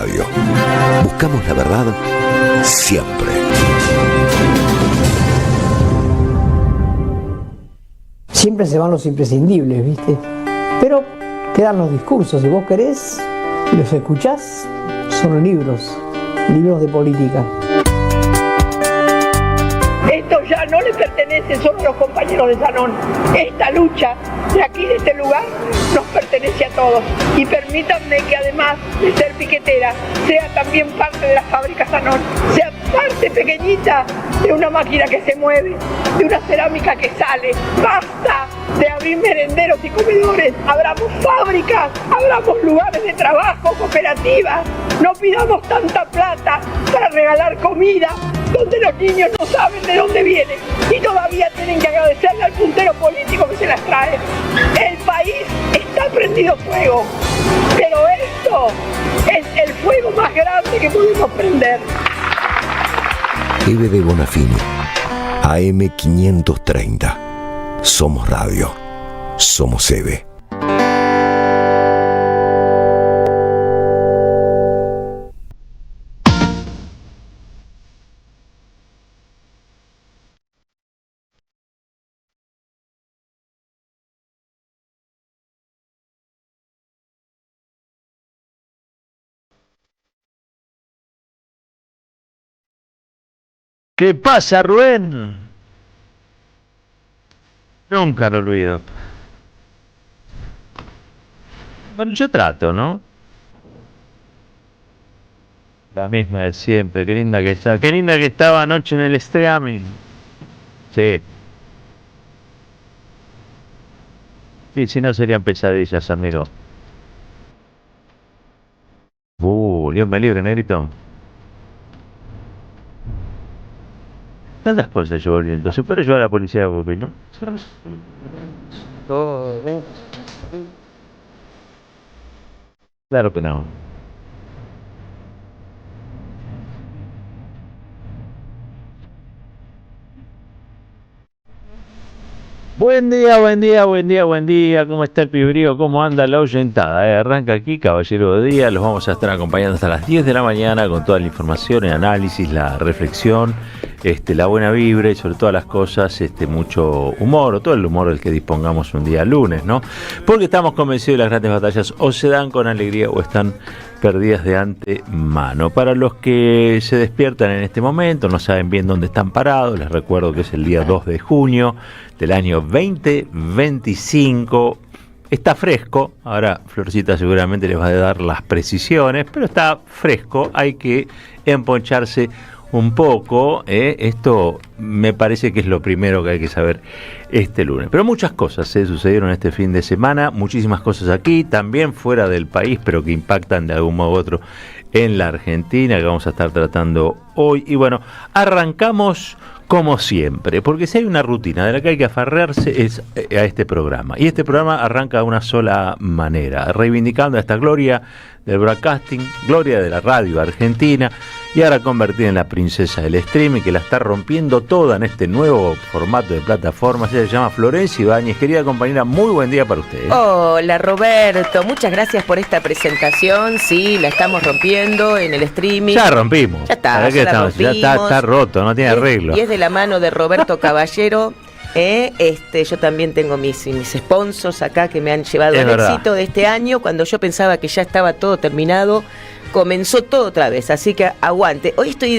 Radio. Buscamos la verdad siempre. Siempre se van los imprescindibles, ¿viste? Pero quedan los discursos. Si vos querés y los escuchás, son libros de política. Esto ya no le pertenece solo a los compañeros de Sanón. Esta lucha de aquí, de este lugar, nos pertenece a todos. Y permítanme que además de ser piquetera, sea también parte de la fábrica Sanón, sea parte pequeñita de una máquina que se mueve, de una cerámica que sale. ¡Basta de abrir merenderos y comedores! Abramos fábricas, abramos lugares de trabajo, cooperativas. No pidamos tanta plata para regalar comida donde los niños no saben de dónde vienen y todavía tienen que agradecerle al puntero político que se las trae. El país está prendido fuego, pero esto es el fuego más grande que pudimos prender. Eve de Bonafini, AM 530. Somos radio. Somos Eve. ¿Qué pasa, Rubén? Nunca lo olvido. Bueno, yo trato, ¿no? La misma de siempre. Qué linda que está. Qué linda que estaba anoche en el streaming. Sí. Sí, si no serían pesadillas, amigo. Dios me libre, negrito. Tantas cosas yo volviendo. Se puede llevar a la policía de Bobi, ¿no? Claro que no. Buen día, buen día, buen día, buen día. ¿Cómo está el pibrío? ¿Cómo anda la oyentada? Arranca aquí, caballero de día. Los vamos a estar acompañando hasta las 10 de la mañana con toda la información, el análisis, la reflexión, la buena vibra y sobre todas las cosas, mucho humor, o todo el humor del que dispongamos un día lunes, ¿no? Porque estamos convencidos de las grandes batallas o se dan con alegría o están perdidas de antemano. Para los que se despiertan en este momento, no saben bien dónde están parados, les recuerdo que es el día 2 de junio del año 2025. Está fresco, ahora Florcita seguramente les va a dar las precisiones, pero está fresco, hay que emponcharse un poco, esto me parece que es lo primero que hay que saber este lunes. Pero muchas cosas sucedieron este fin de semana, muchísimas cosas aquí, también fuera del país, pero que impactan de algún modo u otro en la Argentina, que vamos a estar tratando hoy. Y bueno, arrancamos como siempre, porque si hay una rutina de la que hay que aferrarse es a este programa. Y este programa arranca de una sola manera, reivindicando esta gloria del broadcasting, gloria de la radio argentina, y ahora convertida en la princesa del streaming, que la está rompiendo toda en este nuevo formato de plataformas. Ella se llama Florencia Ibáñez. Querida compañera, muy buen día para usted. Hola, Roberto, muchas gracias por esta presentación. Sí, la estamos rompiendo en el streaming. Ya rompimos. Ya está, ya la rompimos. Ya está roto, no tiene arreglo. Y es de la mano de Roberto Caballero. Yo también tengo mis sponsors acá que me han llevado al éxito de este año. Cuando yo pensaba que ya estaba todo terminado, comenzó todo otra vez, así que aguante. Hoy estoy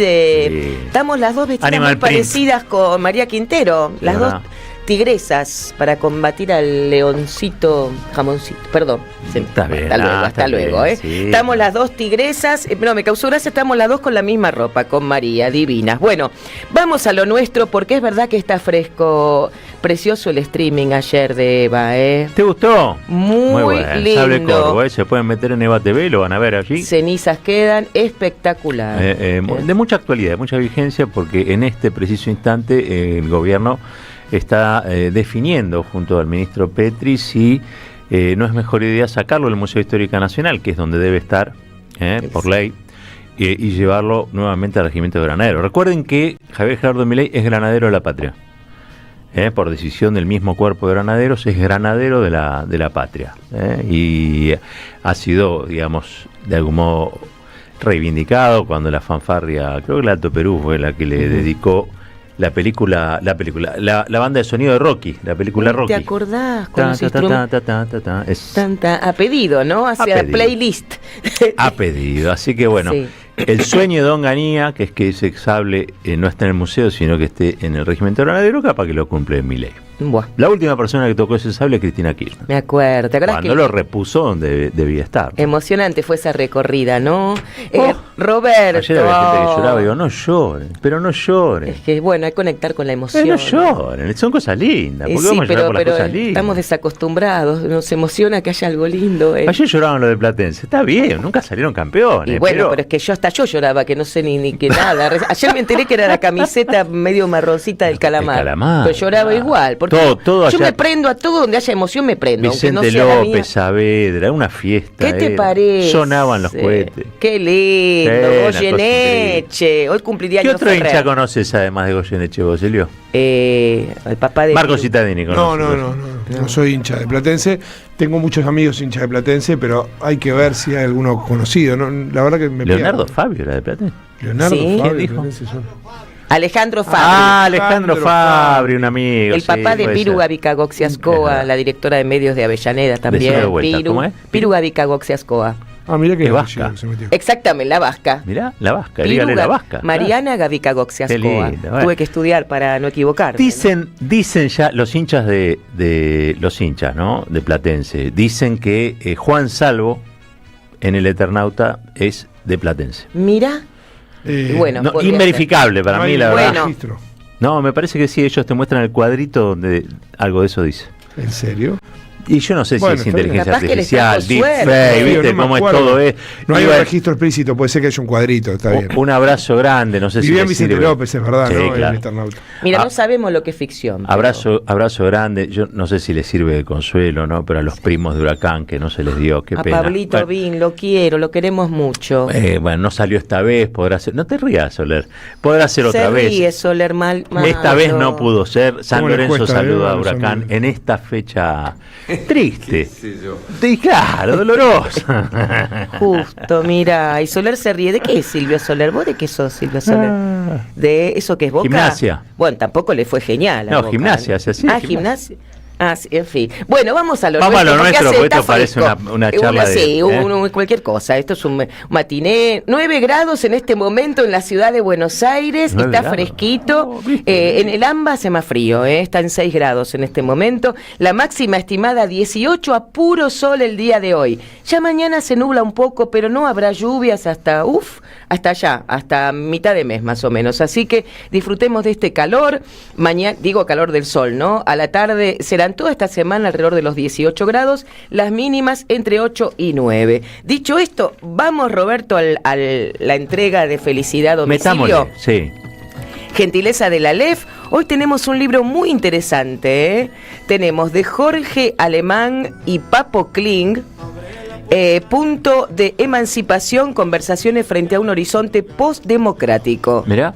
estamos las dos vestidas muy parecidas con María Quintero, las dos tigresas para combatir al leoncito jamoncito. Perdón. Está bien, hasta luego. Sí. Estamos las dos tigresas. No, me causó gracia, estamos las dos con la misma ropa, con María, divinas. Bueno, vamos a lo nuestro, porque es verdad que está fresco, precioso el streaming ayer de Eva, ¿Te gustó? Muy bueno. Lindo. Sable Corvo, se pueden meter en Eva TV, lo van a ver allí. Cenizas quedan espectacular. De mucha actualidad, de mucha vigencia, porque en este preciso instante el gobierno está definiendo junto al ministro Petri si no es mejor idea sacarlo del Museo Histórico Nacional, que es donde debe estar por ley, y llevarlo nuevamente al Regimiento de Granaderos. Recuerden que Javier Gerardo Milei es granadero de la patria. Por decisión del mismo cuerpo de granaderos, es granadero de la patria. Y ha sido, digamos, de algún modo reivindicado cuando la fanfarria, creo que el Alto Perú fue la que le dedicó la banda de sonido de Rocky, la película Rocky. ¿Te acordás? Con los instrumentos. A pedido, ¿no? Hacia pedido. Playlist. A pedido, así que bueno. Sí. El sueño de Don Ganía, que es que ese sable no esté en el museo, sino que esté en el regimiento granadero, capaz que lo cumple Milei. Buah, La última persona que tocó ese sable es Cristina Kirchner. me acuerdo. ¿Te acordás Cuando que lo repuso donde debía estar. emocionante fue esa recorrida, ¿no? Oh. Roberto. Ayer había gente que lloraba y digo, no lloren, pero no lloren. Es que bueno, hay que conectar con la emoción. Pero no lloren, son cosas lindas. ¿Por qué Sí, vamos a llorar por las pero cosas lindas? estamos desacostumbrados, nos emociona que haya algo lindo. Ayer lloraban los de Platense, está bien, nunca salieron campeones. Y bueno, pero es que yo lloraba, que no sé ni que nada. Ayer me enteré que era la camiseta medio marroncita del Calamar. Calamar, Pero lloraba igual, porque todo yo allá- me prendo a todo donde haya emoción, me prendo. Vicente aunque no sea la mía. López, Saavedra, una fiesta. ¿Qué te era. parece? Sonaban los cohetes. Qué lindo, Sí, una Goyeneche. Hoy cumpliría ¿Qué años otro hincha Ferrer. conoces además de Goyeneche, vos, Silvio? El papá de Marco Cittadini No, conoce. no soy hincha de Platense. Tengo muchos amigos hinchas de Platense, pero hay que ver si hay alguno conocido. ¿No? La verdad que me Leonardo pierdo. Fabio era de Platense. Leonardo Sí. Fabio, ¿Quién dijo? Platense son. Alejandro Fabri. Alejandro Fabri, un amigo. El papá de puede Piru ser. Gavica-Goxiascoa, la directora de medios de Avellaneda también. Decime de vuelta, ¿cómo es? Piru Gavica-Goxiascoa. Ah, mira que Es apellido vasca. que se metió. Exactamente, la vasca. Mirá, la vasca, Piru dígale la Ga- vasca. Mariana Gavica-Goxiascoa. Qué lindo, bueno. Tuve que estudiar para no equivocarme. Dicen ya los hinchas de los hinchas, ¿no? De Platense, dicen que Juan Salvo en el Eternauta es de Platense. Mira, bueno, No, podría inverificable para no mí, hay la Bueno. verdad. registro. No, me parece que sí, ellos te muestran el cuadrito donde algo de eso dice. ¿En serio? Y yo no sé Bueno, si es está bien. inteligencia Capaz que les artificial, trajo deepfake, suerte. ¿viste No me cómo es acuerdo. todo? No hay un Igual, registro explícito, puede ser que haya un cuadrito, está bien. un abrazo grande, no sé si Vivía les Vicente sirve. López, es verdad, Sí, ¿no? claro. El Eternauta. mira, Ah, no sabemos lo que es ficción. pero- Abrazo grande, yo no sé si les sirve de consuelo, ¿no? Pero a los primos de Huracán que no se les dio, qué A pena. Pablito Bueno, Bin, lo quiero, lo queremos mucho. bueno, no salió esta vez, podrá ser. No te rías, Soler. Podrá ser otra Se vez. ríe Soler mal. Esta vez no pudo ser. San ¿Cómo les Lorenzo cuesta, saluda a Soler? Huracán en esta fecha triste. Sí, claro, dolorosa. Justo, mira, y Soler se ríe. ¿De qué es Silvio Soler? ¿Vos de qué sos Silvio Soler? ¿De eso que es Boca? Gimnasia. Bueno, tampoco le fue genial a No, Boca, Gimnasia, hace así, Gimnasia. Ah, sí, en fin. Bueno, vamos a lo Vamos a lo nuestro, hace- porque está esto parece fresco. una charla de- Sí, ¿eh? cualquier cosa. Esto es un matiné. 9 grados en este momento en la ciudad de Buenos Aires. 9 Está grados. fresquito. Oh, ¿viste? En el AMBA hace más frío. Está en 6 grados en este momento. La máxima estimada 18 a puro sol el día de hoy. Ya mañana se nubla un poco, pero no habrá lluvias hasta allá, hasta mitad de mes más o menos. Así que disfrutemos de este calor. Mañana, digo calor del sol, ¿no? A la tarde serán toda esta semana alrededor de los 18 grados, las mínimas entre 8 y 9. Dicho esto, vamos, Roberto, a la entrega de Felicidad a Domicilio. Metámosle, sí. Gentileza de la LEF. Hoy tenemos un libro muy interesante, ¿eh? Tenemos de Jorge Alemán y Papo Kling, Punto de Emancipación, conversaciones frente a un horizonte postdemocrático. Mirá,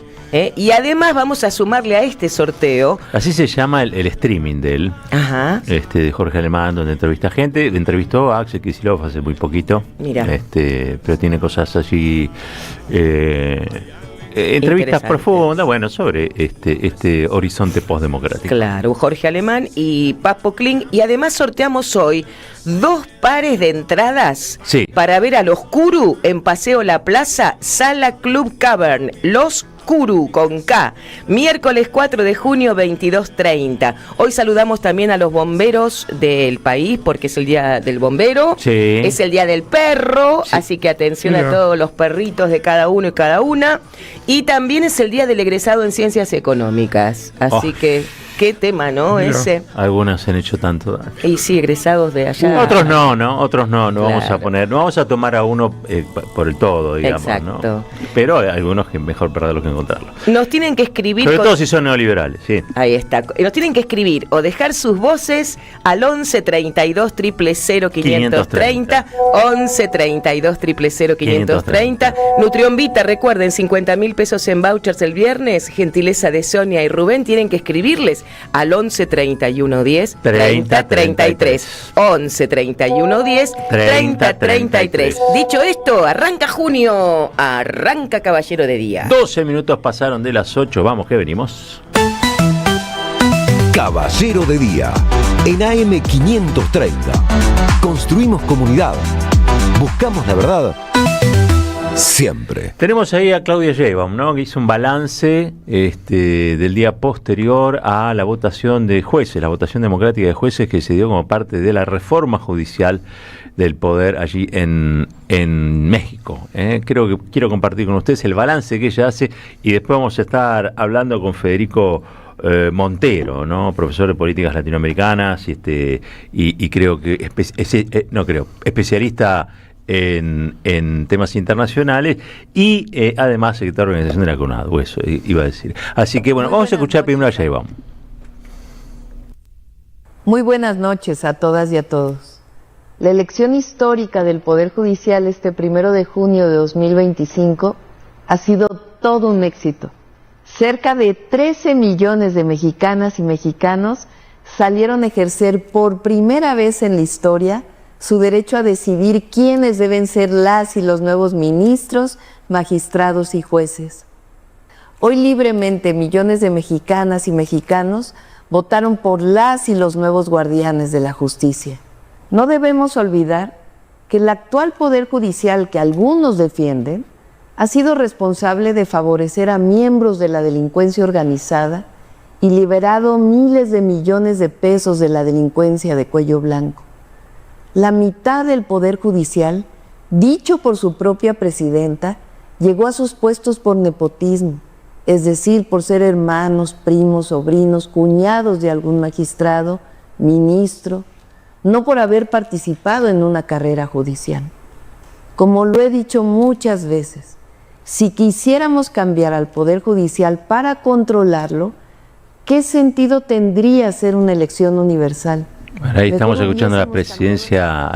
Y además vamos a sumarle a este sorteo. así se llama el streaming de él. Ajá. De Jorge Alemán, donde entrevista gente. Entrevistó a Axel Kicillof hace muy poquito. Mira. Pero tiene cosas así. Entrevistas Interesantes. profundas, bueno, sobre este horizonte postdemocrático. Claro, Jorge Alemán y Papo Kling. Y además sorteamos hoy 2 pares de entradas Sí. para ver a los Kuru en Paseo La Plaza, Sala Club Cavern. Los Kuru con K, miércoles 4 de junio 22:30. Hoy saludamos también a los bomberos del país porque es el día del bombero, Sí. es el día del perro, así que atención Mira. a todos los perritos de cada uno y cada una. Y también es el día del egresado en Ciencias Económicas, así Oh. que qué tema, ¿no? Mira. Ese. Algunos se han hecho tanto daño. Y sí, egresados de allá. Otros no, otros no vamos a Claro. poner, no vamos a tomar a uno por el todo, digamos, Exacto. ¿no? Pero hay algunos que mejor perderlo que encontrarlo. Nos tienen que escribir Sobre con- todo si son neoliberales, sí. Ahí está. Nos tienen que escribir o dejar sus voces al 11 32 000 530. 11 32 000 530. Nutrión Vita, recuerden, 50.000 pesos en vouchers el viernes. Gentileza de Sonia y Rubén. Tienen que escribirles al 11 31 10 30 33. 11 31 10 30 33. Dicho esto, arranca junio, arranca Caballero de Día. 12 minutos pasaron de las 8, vamos que venimos. Caballero de Día, en AM 530. Construimos comunidad. Buscamos la verdad. Siempre. Tenemos ahí a Claudia Sheinbaum, ¿no? Que hizo un balance del día posterior a la votación de jueces, la votación democrática de jueces que se dio como parte de la reforma judicial del poder allí en México. Quiero compartir con ustedes el balance que ella hace y después vamos a estar hablando con Federico Montero, ¿no? Profesor de políticas latinoamericanas y creo que especialista en temas internacionales y además secretario de organización de la CONADU, eso iba a decir. Así que bueno, vamos a escuchar primero a Sheinbaum. Muy buenas noches a todas y a todos. La elección histórica del Poder Judicial este 1 de junio de 2025 ha sido todo un éxito. Cerca de 13 millones de mexicanas y mexicanos salieron a ejercer por primera vez en la historia su derecho a decidir quiénes deben ser las y los nuevos ministros, magistrados y jueces. Hoy libremente millones de mexicanas y mexicanos votaron por las y los nuevos guardianes de la justicia. No debemos olvidar que el actual Poder Judicial que algunos defienden ha sido responsable de favorecer a miembros de la delincuencia organizada y liberado miles de millones de pesos de la delincuencia de cuello blanco. La mitad del Poder Judicial, dicho por su propia presidenta, llegó a sus puestos por nepotismo, es decir, por ser hermanos, primos, sobrinos, cuñados de algún magistrado, ministro, no por haber participado en una carrera judicial. Como lo he dicho muchas veces, si quisiéramos cambiar al Poder Judicial para controlarlo, ¿qué sentido tendría hacer una elección universal? Bueno, ahí estamos escuchando a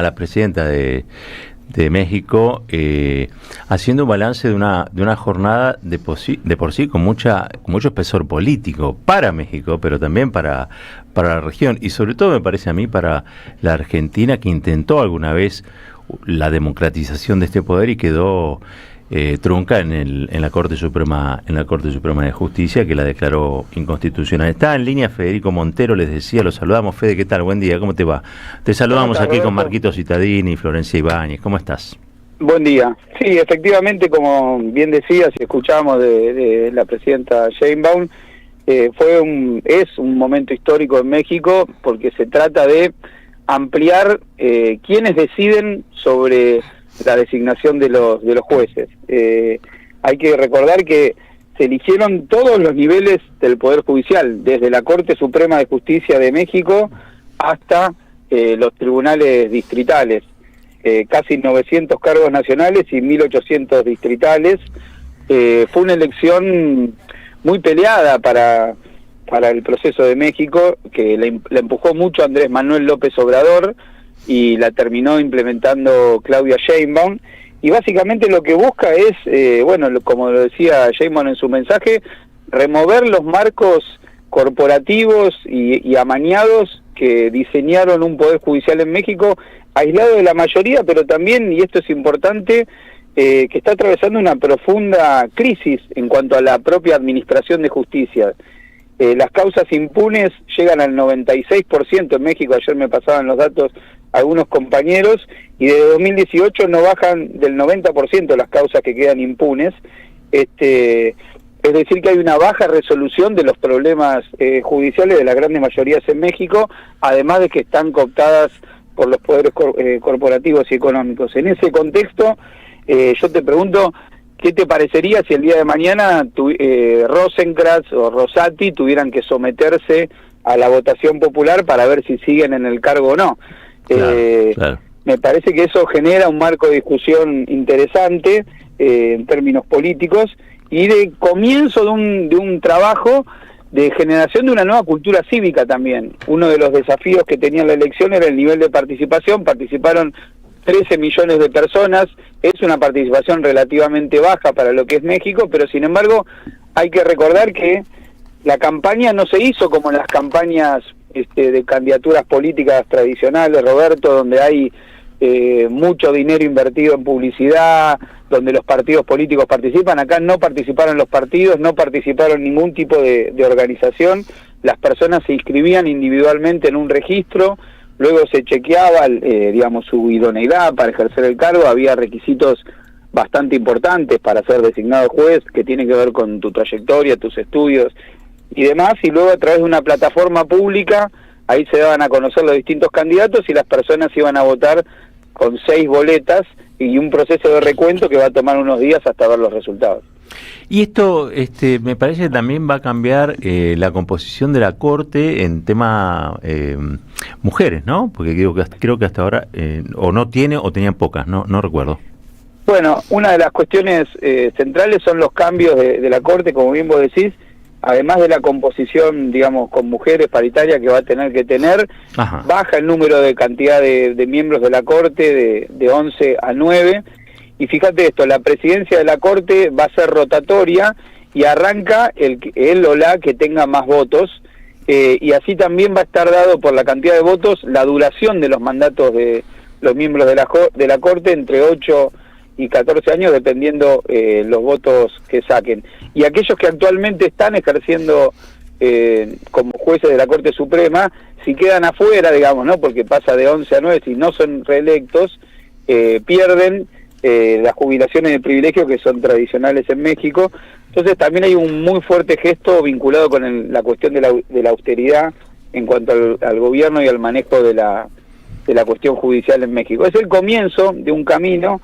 la presidenta de México haciendo un balance de una jornada de por sí con mucho espesor político para México, pero también para la región y sobre todo me parece a mí para la Argentina, que intentó alguna vez la democratización de este poder y quedó trunca en la Corte Suprema de Justicia, que la declaró inconstitucional. Está en línea Federico Montero, les decía, lo saludamos. Fede, ¿qué tal? Buen día, ¿cómo te va? Te saludamos aquí con Marquito Cittadini y Florencia Ibáñez. ¿Cómo estás? Buen día. Sí, efectivamente, como bien decías y escuchamos de la presidenta Sheinbaum, es un momento histórico en México porque se trata de ampliar quienes deciden sobre la designación de los jueces. Hay que recordar que se eligieron todos los niveles del Poder Judicial, desde la Corte Suprema de Justicia de México hasta los tribunales distritales. Casi 900 cargos nacionales y 1.800 distritales. Fue una elección muy peleada para el proceso de México, que la empujó mucho Andrés Manuel López Obrador, y la terminó implementando Claudia Sheinbaum, y básicamente lo que busca es, como lo decía Sheinbaum en su mensaje, remover los marcos corporativos y amañados que diseñaron un poder judicial en México, aislado de la mayoría, pero también, y esto es importante, que está atravesando una profunda crisis en cuanto a la propia administración de justicia. Las causas impunes llegan al 96% en México, ayer me pasaban los datos algunos compañeros, y desde 2018 no bajan del 90% las causas que quedan impunes. Es decir, que hay una baja resolución de los problemas judiciales de las grandes mayorías en México, además de que están cooptadas por los poderes corporativos y económicos. En ese contexto, yo te pregunto, ¿qué te parecería si el día de mañana Rosenkrantz o Rosati tuvieran que someterse a la votación popular para ver si siguen en el cargo o no? Claro. Me parece que eso genera un marco de discusión interesante en términos políticos y de comienzo de un trabajo de generación de una nueva cultura cívica también. Uno de los desafíos que tenía la elección era el nivel de participación. Participaron 13 millones de personas, es una participación relativamente baja para lo que es México, pero sin embargo hay que recordar que la campaña no se hizo como en las campañas de candidaturas políticas tradicionales, Roberto, donde hay mucho dinero invertido en publicidad, donde los partidos políticos participan. Acá no participaron los partidos, no participaron ningún tipo de organización. Las personas se inscribían individualmente en un registro, luego se chequeaba, digamos, su idoneidad para ejercer el cargo. Había requisitos bastante importantes para ser designado juez, que tienen que ver con tu trayectoria, tus estudios y demás, y luego a través de una plataforma pública, ahí se daban a conocer los distintos candidatos y las personas iban a votar con 6 boletas y un proceso de recuento que va a tomar unos días hasta ver los resultados. Y esto me parece que también va a cambiar la composición de la Corte en tema mujeres, ¿no? Porque creo que hasta ahora o no tiene o tenían pocas, no recuerdo. Bueno, una de las cuestiones centrales son los cambios de la Corte, como bien vos decís, además de la composición, digamos, con mujeres paritaria que va a tener que tener. Ajá. Baja el número de cantidad de miembros de la Corte de 11 a 9, y fíjate esto, la presidencia de la Corte va a ser rotatoria y arranca el o la que tenga más votos, y así también va a estar dado por la cantidad de votos la duración de los mandatos de los miembros de la Corte, entre 8 y 14 años, dependiendo los votos que saquen. Y aquellos que actualmente están ejerciendo como jueces de la Corte Suprema, si quedan afuera, digamos, ¿no? Porque pasa de 11 a 9, si no son reelectos, pierden las jubilaciones de privilegio que son tradicionales en México. Entonces también hay un muy fuerte gesto vinculado con la cuestión de la austeridad en cuanto al gobierno y al manejo de la cuestión judicial en México. Es el comienzo de un camino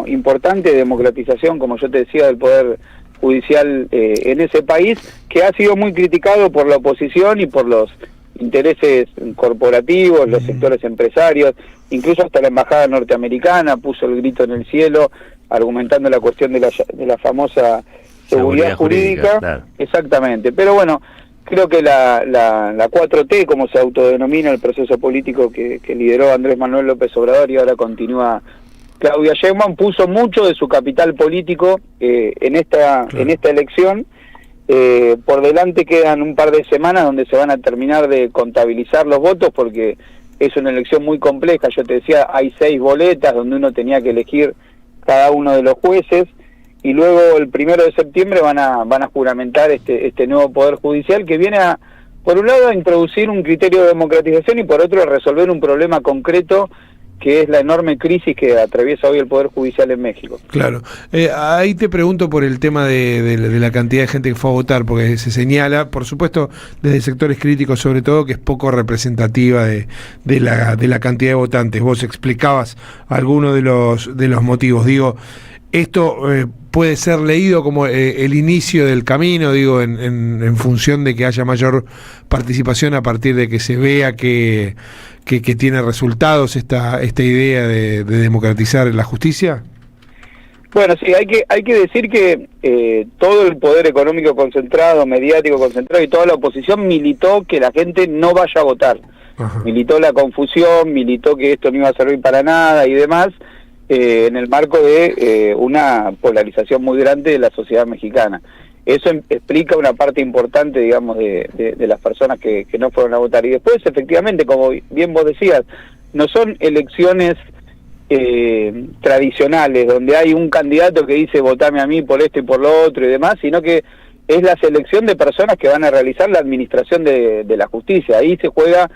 importante de democratización, como yo te decía, del Poder Judicial en ese país, que ha sido muy criticado por la oposición y por los intereses corporativos, los sectores empresarios, incluso hasta la Embajada norteamericana puso el grito en el cielo, argumentando la cuestión de la famosa seguridad jurídica. Claro. Exactamente, pero bueno, creo que la 4T, como se autodenomina el proceso político que lideró Andrés Manuel López Obrador y ahora continúa Claudia Sheinbaum, puso mucho de su capital político en esta elección. Por delante quedan un par de semanas donde se van a terminar de contabilizar los votos, porque es una elección muy compleja. Yo te decía, hay 6 boletas donde uno tenía que elegir cada uno de los jueces, y luego el 1 de septiembre van a juramentar este nuevo Poder Judicial, que viene por un lado a introducir un criterio de democratización y por otro a resolver un problema concreto, que es la enorme crisis que atraviesa hoy el Poder Judicial en México. Claro. Ahí te pregunto por el tema de la cantidad de gente que fue a votar, porque se señala, por supuesto, desde sectores críticos sobre todo, que es poco representativa de la cantidad de votantes. Vos explicabas algunos de los motivos. Digo, esto puede ser leído como el inicio del camino, digo, en función de que haya mayor participación a partir de que se vea que tiene resultados esta idea de democratizar la justicia. Bueno, sí, hay que decir que todo el poder económico concentrado, mediático concentrado y toda la oposición militó que la gente no vaya a votar. Ajá. Militó la confusión, militó que esto no iba a servir para nada y demás, en el marco de una polarización muy grande de la sociedad mexicana. Eso explica una parte importante, digamos, de las personas que no fueron a votar. Y después, efectivamente, como bien vos decías, no son elecciones tradicionales, donde hay un candidato que dice votame a mí por esto y por lo otro y demás, sino que es la selección de personas que van a realizar la administración de la justicia. Ahí se juega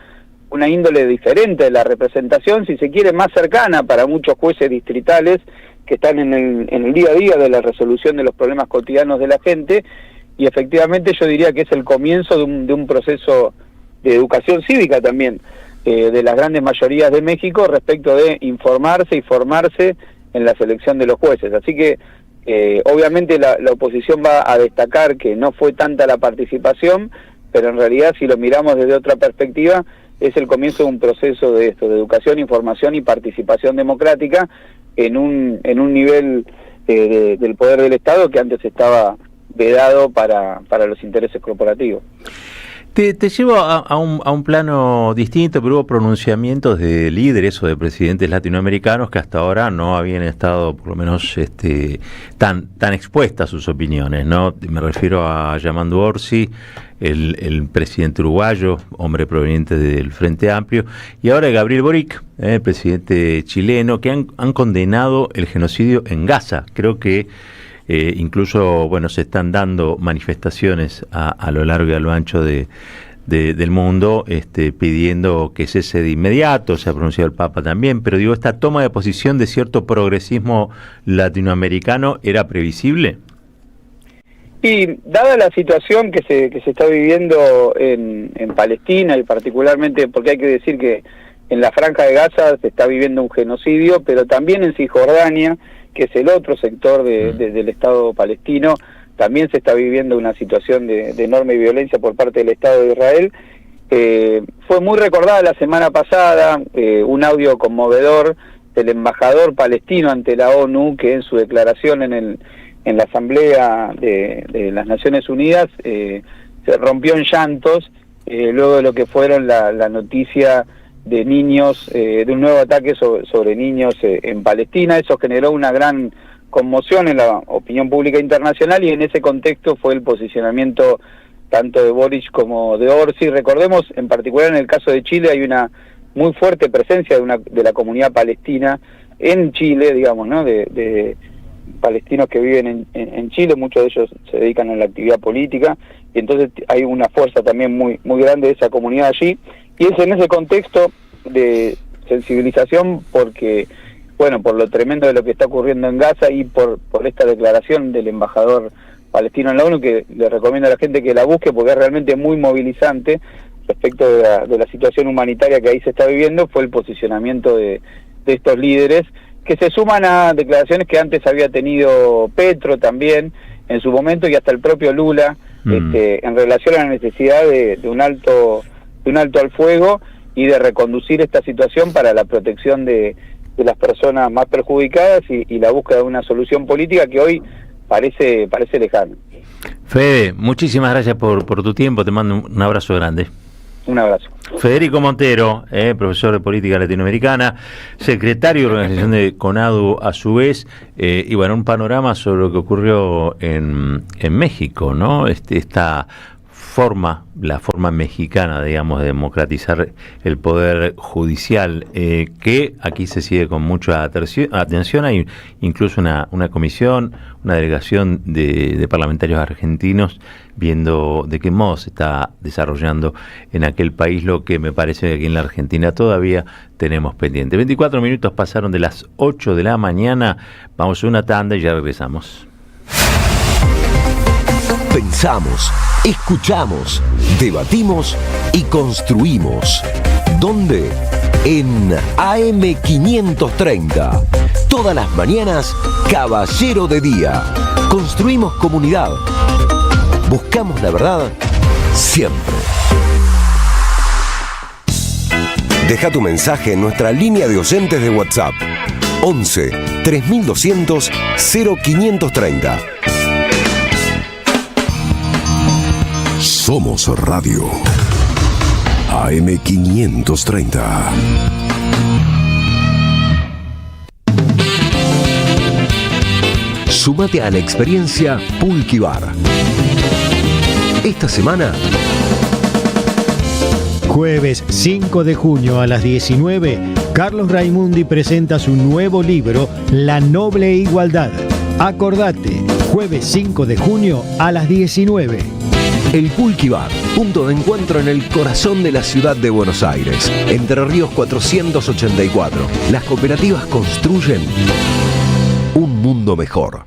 una índole diferente de la representación, si se quiere, más cercana para muchos jueces distritales que están en el día a día de la resolución de los problemas cotidianos de la gente, y efectivamente yo diría que es el comienzo de un proceso de educación cívica también, de las grandes mayorías de México respecto de informarse y formarse en la selección de los jueces. Así que obviamente la oposición va a destacar que no fue tanta la participación, pero en realidad si lo miramos desde otra perspectiva, es el comienzo de un proceso de educación, información y participación democrática en un nivel del poder del Estado que antes estaba vedado para los intereses corporativos. Te llevo a un plano distinto, pero hubo pronunciamientos de líderes o de presidentes latinoamericanos que hasta ahora no habían estado, por lo menos, tan expuestas sus opiniones, ¿no? Me refiero a Yamandu Orsi, el presidente uruguayo, hombre proveniente del Frente Amplio, y ahora Gabriel Boric, el presidente chileno, que han condenado el genocidio en Gaza. Creo que incluso, bueno, se están dando manifestaciones a lo largo y a lo ancho del mundo, pidiendo que cese de inmediato. Se ha pronunciado el Papa también, pero digo, esta toma de posición de cierto progresismo latinoamericano, ¿era previsible? Y dada la situación que se está viviendo en Palestina, y particularmente porque hay que decir que en la Franja de Gaza se está viviendo un genocidio, pero también en Cisjordania, que es el otro sector del Estado palestino, también se está viviendo una situación de enorme violencia por parte del Estado de Israel. Fue muy recordada la semana pasada un audio conmovedor del embajador palestino ante la ONU, que en su declaración en la Asamblea de las Naciones Unidas se rompió en llantos luego de lo que fueron la noticia de niños, de un nuevo ataque sobre niños en Palestina. Eso generó una gran conmoción en la opinión pública internacional, y en ese contexto fue el posicionamiento tanto de Boric como de Orsi. Recordemos, en particular en el caso de Chile, hay una muy fuerte presencia de la comunidad palestina en Chile, digamos, ¿no? De palestinos que viven en Chile, muchos de ellos se dedican a la actividad política, y entonces hay una fuerza también muy grande de esa comunidad allí. Y es en ese contexto de sensibilización, porque, bueno, por lo tremendo de lo que está ocurriendo en Gaza y por esta declaración del embajador palestino en la ONU, que le recomiendo a la gente que la busque porque es realmente muy movilizante respecto de la situación humanitaria que ahí se está viviendo, fue el posicionamiento de estos líderes, que se suman a declaraciones que antes había tenido Petro también en su momento, y hasta el propio Lula, en relación a la necesidad de un alto al fuego y de reconducir esta situación para la protección de las personas más perjudicadas y la búsqueda de una solución política que hoy parece lejana. Fede, muchísimas gracias por tu tiempo, te mando un abrazo grande. Un abrazo. Federico Montero, profesor de Política Latinoamericana, secretario de organización de CONADU a su vez, y bueno, un panorama sobre lo que ocurrió en México, ¿no? La forma mexicana, digamos, de democratizar el poder judicial, que aquí se sigue con mucha atención. Hay incluso una comisión, una delegación de parlamentarios argentinos viendo de qué modo se está desarrollando en aquel país, lo que me parece que aquí en la Argentina todavía tenemos pendiente. 24 minutos pasaron de las 8 de la mañana, vamos a una tanda y ya regresamos. Pensamos, escuchamos, debatimos y construimos. ¿Dónde? En AM530. Todas las mañanas, Caballero de Día. Construimos comunidad. Buscamos la verdad siempre. Deja tu mensaje en nuestra línea de oyentes de WhatsApp. 11 3200 0530. Somos Radio AM530. Súmate a la experiencia Pulqui Bar. Esta semana, jueves 5 de junio a las 19, Carlos Raimundi presenta su nuevo libro, La Noble Igualdad. Acordate, jueves 5 de junio a las 19. El Pulqui Bar, punto de encuentro en el corazón de la ciudad de Buenos Aires. Entre Ríos 484. Las cooperativas construyen un mundo mejor.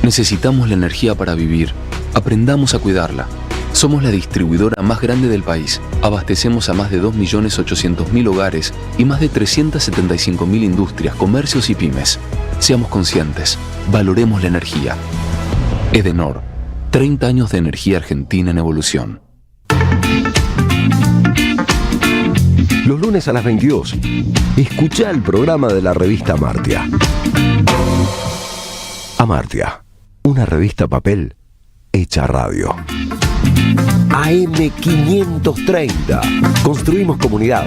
Necesitamos la energía para vivir. Aprendamos a cuidarla. Somos la distribuidora más grande del país. Abastecemos a más de 2.800.000 hogares y más de 375.000 industrias, comercios y pymes. Seamos conscientes. Valoremos la energía. Edenor. 30 años de energía argentina en evolución. Los lunes a las 22, escucha el programa de la revista Amartya. Amartya, una revista papel hecha radio. AM530. Construimos comunidad.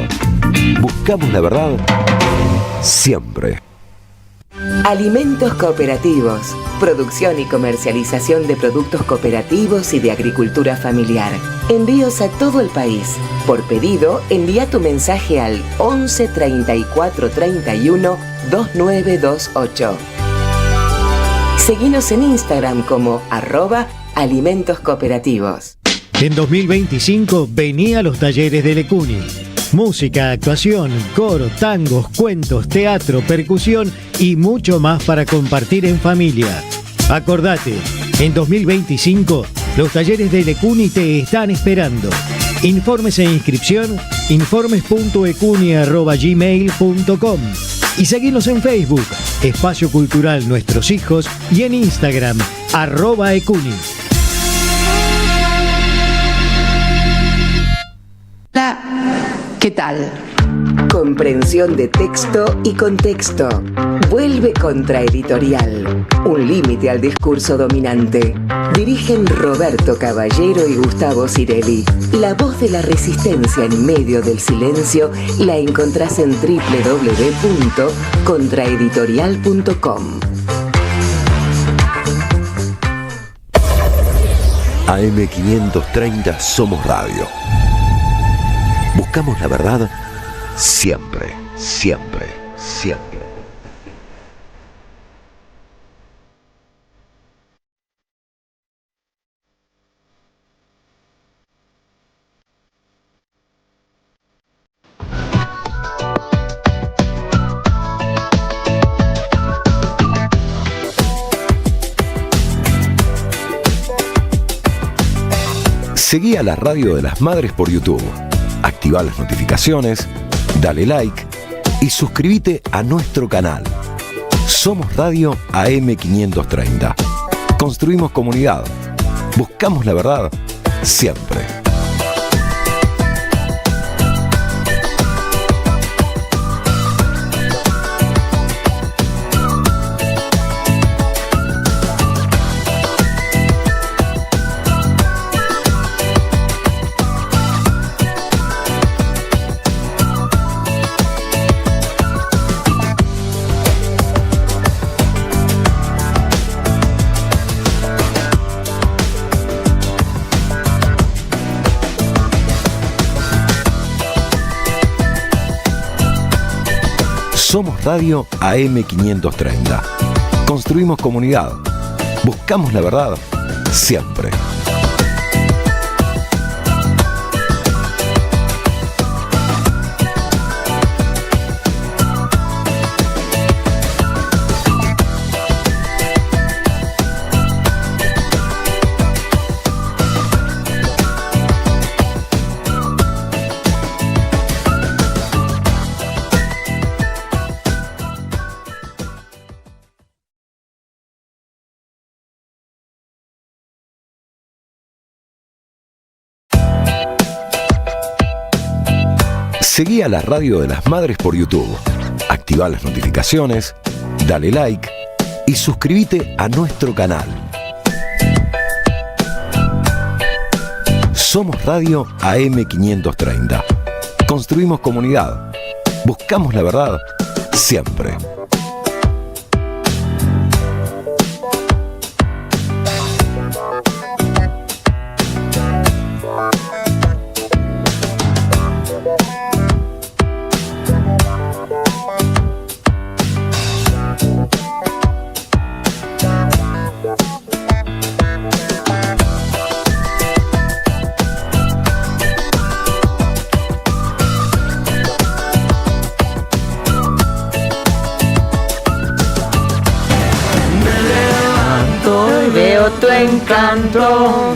Buscamos la verdad siempre. Alimentos cooperativos. Producción y comercialización de productos cooperativos y de agricultura familiar. Envíos a todo el país. Por pedido, envía tu mensaje al 11 34 31 2928. Seguinos en Instagram como @alimentos cooperativos. En 2025 vení a los talleres de Lecuni. Música, actuación, coro, tangos, cuentos, teatro, percusión y mucho más para compartir en familia. Acordate, en 2025 los talleres de Lecuni te están esperando. Informes e inscripción, informes.ecuni@gmail.com y seguinos en Facebook, Espacio Cultural Nuestros Hijos, y en Instagram, @ecuni. Hola, ¿qué tal? Comprensión de texto y contexto. Vuelve Contraeditorial. Un límite al discurso dominante. Dirigen Roberto Caballero y Gustavo Cirelli. La voz de la resistencia en medio del silencio la encontrás en www.contraeditorial.com. AM530 Somos Radio. Buscamos la verdad siempre, siempre, siempre. Seguí a la Radio de las Madres por YouTube. Activa las notificaciones, dale like y suscríbete a nuestro canal. Somos Radio AM530. Construimos comunidad. Buscamos la verdad siempre. Somos Radio AM530. Construimos comunidad. Buscamos la verdad siempre. Seguí a la Radio de las Madres por YouTube. Activa las notificaciones, dale like y suscríbete a nuestro canal. Somos Radio AM530. Construimos comunidad. Buscamos la verdad siempre. Tu encanto,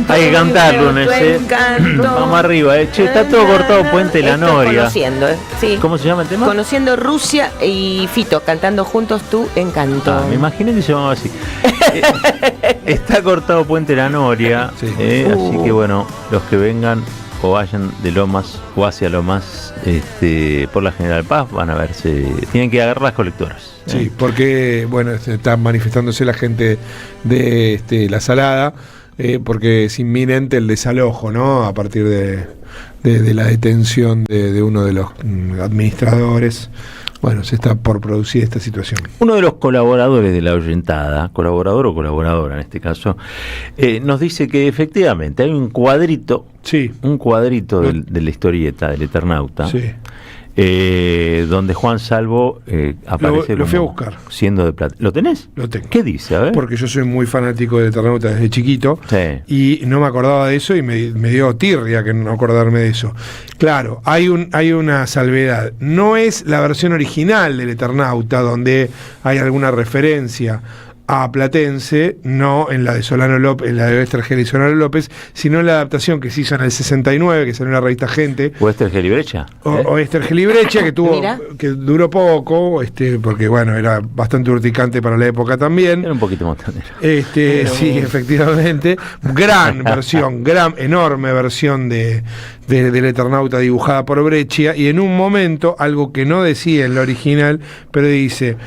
hay que cantar, lunes, vamos arriba, che, está todo cortado Puente La Noria. Conociendo, sí. ¿Cómo se llama el tema? Conociendo Rusia y Fito, cantando juntos Tu encanto. Me imaginé que se llamaba así. Está cortado Puente La Noria, Sí. así que bueno, los que vengan o vayan de Lomas o hacia Lomas por la General Paz, van a verse, tienen que agarrar las colectoras. Sí, porque bueno, está manifestándose la gente de La Salada, porque es inminente el desalojo, ¿no? A partir de la detención de uno de los administradores. Bueno, se está por producir esta situación. Uno de los colaboradores de La Oyentada, colaborador o colaboradora en este caso, nos dice que efectivamente hay un cuadrito, de la historieta del Eternauta, donde Juan Salvo aparece lo fui a buscar. Siendo de plata. ¿Lo tenés? Lo tengo. ¿Qué dice? A ver. Porque yo soy muy fanático de Eternauta desde chiquito, y no me acordaba de eso y me dio tirria que no acordarme de eso. Claro, hay una salvedad. No es la versión original del Eternauta donde hay alguna referencia a Platense, no en la de Solano López, en la de Oestergel y Solano López, sino en la adaptación que se hizo en el 69, que salió en la revista Gente. ¿Oestergel y Brecha? Oestergel y Brecha, que duró poco, porque bueno, era bastante urticante para la época también. Era un poquito montanero. Sí, efectivamente. Enorme versión del Eternauta dibujada por Breccia, y en un momento, algo que no decía en la original, pero dice: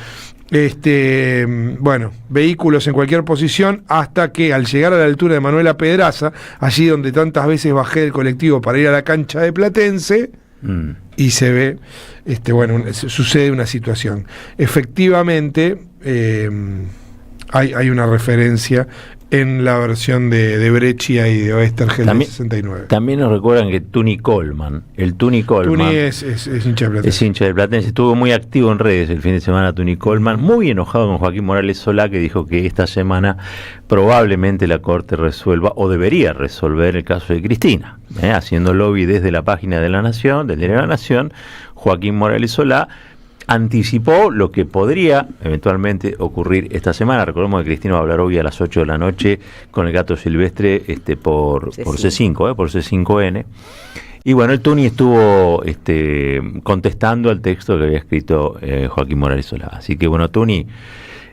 vehículos en cualquier posición, hasta que al llegar a la altura de Manuela Pedraza, allí donde tantas veces bajé del colectivo para ir a la cancha de Platense, y se ve, sucede una situación. Efectivamente, hay una referencia en la versión de Breccia y de Oestergel del 69. También nos recuerdan que Tuni Coleman es hincha de Platense. Es hincha de Platense, estuvo muy activo en redes el fin de semana Tuni Coleman, muy enojado con Joaquín Morales Solá, que dijo que esta semana probablemente la Corte resuelva, o debería resolver, el caso de Cristina, haciendo lobby desde la página de La Nación, del diario La Nación. Joaquín Morales Solá anticipó lo que podría eventualmente ocurrir esta semana. Recordemos que Cristina va a hablar hoy a las 8 de la noche con el Gato Silvestre por C5, por C5N. Y bueno, el Tuni estuvo contestando al texto que había escrito Joaquín Morales Solá. Así que bueno, Tuni,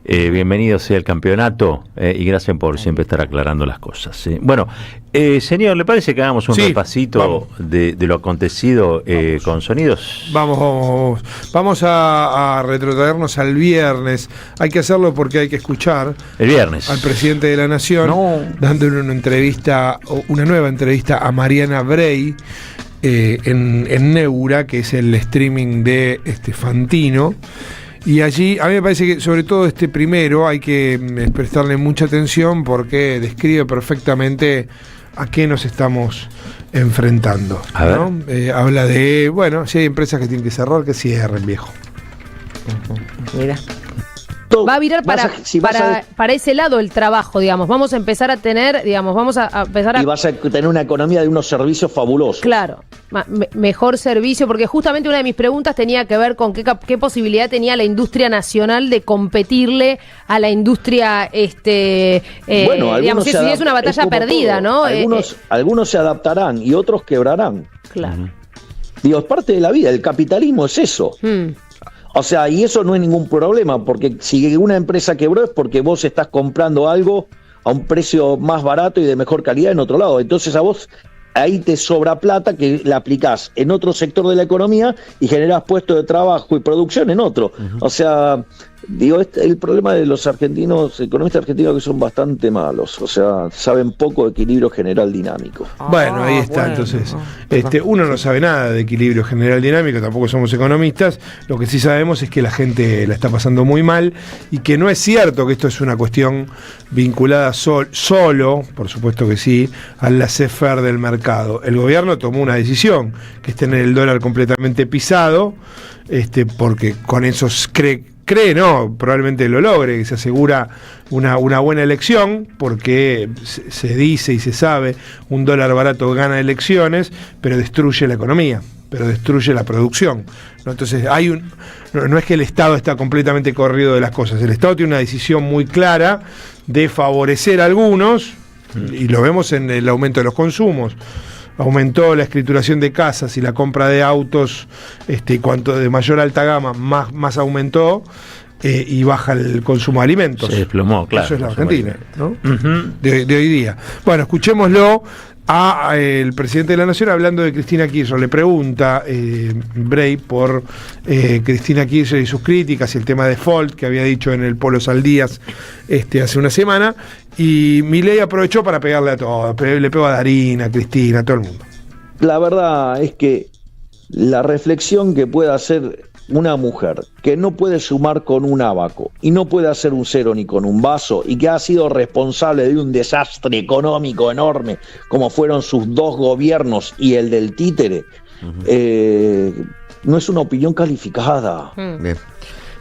bienvenido sea el campeonato, y gracias por siempre estar aclarando las cosas. Bueno, señor, ¿le parece que hagamos un repasito de lo acontecido con sonidos? Vamos a retrotraernos al viernes. Hay que hacerlo porque hay que escuchar el viernes al presidente de la Nación dándole una nueva entrevista a Mariana Bray en Neura, que es el streaming de Fantino. Y allí, a mí me parece que sobre todo primero hay que prestarle mucha atención, porque describe perfectamente a qué nos estamos enfrentando, ¿no? Habla de, si hay empresas que tienen que cerrar, que cierren, viejo. Mira. Va a virar para ese lado el trabajo, digamos. Vamos a empezar a tener, y vas a tener una economía de unos servicios fabulosos. Claro, mejor servicio, porque justamente una de mis preguntas tenía que ver con qué posibilidad tenía la industria nacional de competirle a la industria, digamos, si es una batalla perdida, ¿no? Algunos se adaptarán y otros quebrarán. Claro. Digo, es parte de la vida, el capitalismo es eso. O sea, y eso no es ningún problema, porque si una empresa quebró es porque vos estás comprando algo a un precio más barato y de mejor calidad en otro lado. Entonces a vos ahí te sobra plata que la aplicás en otro sector de la economía y generás puestos de trabajo y producción en otro. O sea, digo, el problema de los economistas argentinos, que son bastante malos, o sea, saben poco de equilibrio general dinámico. Bueno, ahí está. Entonces, uno no sabe nada de equilibrio general dinámico, tampoco somos economistas. Lo que sí sabemos es que la gente la está pasando muy mal, y que no es cierto que esto es una cuestión vinculada solo, por supuesto que sí, al laissez-faire del mercado. El gobierno tomó una decisión, que es tener el dólar completamente pisado, porque con eso probablemente lo logre, que se asegura una buena elección, porque se dice y se sabe, un dólar barato gana elecciones, pero destruye la economía, pero destruye la producción, ¿no? Entonces no es que el Estado está completamente corrido de las cosas. El Estado tiene una decisión muy clara de favorecer a algunos, y lo vemos en el aumento de los consumos. Aumentó la escrituración de casas y la compra de autos, cuanto de mayor alta gama, más aumentó, y baja el consumo de alimentos. Se desplomó, claro. Eso es la Argentina, ¿no? De hoy día. Bueno, escuchémoslo a el presidente de la Nación hablando de Cristina Kirchner. Le pregunta Bray por Cristina Kirchner y sus críticas y el tema de default que había dicho en el Polo Saldías hace una semana, y Milei aprovechó para pegarle a todos, le pegó a Darín, a Cristina, a todo el mundo. La verdad es que la reflexión que puede hacer una mujer que no puede sumar con un abaco y no puede hacer un cero ni con un vaso, y que ha sido responsable de un desastre económico enorme como fueron sus 2 gobiernos y el del títere, no es una opinión calificada.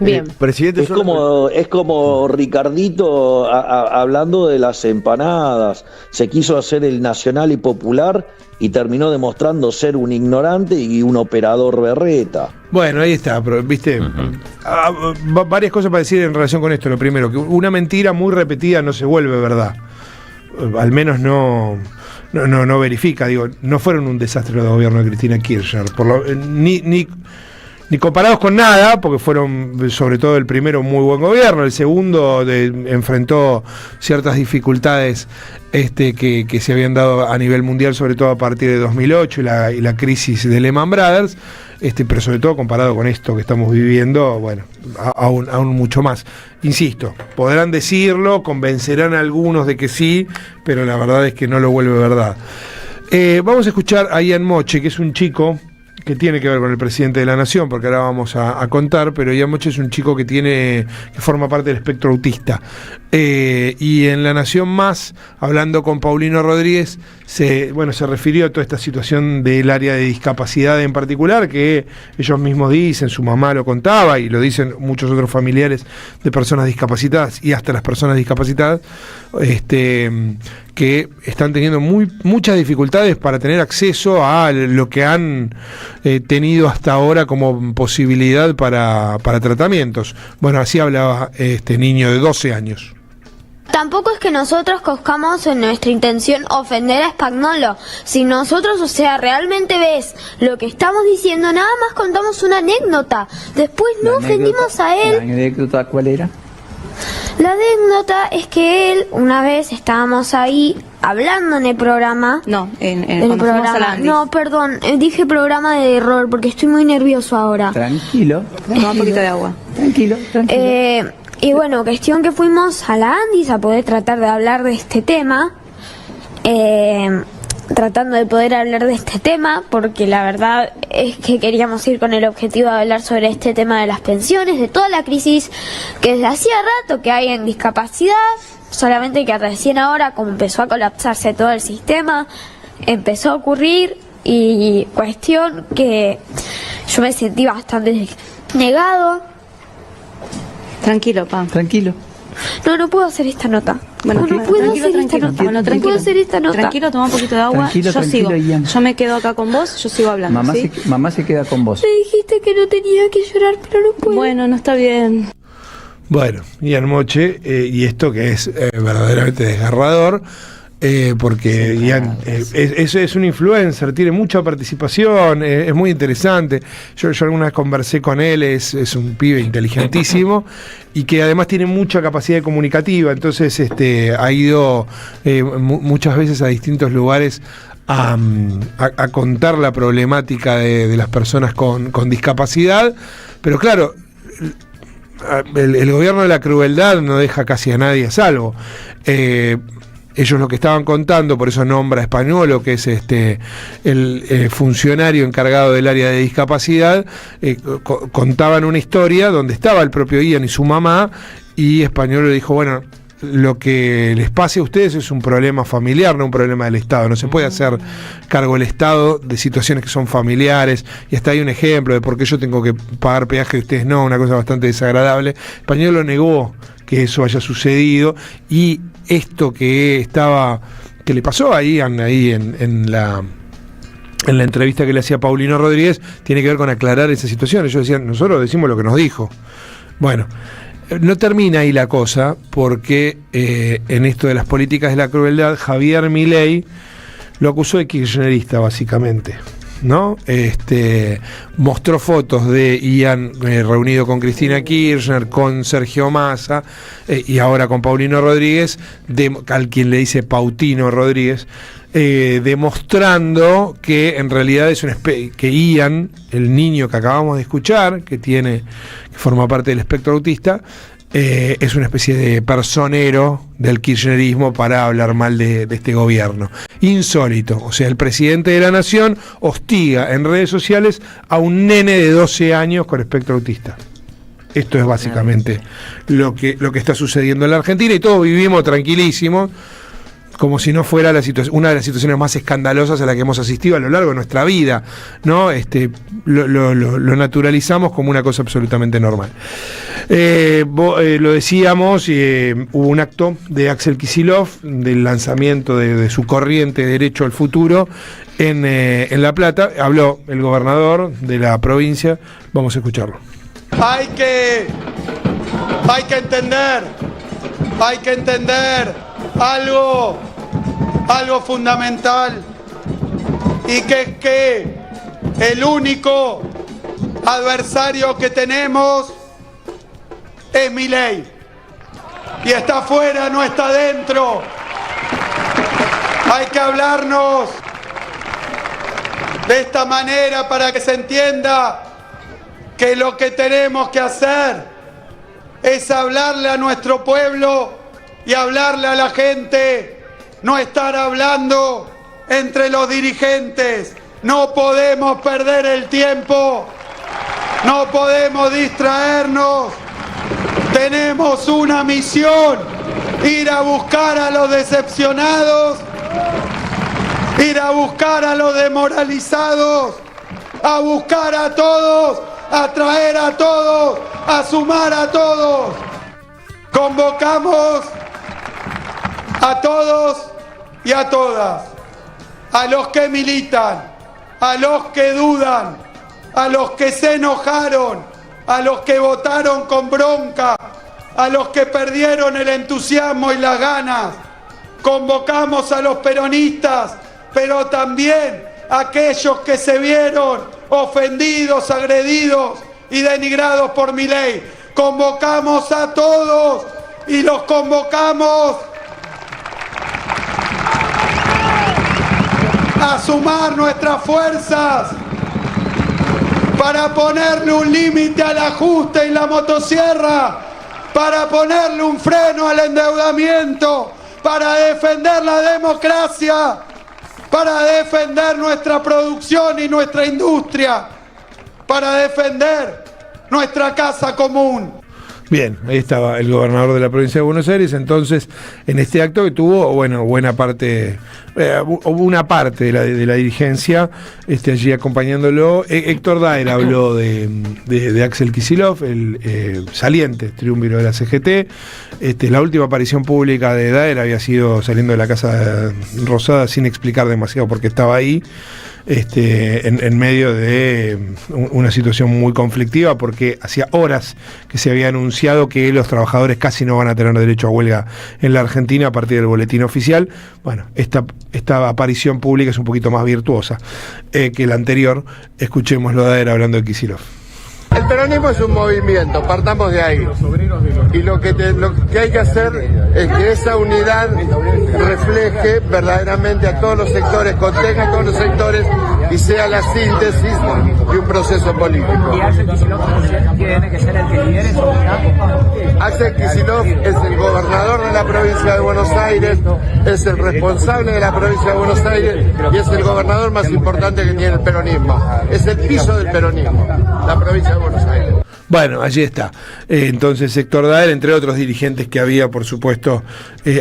Bien. Presidente, es como Ricardito hablando de las empanadas. Se quiso hacer el nacional y popular y terminó demostrando ser un ignorante y un operador berreta. Bueno, ahí está, pero viste, varias cosas para decir en relación con esto. Lo primero, que una mentira muy repetida no se vuelve verdad. Al menos no verifica. Digo, no fueron un desastre los gobiernos de Cristina Kirchner, ni comparados con nada, porque fueron, sobre todo el primero, un muy buen gobierno. El segundo enfrentó ciertas dificultades que se habían dado a nivel mundial, sobre todo a partir de 2008 y la crisis de Lehman Brothers, pero sobre todo comparado con esto que estamos viviendo, bueno, aún mucho más. Insisto, podrán decirlo, convencerán a algunos de que sí, pero la verdad es que no lo vuelve verdad. Vamos a escuchar a Ian Moche, que es un chico que tiene que ver con el presidente de la Nación, porque ahora vamos a contar, pero Ian Moche es un chico que forma parte del espectro autista. Y en La Nación Más, hablando con Paulino Rodríguez, se refirió a toda esta situación del área de discapacidad en particular, que ellos mismos dicen, su mamá lo contaba, y lo dicen muchos otros familiares de personas discapacitadas, y hasta las personas discapacitadas, que están teniendo muchas dificultades para tener acceso a lo que han tenido hasta ahora como posibilidad para tratamientos. Bueno, así hablaba este niño de 12 años. Tampoco es que nosotros coscamos en nuestra intención ofender a Spagnuolo. Si nosotros, realmente ves lo que estamos diciendo, nada más contamos una anécdota. Después no ofendimos a él. ¿La anécdota cuál era? La anécdota es que él, una vez estábamos ahí hablando en el programa. No, en el programa. No, perdón, dije programa de error porque estoy muy nervioso ahora. Tranquilo. Toma un poquito de agua. Tranquilo. Y bueno, cuestión que fuimos a la Andis a poder tratar de hablar de este tema. Tratando de poder hablar de este tema, porque la verdad es que queríamos ir con el objetivo de hablar sobre este tema de las pensiones, de toda la crisis que desde hacía rato que hay en discapacidad, solamente que recién ahora, como empezó a colapsarse todo el sistema, empezó a ocurrir, y cuestión que yo me sentí bastante negado. Tranquilo, pa. Tranquilo. No puedo hacer esta nota. Bueno, no puedo hacer esta nota. Bueno, no puedo hacer esta nota. Tranquilo, toma un poquito de agua. Yo sigo. Ian. Yo me quedo acá con vos, yo sigo hablando. Mamá se queda con vos. Me dijiste que no tenía que llorar, pero no puedo. Bueno, no está bien. Bueno, Ian Moche, y esto que es verdaderamente desgarrador, porque Ian es un influencer, tiene mucha participación, es muy interesante. Yo alguna vez conversé con él, es un pibe inteligentísimo y que además tiene mucha capacidad comunicativa, entonces ha ido muchas veces a distintos lugares a contar la problemática de las personas con discapacidad, pero claro, el gobierno de la crueldad no deja casi a nadie a salvo. Ellos lo que estaban contando, por eso nombra a Spagnuolo, que es el funcionario encargado del área de discapacidad, contaban una historia donde estaba el propio Ian y su mamá, y Spagnuolo le dijo, bueno, lo que les pase a ustedes es un problema familiar, no un problema del Estado. No se puede hacer cargo el Estado de situaciones que son familiares, y hasta hay un ejemplo de por qué yo tengo que pagar peaje y ustedes no, una cosa bastante desagradable. Spagnuolo negó que eso haya sucedido, y esto que le pasó ahí en la entrevista que le hacía Paulino Rodríguez tiene que ver con aclarar esa situación. Ellos decían, nosotros decimos lo que nos dijo. Bueno, no termina ahí la cosa, porque en esto de las políticas de la crueldad, Javier Milei lo acusó de kirchnerista, básicamente. ¿no? Mostró fotos de Ian reunido con Cristina Kirchner, con Sergio Massa y ahora con Paulino Rodríguez, al quien le dice Pautino Rodríguez, demostrando que en realidad es que Ian, el niño que acabamos de escuchar, que forma parte del espectro autista, es una especie de personero del kirchnerismo para hablar mal de este gobierno. Insólito, o sea, el presidente de la nación hostiga en redes sociales a un nene de 12 años con espectro autista. Esto es básicamente lo que está sucediendo en la Argentina, y todos vivimos tranquilísimos, como si no fuera una de las situaciones más escandalosas a la que hemos asistido a lo largo de nuestra vida, ¿no? Lo naturalizamos como una cosa absolutamente normal. Lo decíamos, hubo un acto de Axel Kicillof del lanzamiento de su corriente Derecho al Futuro en La Plata. Habló el gobernador de la provincia, vamos a escucharlo. Hay que entender algo fundamental, y que el único adversario que tenemos es Milei, y está afuera, no está dentro. Hay que hablarnos de esta manera para que se entienda que lo que tenemos que hacer es hablarle a nuestro pueblo y hablarle a la gente, no estar hablando entre los dirigentes. No podemos perder el tiempo, no podemos distraernos. Tenemos una misión: ir a buscar a los decepcionados, ir a buscar a los desmoralizados, a buscar a todos, a traer a todos, a sumar a todos. Convocamos a todos y a todas, a los que militan, a los que dudan, a los que se enojaron, a los que votaron con bronca, a los que perdieron el entusiasmo y las ganas. Convocamos a los peronistas, pero también a aquellos que se vieron ofendidos, agredidos y denigrados por Milei. Convocamos a todos y los convocamos a sumar nuestras fuerzas para ponerle un límite al ajuste y la motosierra, para ponerle un freno al endeudamiento, para defender la democracia, para defender nuestra producción y nuestra industria, para defender nuestra casa común. Bien, ahí estaba el gobernador de la provincia de Buenos Aires, entonces, en este acto que tuvo, buena parte, una parte de la dirigencia allí acompañándolo. Héctor Daer habló de Axel Kicillof, el saliente triunviro de la CGT. La última aparición pública de Daer había sido saliendo de la Casa Rosada sin explicar demasiado por qué estaba ahí. En medio de una situación muy conflictiva, porque hacía horas que se había anunciado que los trabajadores casi no van a tener derecho a huelga en la Argentina a partir del boletín oficial. Bueno, esta aparición pública es un poquito más virtuosa que la anterior. Escuchémoslo de él hablando de Kicillof. El peronismo es un movimiento, partamos de ahí. Y lo que hay que hacer es que esa unidad refleje verdaderamente a todos los sectores, contenga a todos los sectores y sea la síntesis de un proceso político. ¿Y Axel Kicillof tiene que ser el que lidere esa unidad? Axel Kicillof es el gobernador de la provincia de Buenos Aires, es el responsable de la provincia de Buenos Aires y es el gobernador más importante que tiene el peronismo. Es el piso del peronismo, la provincia de Buenos Aires. Bueno, allí está. Entonces, Héctor Daer, entre otros dirigentes que había, por supuesto,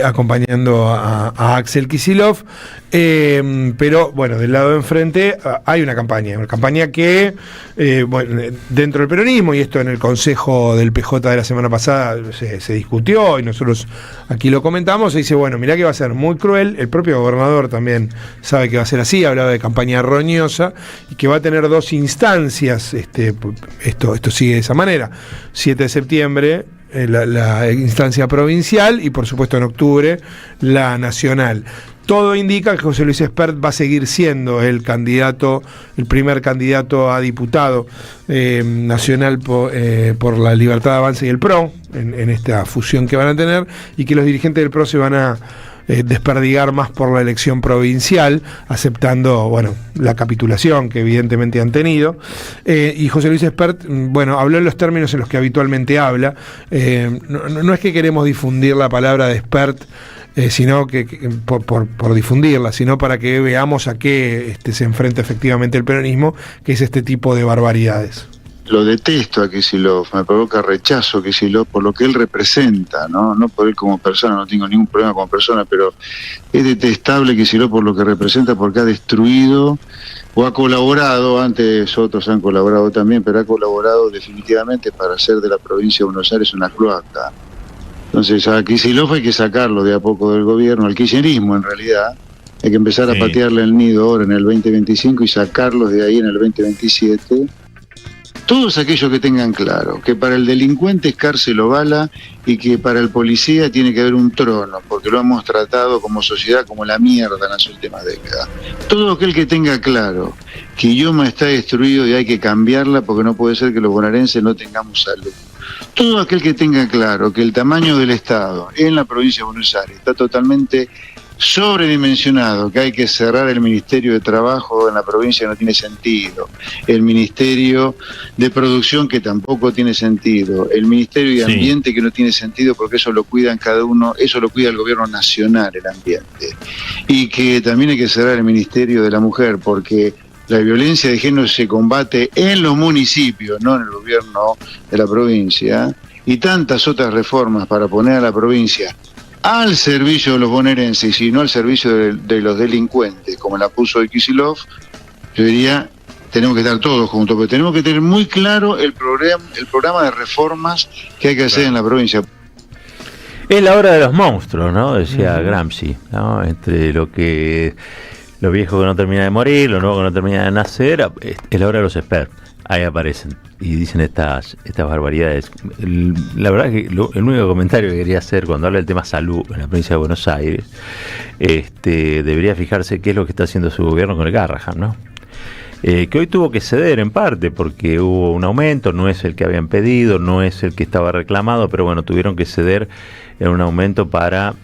acompañando a Axel Kicillof. Pero, bueno, del lado de enfrente hay una campaña que, dentro del peronismo, y esto en el Consejo del PJ de la semana pasada se discutió, y nosotros aquí lo comentamos, se dice, bueno, mirá que va a ser muy cruel. El propio gobernador también sabe que va a ser así, hablaba de campaña roñosa, y que va a tener dos instancias. Esto sigue de esa manera: 7 de septiembre la instancia provincial y por supuesto en octubre la nacional. todo indica que José Luis Espert va a seguir siendo el primer candidato a diputado nacional por la Libertad de Avance y el PRO, en esta fusión que van a tener, y que los dirigentes del PRO se van a desperdigar más por la elección provincial, aceptando, bueno, la capitulación que evidentemente han tenido. Y José Luis Espert, bueno, habló en los términos en los que habitualmente habla. No es que queremos difundir la palabra de Espert, sino que por difundirla, sino para que veamos a qué se enfrenta efectivamente el peronismo, que es este tipo de barbaridades. Lo detesto a Kicillof, me provoca rechazo a Kicillof por lo que él representa, no por él como persona, no tengo ningún problema como persona, pero es detestable Kicillof por lo que representa, porque ha destruido o ha colaborado, antes otros han colaborado también, pero ha colaborado definitivamente para hacer de la provincia de Buenos Aires una cloaca. Entonces a Kicillof hay que sacarlo de a poco del gobierno, al kirchnerismo en realidad, hay que empezar a patearle el nido ahora en el 2025 y sacarlos de ahí en el 2027. Todos aquellos que tengan claro que para el delincuente es cárcel o bala y que para el policía tiene que haber un trono, porque lo hemos tratado como sociedad como la mierda en las últimas décadas. Todo aquel que tenga claro que Idioma está destruido y hay que cambiarla porque no puede ser que los bonaerenses no tengamos salud. Todo aquel que tenga claro que el tamaño del Estado en la provincia de Buenos Aires está totalmente sobredimensionado, que hay que cerrar el Ministerio de Trabajo en la provincia, no tiene sentido, el Ministerio de Producción, que tampoco tiene sentido, el Ministerio de Ambiente, que no tiene sentido porque eso lo cuidan cada uno, eso lo cuida el gobierno nacional, el ambiente, y que también hay que cerrar el Ministerio de la Mujer, porque la violencia de género se combate en los municipios, no en el gobierno de la provincia, y tantas otras reformas para poner a la provincia al servicio de los bonaerenses y no al servicio de los delincuentes, como la puso Kicillof. Yo diría, tenemos que estar todos juntos, pero tenemos que tener muy claro el programa de reformas que hay que hacer en la provincia. Es la hora de los monstruos, ¿no? Decía Gramsci, ¿no? Entre lo viejo que no termina de morir, lo nuevo que no termina de nacer, es la hora de los expertos. Ahí aparecen y dicen estas barbaridades. La verdad que el único comentario que quería hacer cuando habla del tema salud en la provincia de Buenos Aires, debería fijarse qué es lo que está haciendo su gobierno con el Garrahan, ¿no? Que hoy tuvo que ceder en parte porque hubo un aumento, no es el que habían pedido, no es el que estaba reclamado, pero bueno, tuvieron que ceder en un aumento para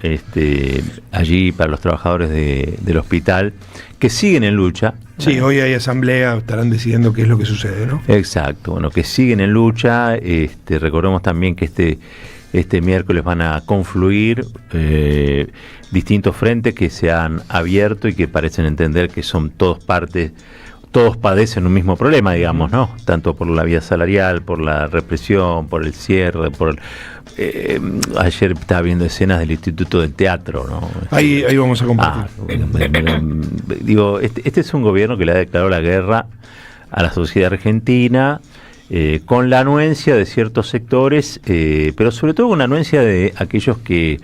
allí, para los trabajadores del hospital, que siguen en lucha. Sí, hoy hay asamblea, estarán decidiendo qué es lo que sucede, ¿no? Exacto, bueno, que siguen en lucha. Recordemos también que este miércoles van a confluir distintos frentes que se han abierto y que parecen entender que son todos padecen un mismo problema, digamos, ¿no? Tanto por la vía salarial, por la represión, por el cierre, ayer estaba viendo escenas del Instituto del Teatro, ¿no? Ahí vamos a compartir. Digo, este es un gobierno que le ha declarado la guerra a la sociedad argentina, con la anuencia de ciertos sectores, pero sobre todo con la anuencia de aquellos que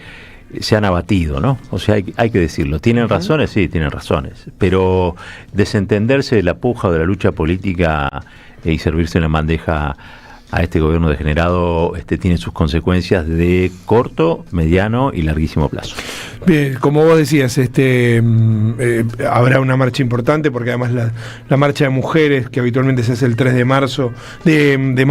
se han abatido, ¿no? O sea, hay que decirlo. ¿Tienen razones? Sí, tienen razones. Pero desentenderse de la puja o de la lucha política y servirse en la bandeja a este gobierno degenerado tiene sus consecuencias de corto, mediano y larguísimo plazo. Bien, como vos decías, habrá una marcha importante porque además la marcha de mujeres que habitualmente se hace el 3 de marzo, de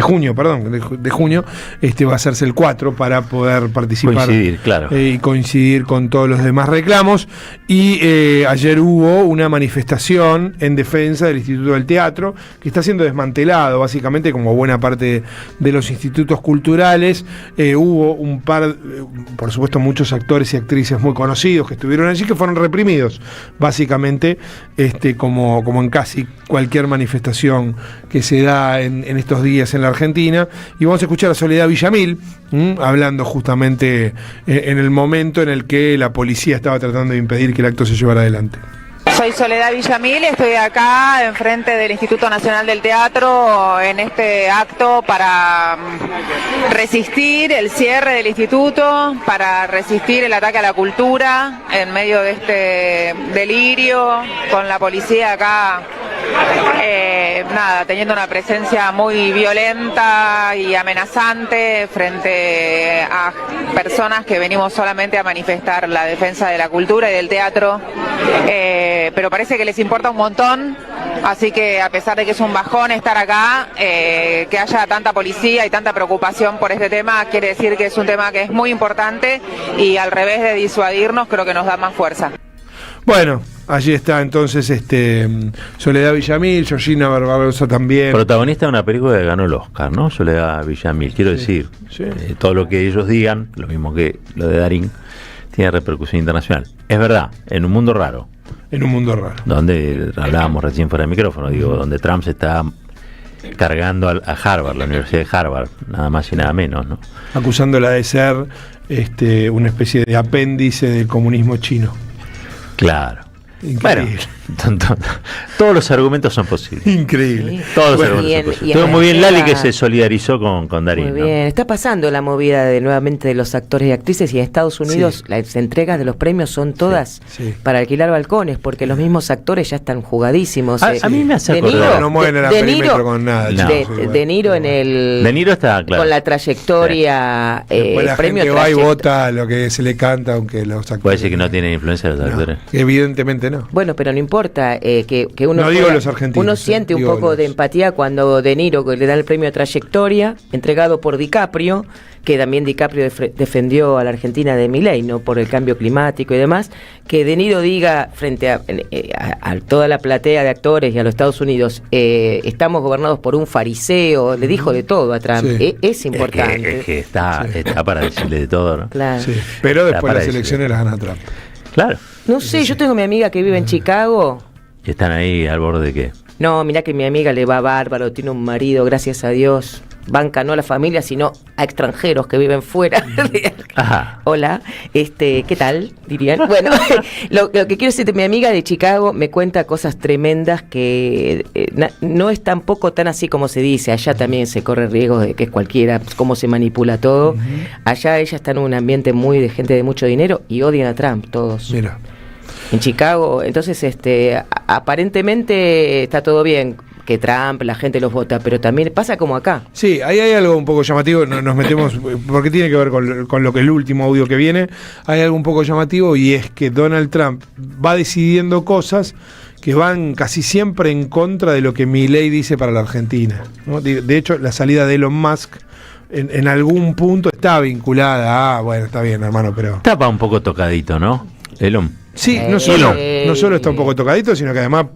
junio, va a hacerse el 4 para poder participar, coincidir, claro, y coincidir con todos los demás reclamos. Y ayer hubo una manifestación en defensa del Instituto del Teatro que está siendo desmantelado, básicamente como buena parte de los institutos culturales. Hubo un par, por supuesto, muchos actores y actrices muy conocidos que estuvieron allí, que fueron reprimidos, básicamente, como en casi cualquier manifestación que se da en estos días en la Argentina. Y vamos a escuchar a Soledad Villamil hablando justamente en el momento en el que la policía estaba tratando de impedir que el acto se llevara adelante. Soy Soledad Villamil, estoy acá enfrente del Instituto Nacional del Teatro en este acto para resistir el cierre del instituto, para resistir el ataque a la cultura en medio de este delirio con la policía acá teniendo una presencia muy violenta y amenazante frente a personas que venimos solamente a manifestar la defensa de la cultura y del teatro, pero parece que les importa un montón, así que a pesar de que es un bajón estar acá, que haya tanta policía y tanta preocupación por este tema, quiere decir que es un tema que es muy importante y al revés de disuadirnos, creo que nos da más fuerza. Bueno, allí está entonces Soledad Villamil, Georgina Barbarossa también. Protagonista de una película que ganó el Oscar, ¿no? Soledad Villamil. Quiero decir, todo lo que ellos digan, lo mismo que lo de Darín, tiene repercusión internacional. Es verdad, en un mundo raro. En un mundo raro. Donde hablábamos recién fuera de micrófono, donde Trump se está cargando a Harvard, la Universidad de Harvard, nada más y nada menos, ¿no? Acusándola de ser una especie de apéndice del comunismo chino. Claro. Increíble. Bueno, todos los argumentos son posibles. Increíble. Todos los argumentos son posibles. Estuvo muy bien Lali, que se solidarizó con Darín. Muy bien. Está pasando la movida nuevamente de los actores y actrices, y en Estados Unidos las entregas de los premios son todas para alquilar balcones, porque los mismos actores ya están jugadísimos. A mí me hace acordar. No mueven el perímetro con nada. De Niro en el... De Niro está claro. Con la trayectoria... la premio gente va y vota lo que se le canta, aunque los actores... Puede decir que no tienen influencia los actores. Evidentemente no. Bueno, pero no importa, que uno... No digo los argentinos. Uno siente un poco de empatía cuando De Niro, que le da el premio de trayectoria, entregado por DiCaprio, que también DiCaprio defendió a la Argentina de Milei, ¿no? Por el cambio climático y demás, que De Niro diga frente a toda la platea de actores y a los Estados Unidos, estamos gobernados por un fariseo, le dijo de todo a Trump. Es importante. Es que está para decirle de todo, ¿no? Claro. Sí, pero después las elecciones las gana Trump. Claro. No sé, yo tengo mi amiga que vive en Chicago. ¿Y están ahí al borde de qué? No, mirá que mi amiga le va bárbaro, tiene un marido, gracias a Dios. Banca no a la familia, sino a extranjeros que viven fuera. Ajá. Hola, ¿qué tal? Dirían. Bueno, lo que quiero decir de mi amiga de Chicago me cuenta cosas tremendas que no es tampoco tan así como se dice. Allá también se corre riesgo de que es cualquiera, cómo se manipula todo. Allá ella está en un ambiente muy de gente de mucho dinero y odian a Trump todos. Mira. En Chicago, entonces aparentemente está todo bien, que Trump, la gente los vota, pero también pasa como acá. Sí, ahí hay algo un poco llamativo, nos metemos, porque tiene que ver con lo que el último audio que viene, hay algo un poco llamativo, y es que Donald Trump va decidiendo cosas que van casi siempre en contra de lo que Milei dice para la Argentina, ¿no? De hecho, la salida de Elon Musk en algún punto está vinculada a, bueno, está bien, hermano, pero... Tapa un poco tocadito, ¿no? Elon. Sí, no solo está un poco tocadito, sino que además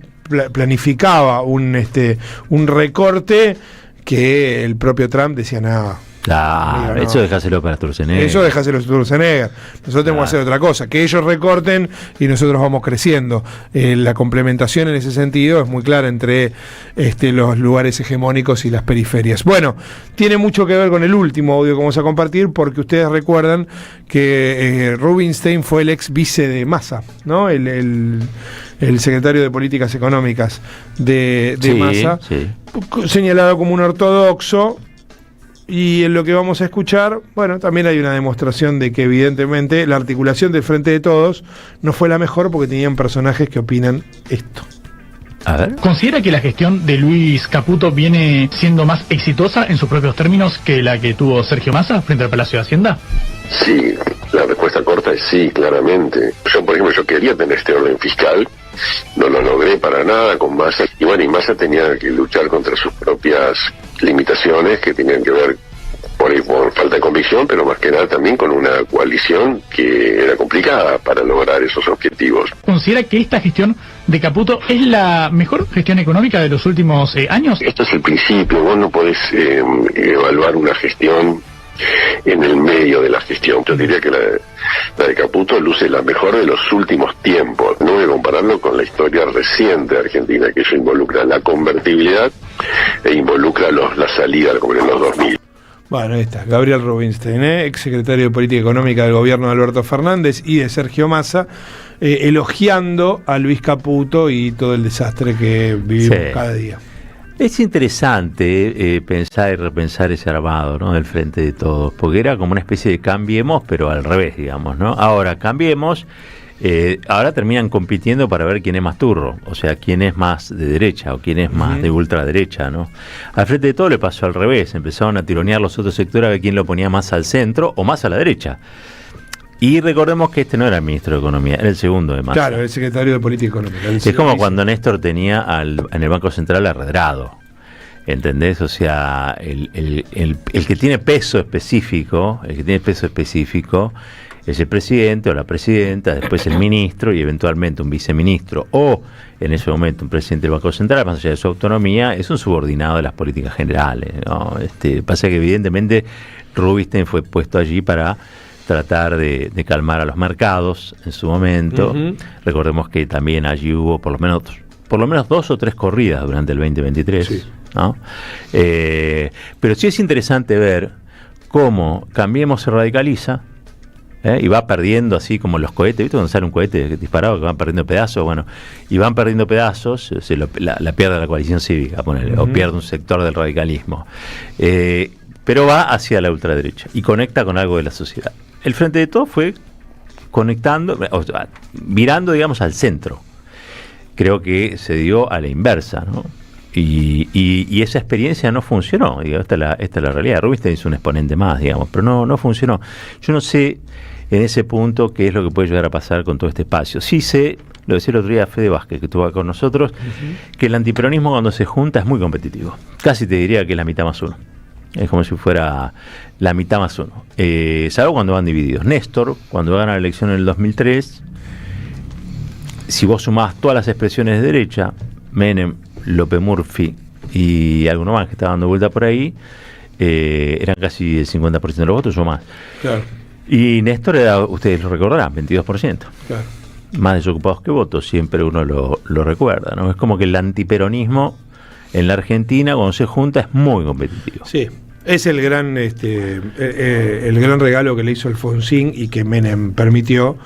planificaba un recorte que el propio Trump decía nada. Claro, eso dejáselo para Sturzenegger. Eso dejáselo para Sturzenegger. Nosotros tenemos que hacer otra cosa, que ellos recorten y nosotros vamos creciendo. La complementación en ese sentido es muy clara entre los lugares hegemónicos y las periferias. Bueno, tiene mucho que ver con el último audio que vamos a compartir, porque ustedes recuerdan que Rubinstein fue el ex vice de Massa, ¿no? El secretario de Políticas Económicas de Massa, señalado como un ortodoxo. Y en lo que vamos a escuchar, bueno, también hay una demostración de que evidentemente la articulación del Frente de Todos no fue la mejor, porque tenían personajes que opinan esto. A ver. ¿Considera que la gestión de Luis Caputo viene siendo más exitosa en sus propios términos que la que tuvo Sergio Massa frente al Palacio de Hacienda? Sí, la respuesta corta es sí, claramente. Yo, por ejemplo, quería tener este orden fiscal, no lo logré para nada con Massa, y bueno, y Massa tenía que luchar contra sus propias limitaciones que tenían que ver por falta de convicción, pero más que nada también con una coalición que era complicada para lograr esos objetivos. ¿Considera que esta gestión de Caputo es la mejor gestión económica de los últimos años? Esto es el principio, vos no podés evaluar una gestión en el medio de la gestión. Yo diría que la de Caputo luce la mejor de los últimos tiempos. No voy a compararlo con la historia reciente de Argentina, que eso involucra la convertibilidad e involucra la salida como en los 2000. Bueno, ahí está, Gabriel Rubinstein, ex secretario de Política Económica del gobierno de Alberto Fernández y de Sergio Massa, elogiando a Luis Caputo y todo el desastre que vivimos cada día. Es interesante pensar y repensar ese armado, ¿no?, del Frente de Todos, porque era como una especie de cambiemos, pero al revés, digamos, ¿no? Ahora, cambiemos Ahora terminan compitiendo para ver quién es más turro, o sea, quién es más de derecha o quién es más de ultraderecha, ¿no? Al Frente de Todo le pasó al revés, empezaron a tironear los otros sectores a ver quién lo ponía más al centro o más a la derecha. Y recordemos que este no era el ministro de Economía, era el segundo de Massa. Claro, el secretario de Política Económica. Es como cuando Néstor tenía en el Banco Central a Redrado, ¿entendés? O sea, el que tiene peso específico, es el presidente o la presidenta, después el ministro y eventualmente un viceministro o en ese momento un presidente del Banco Central, más allá de su autonomía, es un subordinado de las políticas generales, ¿no? Pasa que evidentemente Rubinstein fue puesto allí para tratar de calmar a los mercados en su momento. Recordemos que también allí hubo por lo menos 2 o 3 corridas durante el 2023, sí. ¿No? Pero sí es interesante ver cómo Cambiemos se radicaliza, y va perdiendo así como los cohetes, ¿viste? Cuando sale un cohete disparado que van perdiendo pedazos, bueno, y van perdiendo pedazos, la pierde la coalición cívica, ponele, o pierde un sector del radicalismo, pero va hacia la ultraderecha y conecta con algo de la sociedad. El Frente de Todo fue conectando, o sea, virando, digamos, al centro. Creo que se dio a la inversa, ¿no? Y esa experiencia no funcionó, digo, esta es la realidad. Rubinstein es un exponente más, digamos, pero no funcionó. Yo no sé en ese punto qué es lo que puede llegar a pasar con todo este espacio. Sí sé, lo decía el otro día Fede Vázquez, que estuvo acá con nosotros, que el antiperonismo cuando se junta es muy competitivo. Casi te diría que es la mitad más uno. Es como si fuera la mitad más uno. Salvo cuando van divididos. Néstor, cuando gana la elección en el 2003, si vos sumás todas las expresiones de derecha, Menem, López Murphy y alguno más que estaba dando vuelta por ahí, eran casi el 50% de los votos o más. Claro. Y Néstor era, ustedes lo recordarán, 22%. Claro. Más desocupados que votos, siempre uno lo recuerda, ¿no? Es como que el antiperonismo en la Argentina, cuando se junta, es muy competitivo. Sí, es el gran regalo que le hizo Alfonsín y que Menem permitió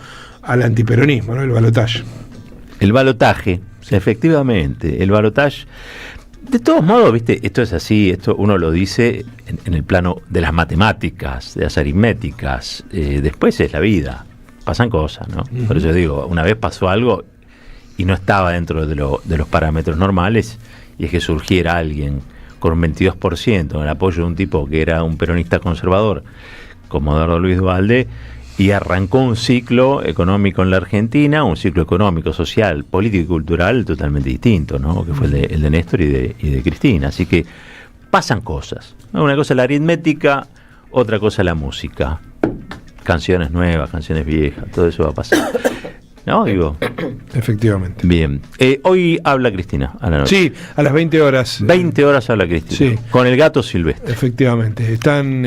al antiperonismo, ¿no? El balotaje. El balotaje, efectivamente, el balotaje. De todos modos, viste, esto es así, esto uno lo dice en el plano de las matemáticas, de las aritméticas, después es la vida, pasan cosas, ¿no? Por eso digo, una vez pasó algo y no estaba dentro de los parámetros normales, y es que surgiera alguien con un 22% en el apoyo de un tipo que era un peronista conservador, como Eduardo Luis Duhalde, y arrancó un ciclo económico en la Argentina, un ciclo económico, social, político y cultural totalmente distinto, ¿no? Que fue el de Néstor y de Cristina. Así que pasan cosas, ¿no? Una cosa es la aritmética, otra cosa es la música. Canciones nuevas, canciones viejas, todo eso va a pasar. ¿No? Digo. Efectivamente. Bien. Hoy habla Cristina a la noche. Sí, a las 20 horas. 20 horas habla Cristina. Sí. Con el gato silvestre. Efectivamente. Están,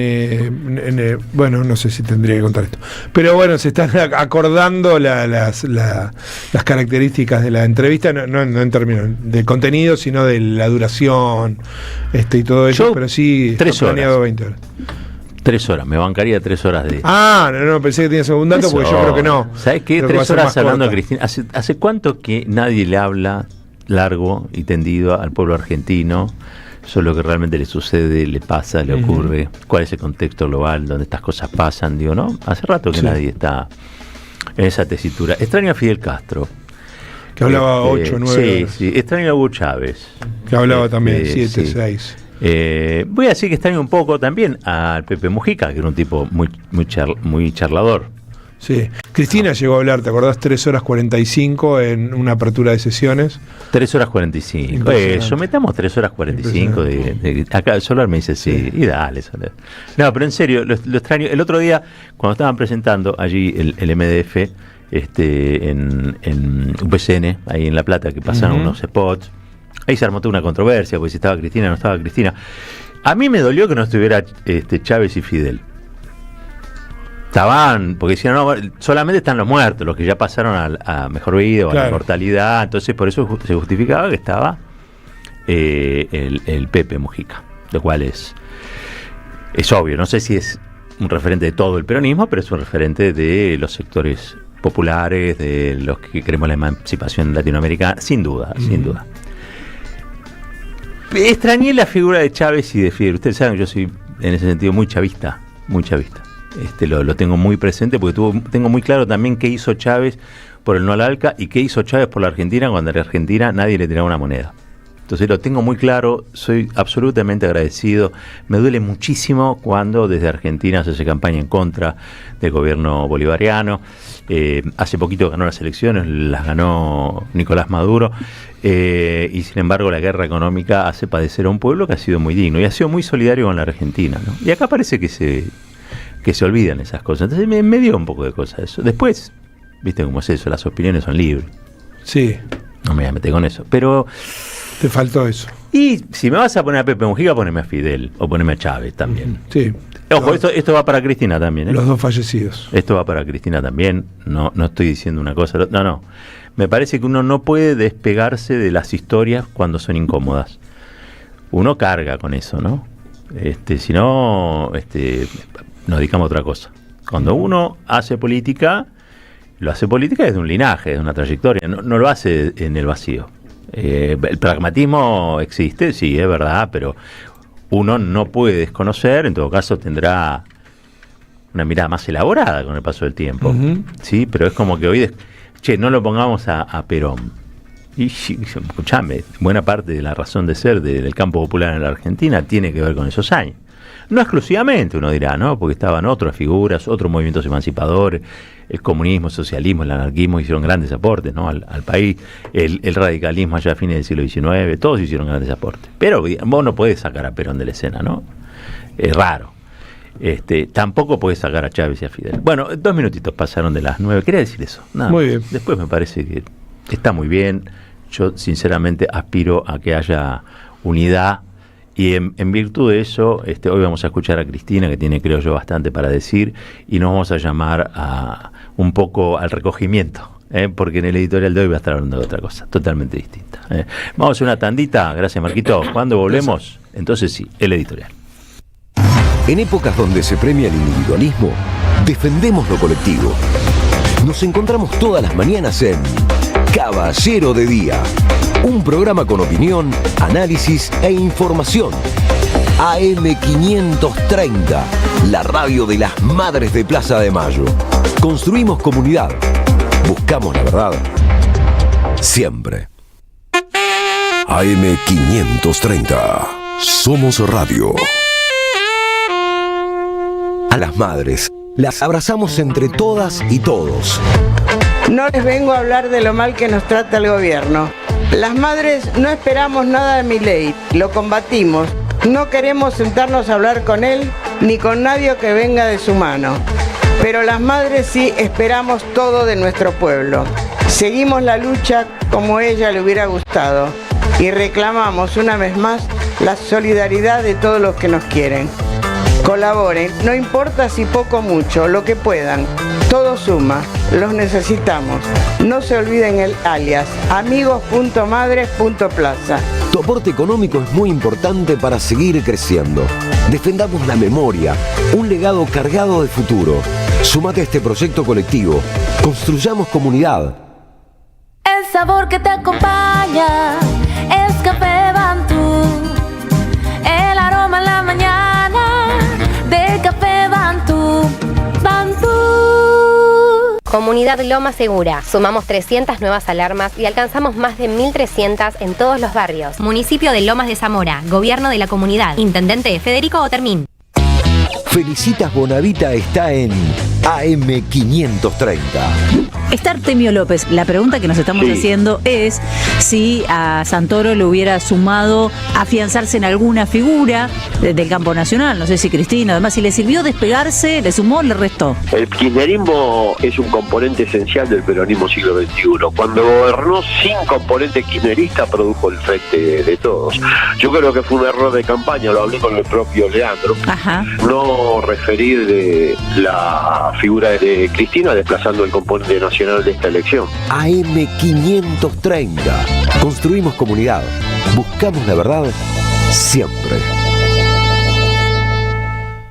bueno, no sé si tendría que contar esto. Pero bueno, se están acordando las características de la entrevista, no en términos de contenido, sino de la duración y todo eso. Pero sí, 3 horas. Planeado 20 horas. 3 horas, me bancaría 3 horas de... no, pensé que tenías algún dato, porque yo creo que no. ¿Sabes qué? 3 horas hablando a Cristina. ¿Hace cuánto que nadie le habla largo y tendido al pueblo argentino sobre lo que realmente le sucede, le pasa, le ocurre, cuál es el contexto global donde estas cosas pasan? Digo, ¿no? Hace rato que nadie está en esa tesitura. Extraño a Fidel Castro. Que hablaba 8, 9 horas. Sí, extraño a Hugo Chávez. Que hablaba también 7, 6. Voy a decir que extraño un poco también al Pepe Mujica, que era un tipo muy charlador. Sí, Cristina llegó a hablar, ¿te acordás? 3 horas 45 en una apertura de sesiones. 3 horas 45. Eso, metamos 3 horas 45 acá Solar me dice sí, y dale, Solar. No, pero en serio, lo extraño. El otro día, cuando estaban presentando allí el MDF en UPCN, ahí en La Plata, que pasaron unos spots, ahí se armó toda una controversia, porque si estaba Cristina o no estaba Cristina. A mí me dolió que no estuviera Chávez y Fidel. Estaban, porque decían, no, solamente están los muertos, los que ya pasaron a mejor vida o a la inmortalidad. Entonces, por eso se justificaba que estaba el Pepe Mujica, lo cual es obvio. No sé si es un referente de todo el peronismo, pero es un referente de los sectores populares, de los que queremos la emancipación latinoamericana, sin duda, sin duda. Extrañé la figura de Chávez y de Fidel. Ustedes saben que yo soy en ese sentido muy chavista, muy chavista. Lo tengo muy presente porque tengo muy claro también qué hizo Chávez, por el no al ALCA y qué hizo Chávez por la Argentina cuando a la Argentina nadie le tiraba una moneda. Entonces lo tengo muy claro, soy absolutamente agradecido. Me duele muchísimo cuando desde Argentina se hace campaña en contra del gobierno bolivariano. Hace poquito ganó las elecciones, las ganó Nicolás Maduro, y sin embargo la guerra económica hace padecer a un pueblo que ha sido muy digno y ha sido muy solidario con la Argentina, ¿no? Y acá parece que se olvidan esas cosas. Entonces me dio un poco de cosa eso. Después, viste cómo es eso, las opiniones son libres. Sí. No me voy a meter con eso, pero... Te faltó eso. Y si me vas a poner a Pepe Mujica, poneme a Fidel o poneme a Chávez también. Sí. Ojo, esto va para Cristina también, ¿eh? Los dos fallecidos. Esto va para Cristina también. No estoy diciendo una cosa. No. Me parece que uno no puede despegarse de las historias cuando son incómodas. Uno carga con eso, ¿no? Si no, nos dedicamos a otra cosa. Cuando uno hace política, lo hace política desde un linaje, desde una trayectoria. No lo hace en el vacío. El pragmatismo existe, sí, es verdad, pero uno no puede desconocer, en todo caso tendrá una mirada más elaborada con el paso del tiempo. Uh-huh. Sí, pero es como que hoy, no lo pongamos a Perón. Y escuchame, buena parte de la razón de ser del campo popular en la Argentina tiene que ver con esos años. No exclusivamente, uno dirá, ¿no? Porque estaban otras figuras, otros movimientos emancipadores, el comunismo, el socialismo, el anarquismo hicieron grandes aportes, ¿no? al país, el radicalismo allá a fines del siglo XIX, todos hicieron grandes aportes. Pero vos no podés sacar a Perón de la escena, ¿no? Es raro. Tampoco podés sacar a Chávez y a Fidel. Bueno, 2 minutitos pasaron de las 9. Quería decir eso. Nada, muy bien. Después me parece que está muy bien. Yo sinceramente aspiro a que haya unidad. Y en virtud de eso, hoy vamos a escuchar a Cristina, que tiene, creo yo, bastante para decir, y nos vamos a llamar un poco al recogimiento, porque en el editorial de hoy va a estar hablando de otra cosa, totalmente distinta. Vamos a hacer una tandita, gracias Marquito. Cuando volvemos, entonces sí, el editorial. En épocas donde se premia el individualismo, defendemos lo colectivo. Nos encontramos todas las mañanas en Caballero de Día. Un programa con opinión, análisis e información. AM530, la radio de las madres de Plaza de Mayo. Construimos comunidad. Buscamos la verdad. Siempre. AM530. Somos radio. A las madres, las abrazamos entre todas y todos. No les vengo a hablar de lo mal que nos trata el gobierno. Las madres no esperamos nada de Milei, lo combatimos. No queremos sentarnos a hablar con él ni con nadie que venga de su mano. Pero las madres sí esperamos todo de nuestro pueblo. Seguimos la lucha como ella le hubiera gustado y reclamamos una vez más la solidaridad de todos los que nos quieren. Colaboren, no importa si poco o mucho, lo que puedan. Todo suma, los necesitamos. No se olviden el alias, amigos.madres.plaza. Tu aporte económico es muy importante para seguir creciendo. Defendamos la memoria, un legado cargado de futuro. Súmate a este proyecto colectivo. Construyamos comunidad. El sabor que te acompaña es Café Bantú. El aroma en la mañana de Café Bantú. Bantú. Comunidad Loma Segura. Sumamos 300 nuevas alarmas y alcanzamos más de 1.300 en todos los barrios. Municipio de Lomas de Zamora. Gobierno de la comunidad. Intendente Federico Otermín. Felicitas Bonavita está en AM530. Está Artemio López. La pregunta que nos estamos haciendo es si a Santoro le hubiera sumado afianzarse en alguna figura del campo nacional. No sé si Cristina, además, si le sirvió despegarse, le sumó, le restó. El kirchnerismo es un componente esencial del peronismo siglo XXI. Cuando gobernó sin componente kirchnerista, produjo el frente de todos. Yo creo que fue un error de campaña, lo hablé con el propio Leandro. Ajá. No referir de la figura de Cristina desplazando el componente nacional de esta elección. AM530. Construimos comunidad. Buscamos la verdad siempre.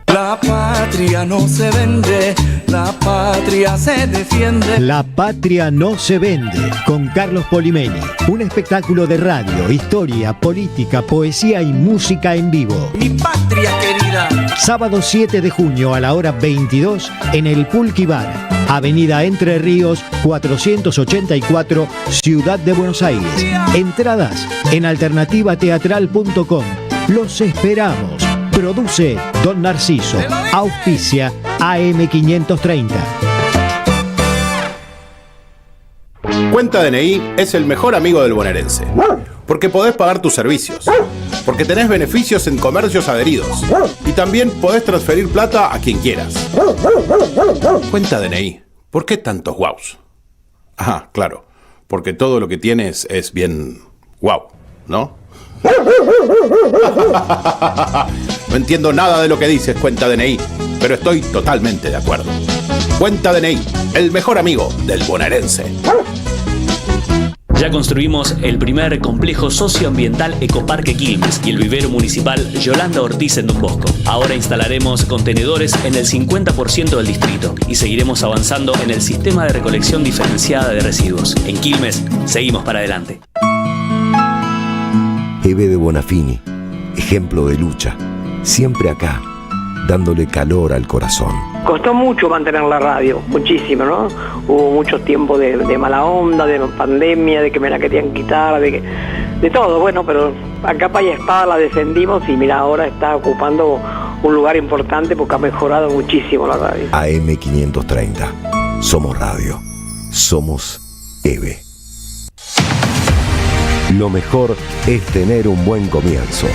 La patria no se vende, la patria se defiende. La patria no se vende, con Carlos Polimeni. Un espectáculo de radio, historia, política, poesía y música en vivo. Mi patria querida. Sábado 7 de junio a la hora 22 en el Pulqui Bar. Avenida Entre Ríos 484, Ciudad de Buenos Aires. Entradas en alternativateatral.com. Los esperamos. Produce Don Narciso. Auspicia AM530. Cuenta DNI es el mejor amigo del bonaerense. Porque podés pagar tus servicios. Porque tenés beneficios en comercios adheridos. Y también podés transferir plata a quien quieras. Cuenta DNI. ¿Por qué tantos guaus? Ah, claro. Porque todo lo que tienes es bien guau, ¿no? No entiendo nada de lo que dices, Cuenta DNI, pero estoy totalmente de acuerdo. Cuenta DNI, el mejor amigo del bonaerense. Ya construimos el primer complejo socioambiental Ecoparque Quilmes y el vivero municipal Yolanda Ortiz en Don Bosco. Ahora instalaremos contenedores en el 50% del distrito y seguiremos avanzando en el sistema de recolección diferenciada de residuos. En Quilmes, seguimos para adelante. Eve de Bonafini, ejemplo de lucha, siempre acá, dándole calor al corazón. Costó mucho mantener la radio, muchísimo, ¿no? Hubo mucho tiempo de mala onda, de pandemia, de que me la querían quitar, de todo, bueno, pero a capa y espada la defendimos y mira, ahora está ocupando un lugar importante porque ha mejorado muchísimo la radio. AM530, somos radio, somos Eve. Lo mejor es tener un buen comienzo.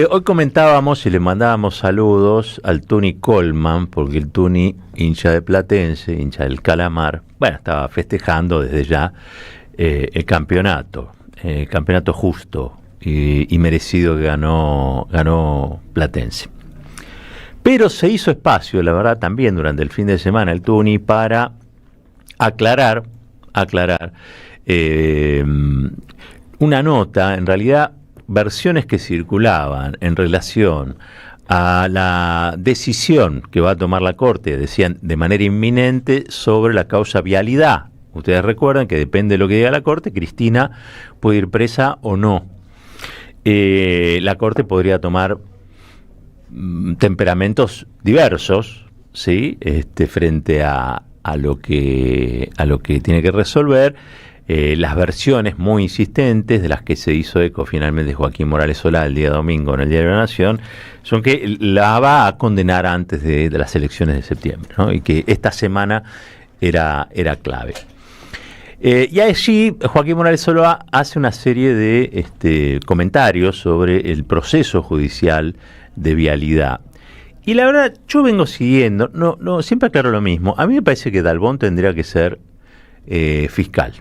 Hoy comentábamos y le mandábamos saludos al Tuni Colman, porque el Tuni, hincha de Platense, hincha del Calamar, bueno, estaba festejando desde ya el campeonato justo y merecido que ganó Platense. Pero se hizo espacio, la verdad, también durante el fin de semana el Tuni para aclarar una nota, en realidad versiones que circulaban en relación a la decisión que va a tomar la Corte, decían de manera inminente, sobre la causa vialidad. Ustedes recuerdan que depende de lo que diga la Corte, Cristina puede ir presa o no. La Corte podría tomar temperamentos diversos, ¿sí? Frente a lo que tiene que resolver. Las versiones muy insistentes de las que se hizo eco finalmente Joaquín Morales Solá el día domingo en el Diario de la Nación son que la va a condenar antes de las elecciones de septiembre, ¿no? Y que esta semana era clave. Y allí Joaquín Morales Solá hace una serie de comentarios sobre el proceso judicial de vialidad. Y la verdad, yo vengo siguiendo, no siempre aclaro lo mismo. A mí me parece que Dalbón tendría que ser fiscal.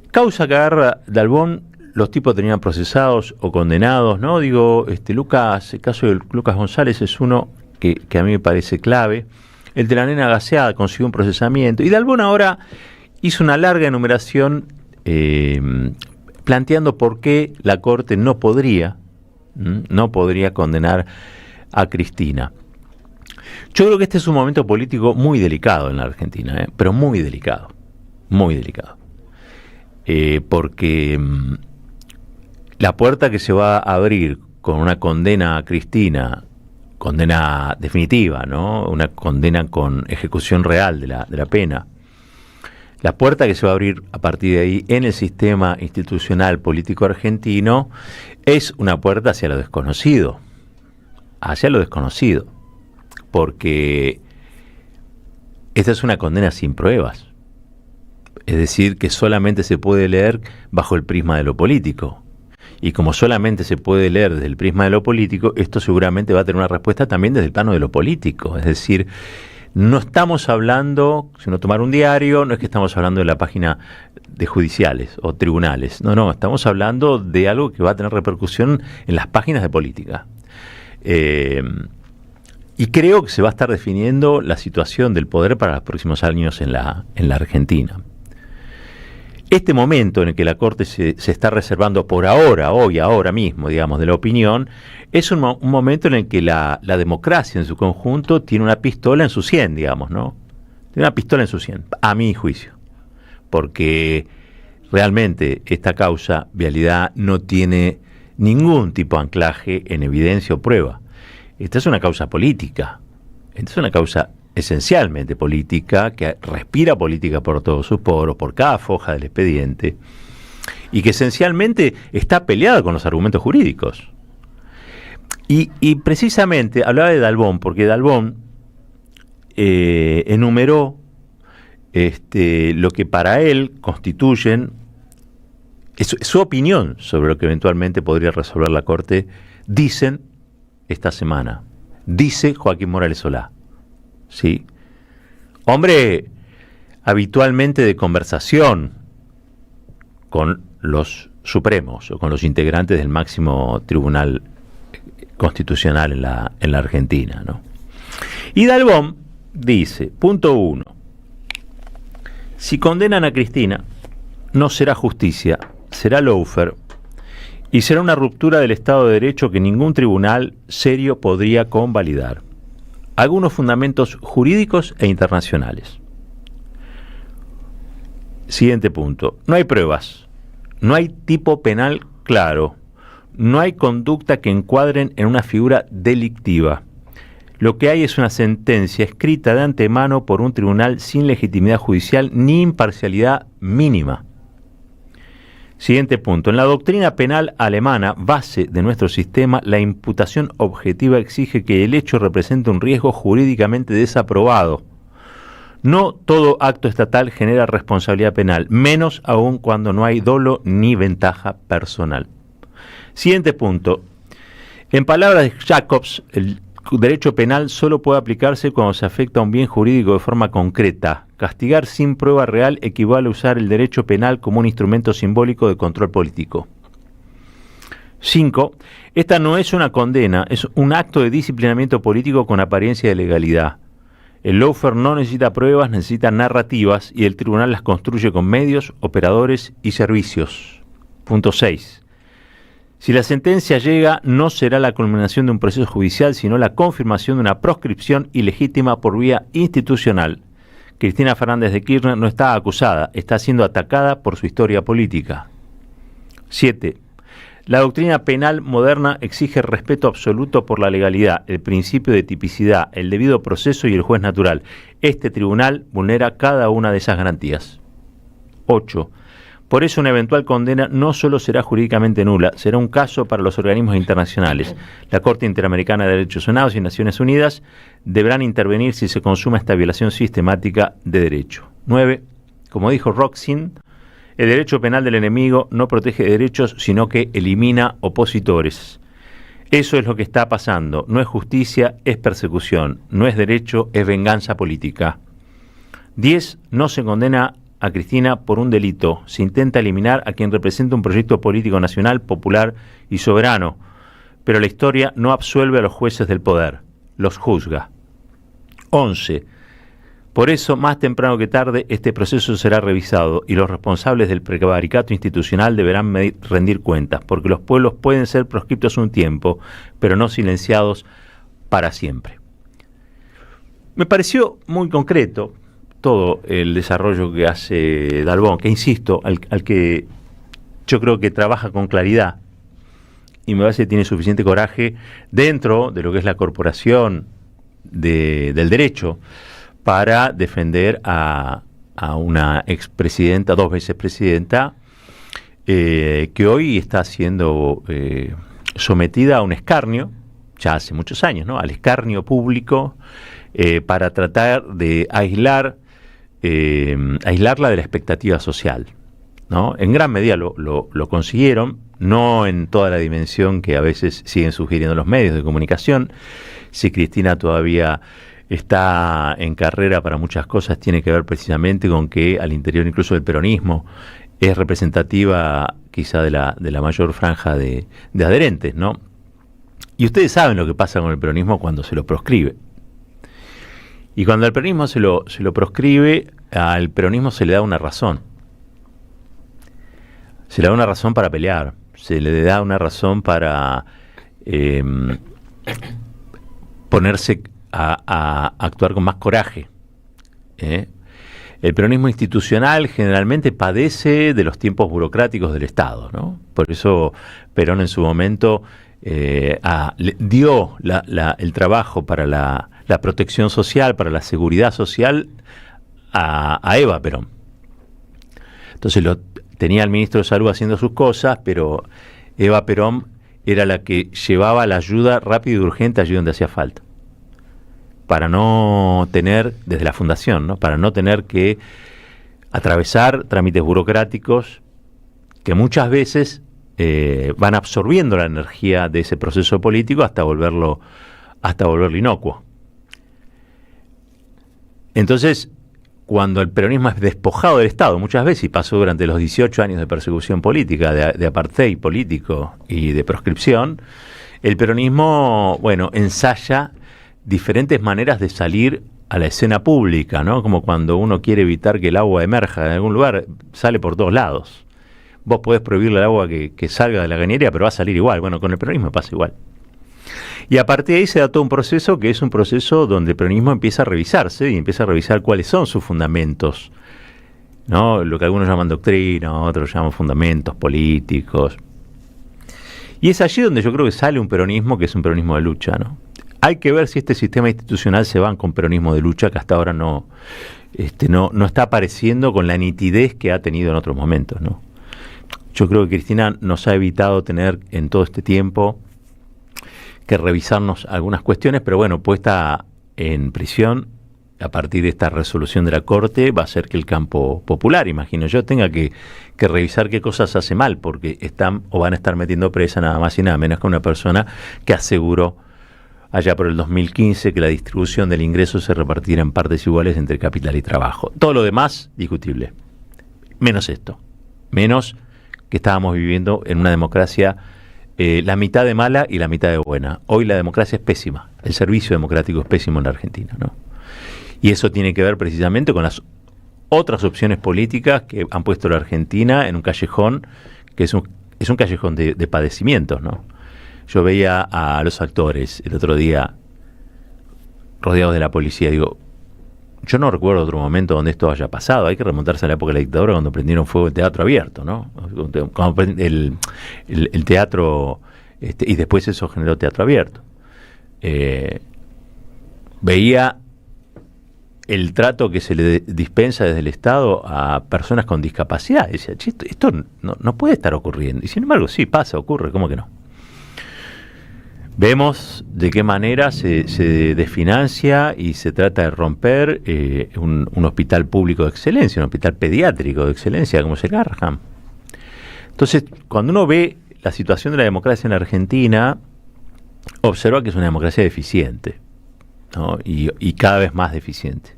Causa que agarra Dalbón, los tipos tenían procesados o condenados, ¿no? Digo, Lucas, el caso de Lucas González es uno que a mí me parece clave. El de la nena gaseada consiguió un procesamiento. Y Dalbón ahora hizo una larga enumeración planteando por qué la Corte no podría condenar a Cristina. Yo creo que este es un momento político muy delicado en la Argentina, pero muy delicado. Porque la puerta que se va a abrir con una condena a Cristina, condena definitiva, ¿no? Una condena con ejecución real de la pena, la puerta que se va a abrir a partir de ahí en el sistema institucional político argentino es una puerta hacia lo desconocido, porque esta es una condena sin pruebas. Es decir, que solamente se puede leer bajo el prisma de lo político. Y como solamente se puede leer desde el prisma de lo político, esto seguramente va a tener una respuesta también desde el plano de lo político. Es decir, no estamos hablando, si uno tomara un diario, no es que estamos hablando de la página de judiciales o tribunales. No, estamos hablando de algo que va a tener repercusión en las páginas de política. Y creo que se va a estar definiendo la situación del poder para los próximos años en la Argentina. Este momento en el que la Corte se está reservando por ahora mismo, digamos, de la opinión, es un momento en el que la democracia en su conjunto tiene una pistola en su sien, digamos, ¿no? Tiene una pistola en su sien, a mi juicio. Porque realmente esta causa, vialidad, no tiene ningún tipo de anclaje en evidencia o prueba. esta es una causa política. Esta es una causa esencialmente política, que respira política por todos sus poros, por cada foja del expediente, y que esencialmente está peleada con los argumentos jurídicos. Y precisamente hablaba de Dalbón, porque Dalbón enumeró lo que para él constituyen su opinión sobre lo que eventualmente podría resolver la Corte. Dicen esta semana, dice Joaquín Morales Solá, ¿sí? Hombre habitualmente de conversación con los supremos o con los integrantes del máximo tribunal constitucional en la Argentina, ¿no? Y Dalbón dice, punto 1, si condenan a Cristina, no será justicia, será lawfare, y será una ruptura del Estado de Derecho que ningún tribunal serio podría convalidar. Algunos fundamentos jurídicos e internacionales. Siguiente punto. No hay pruebas, no hay tipo penal claro, no hay conducta que encuadren en una figura delictiva. Lo que hay es una sentencia escrita de antemano por un tribunal sin legitimidad judicial ni imparcialidad mínima. Siguiente punto. En la doctrina penal alemana, base de nuestro sistema, la imputación objetiva exige que el hecho represente un riesgo jurídicamente desaprobado. No todo acto estatal genera responsabilidad penal, menos aún cuando no hay dolo ni ventaja personal. Siguiente punto. En palabras de Jacobs, el derecho penal solo puede aplicarse cuando se afecta a un bien jurídico de forma concreta. Castigar sin prueba real equivale a usar el derecho penal como un instrumento simbólico de control político. 5. Esta no es una condena, es un acto de disciplinamiento político con apariencia de legalidad. El lawfare no necesita pruebas, necesita narrativas, y el tribunal las construye con medios, operadores y servicios. Punto 6. Si la sentencia llega, no será la culminación de un proceso judicial, sino la confirmación de una proscripción ilegítima por vía institucional. Cristina Fernández de Kirchner no está acusada, está siendo atacada por su historia política. 7. La doctrina penal moderna exige respeto absoluto por la legalidad, el principio de tipicidad, el debido proceso y el juez natural. Este tribunal vulnera cada una de esas garantías. 8. Por eso una eventual condena no solo será jurídicamente nula, será un caso para los organismos internacionales. La Corte Interamericana de Derechos Humanos y Naciones Unidas deberán intervenir si se consuma esta violación sistemática de derecho. 9. Como dijo Roxin, el derecho penal del enemigo no protege derechos, sino que elimina opositores. Eso es lo que está pasando. No es justicia, es persecución. No es derecho, es venganza política. 10. No se condena a Cristina por un delito. Se intenta eliminar a quien representa un proyecto político nacional, popular y soberano. Pero la historia no absuelve a los jueces del poder, los juzga. 11. Por eso, más temprano que tarde, este proceso será revisado y los responsables del prevaricato institucional deberán rendir cuentas, porque los pueblos pueden ser proscriptos un tiempo, pero no silenciados para siempre. Me pareció muy concreto todo el desarrollo que hace Dalbón, que insisto, al que yo creo que trabaja con claridad y me parece que tiene suficiente coraje dentro de lo que es la corporación del derecho para defender a una expresidenta, 2 veces presidenta, que hoy está siendo sometida a un escarnio, ya hace muchos años, ¿no?, al escarnio público, para tratar de aislarla de la expectativa social, ¿no? En gran medida lo consiguieron, no en toda la dimensión que a veces siguen sugiriendo los medios de comunicación. Si Cristina todavía está en carrera para muchas cosas, tiene que ver precisamente con que al interior incluso del peronismo es representativa quizá de la mayor franja de adherentes, ¿no? Y ustedes saben lo que pasa con el peronismo cuando se lo proscribe. Y cuando al peronismo se lo proscribe, al peronismo se le da una razón. Se le da una razón para pelear, se le da una razón para ponerse a actuar con más coraje. El peronismo institucional generalmente padece de los tiempos burocráticos del Estado, ¿no? Por eso Perón en su momento dio el trabajo para la protección social, para la seguridad social a Eva Perón. Entonces tenía el ministro de Salud haciendo sus cosas, pero Eva Perón era la que llevaba la ayuda rápida y urgente allí donde hacía falta. Para no tener, desde la fundación, ¿no? Para no tener que atravesar trámites burocráticos que muchas veces van absorbiendo la energía de ese proceso político hasta volverlo inocuo. Entonces, cuando el peronismo es despojado del Estado, muchas veces, y pasó durante los 18 años de persecución política, de apartheid político y de proscripción, el peronismo, ensaya diferentes maneras de salir a la escena pública, ¿no? Como cuando uno quiere evitar que el agua emerja de algún lugar, sale por todos lados. Vos podés prohibirle al agua que salga de la cañería, pero va a salir igual. Bueno, con el peronismo pasa igual. Y a partir de ahí se da todo un proceso que es un proceso donde el peronismo empieza a revisarse y empieza a revisar cuáles son sus fundamentos, ¿no? Lo que algunos llaman doctrina, otros llaman fundamentos políticos. Y es allí donde yo creo que sale un peronismo que es un peronismo de lucha, ¿no? Hay que ver si este sistema institucional se va con peronismo de lucha, que hasta ahora no está apareciendo con la nitidez que ha tenido en otros momentos, ¿no? Yo creo que Cristina nos ha evitado tener en todo este tiempo que revisarnos algunas cuestiones, pero bueno, puesta en prisión, a partir de esta resolución de la Corte, va a ser que el campo popular, imagino yo, tenga que revisar qué cosas hace mal, porque están o van a estar metiendo presa nada más y nada menos que una persona que aseguró allá por el 2015 que la distribución del ingreso se repartiera en partes iguales entre capital y trabajo. Todo lo demás, discutible. Menos esto. Menos que estábamos viviendo en una democracia la mitad de mala y la mitad de buena. Hoy la democracia es pésima. El servicio democrático es pésimo en la Argentina, ¿no? Y eso tiene que ver precisamente con las otras opciones políticas que han puesto a la Argentina en un callejón que es un callejón de padecimientos, ¿no? Yo veía a los actores el otro día rodeados de la policía. Digo, yo no recuerdo otro momento donde esto haya pasado. Hay que remontarse a la época de la dictadura cuando prendieron fuego el teatro abierto, ¿no? Cuando el teatro, y después eso generó teatro abierto. Veía el trato que se le dispensa desde el Estado a personas con discapacidad. Decía, esto no puede estar ocurriendo. Y sin embargo, sí, pasa, ocurre, ¿cómo que no? Vemos de qué manera se desfinancia y se trata de romper un hospital público de excelencia, un hospital pediátrico de excelencia como es el Garrahan. Entonces, cuando uno ve la situación de la democracia en la Argentina, observa que es una democracia deficiente, ¿no? Y cada vez más deficiente.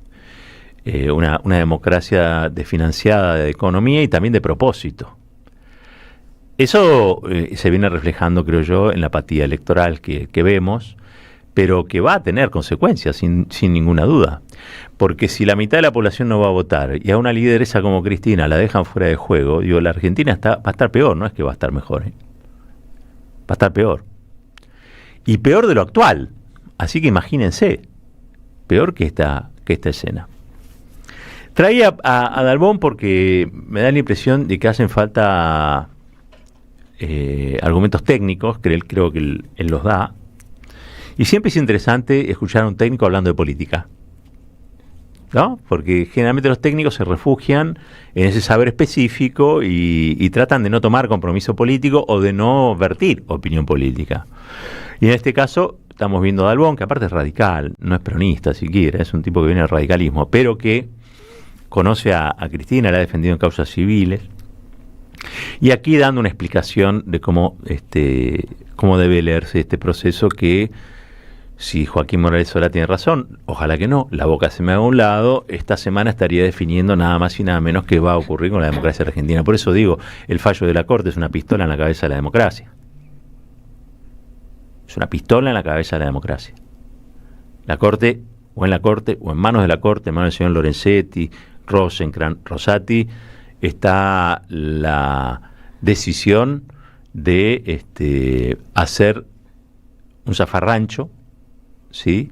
Una democracia desfinanciada de economía y también de propósito. Eso se viene reflejando, creo yo, en la apatía electoral que vemos, pero que va a tener consecuencias, sin ninguna duda. Porque si la mitad de la población no va a votar y a una lideresa como Cristina la dejan fuera de juego, digo, la Argentina va a estar peor, no es que va a estar mejor. Va a estar peor. Y peor de lo actual. Así que imagínense, peor que esta escena. Traía a Dalbón porque me da la impresión de que hacen falta argumentos técnicos, que creo que él los da, y siempre es interesante escuchar a un técnico hablando de política, ¿no? Porque generalmente los técnicos se refugian en ese saber específico y tratan de no tomar compromiso político o de no vertir opinión política. Y en este caso estamos viendo a Dalbón, que aparte es radical, no es peronista siquiera, es un tipo que viene del radicalismo, pero que conoce a Cristina, la ha defendido en causas civiles. Y aquí dando una explicación de cómo debe leerse este proceso, que si Joaquín Morales Solá tiene razón, ojalá que no, la boca se me haga a un lado, esta semana estaría definiendo nada más y nada menos qué va a ocurrir con la democracia argentina. Por eso digo, el fallo de la Corte es una pistola en la cabeza de la democracia. Es una pistola en la cabeza de la democracia. La Corte, o en manos de la Corte, en manos del señor Lorenzetti, Rosenkrantz, Rosati, está la decisión de hacer un zafarrancho, ¿sí?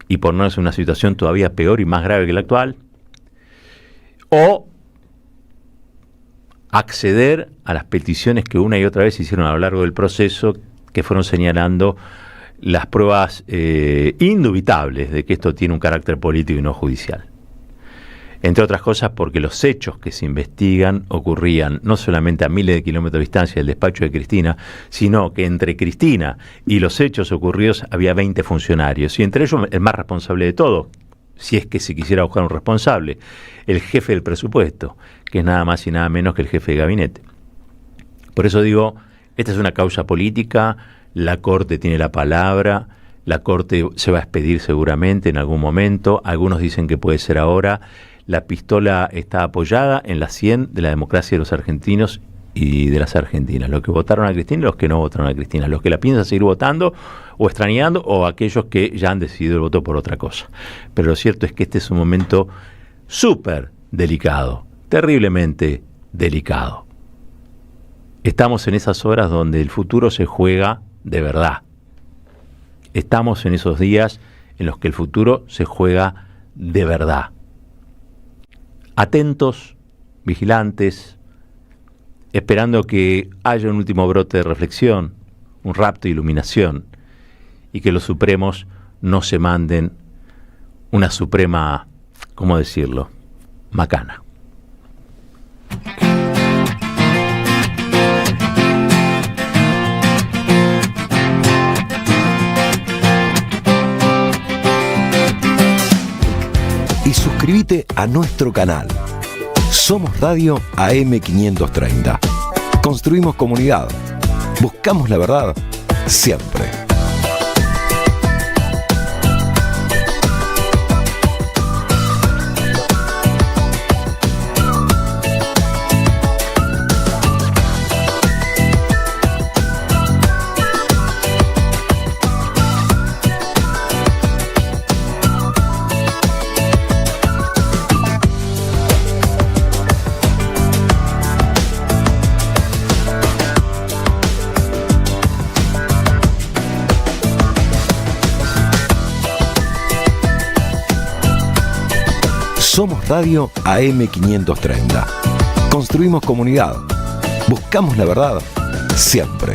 Y ponernos en una situación todavía peor y más grave que la actual, o acceder a las peticiones que una y otra vez hicieron a lo largo del proceso, que fueron señalando las pruebas indubitables de que esto tiene un carácter político y no judicial. Entre otras cosas porque los hechos que se investigan ocurrían no solamente a miles de kilómetros de distancia del despacho de Cristina, sino que entre Cristina y los hechos ocurridos había 20 funcionarios, y entre ellos el más responsable de todo, si es que se quisiera buscar un responsable, el jefe del presupuesto, que es nada más y nada menos que el jefe de gabinete. Por eso digo, esta es una causa política, la Corte tiene la palabra, la Corte se va a expedir seguramente en algún momento, algunos dicen que puede ser ahora. La pistola está apoyada en la 100 de la democracia de los argentinos y de las argentinas, los que votaron a Cristina y los que no votaron a Cristina, los que la piensan seguir votando o extrañando, o aquellos que ya han decidido el voto por otra cosa. Pero lo cierto es que este es un momento súper delicado, terriblemente delicado. Estamos en esas horas donde el futuro se juega de verdad. Estamos en esos días en los que el futuro se juega de verdad. Atentos, vigilantes, esperando que haya un último brote de reflexión, un rapto de iluminación, y que los supremos no se manden una suprema, ¿cómo decirlo?, macana. Y suscríbete a nuestro canal. Somos Radio AM530. Construimos comunidad. Buscamos la verdad siempre. Somos Radio AM530. Construimos comunidad. Buscamos la verdad siempre.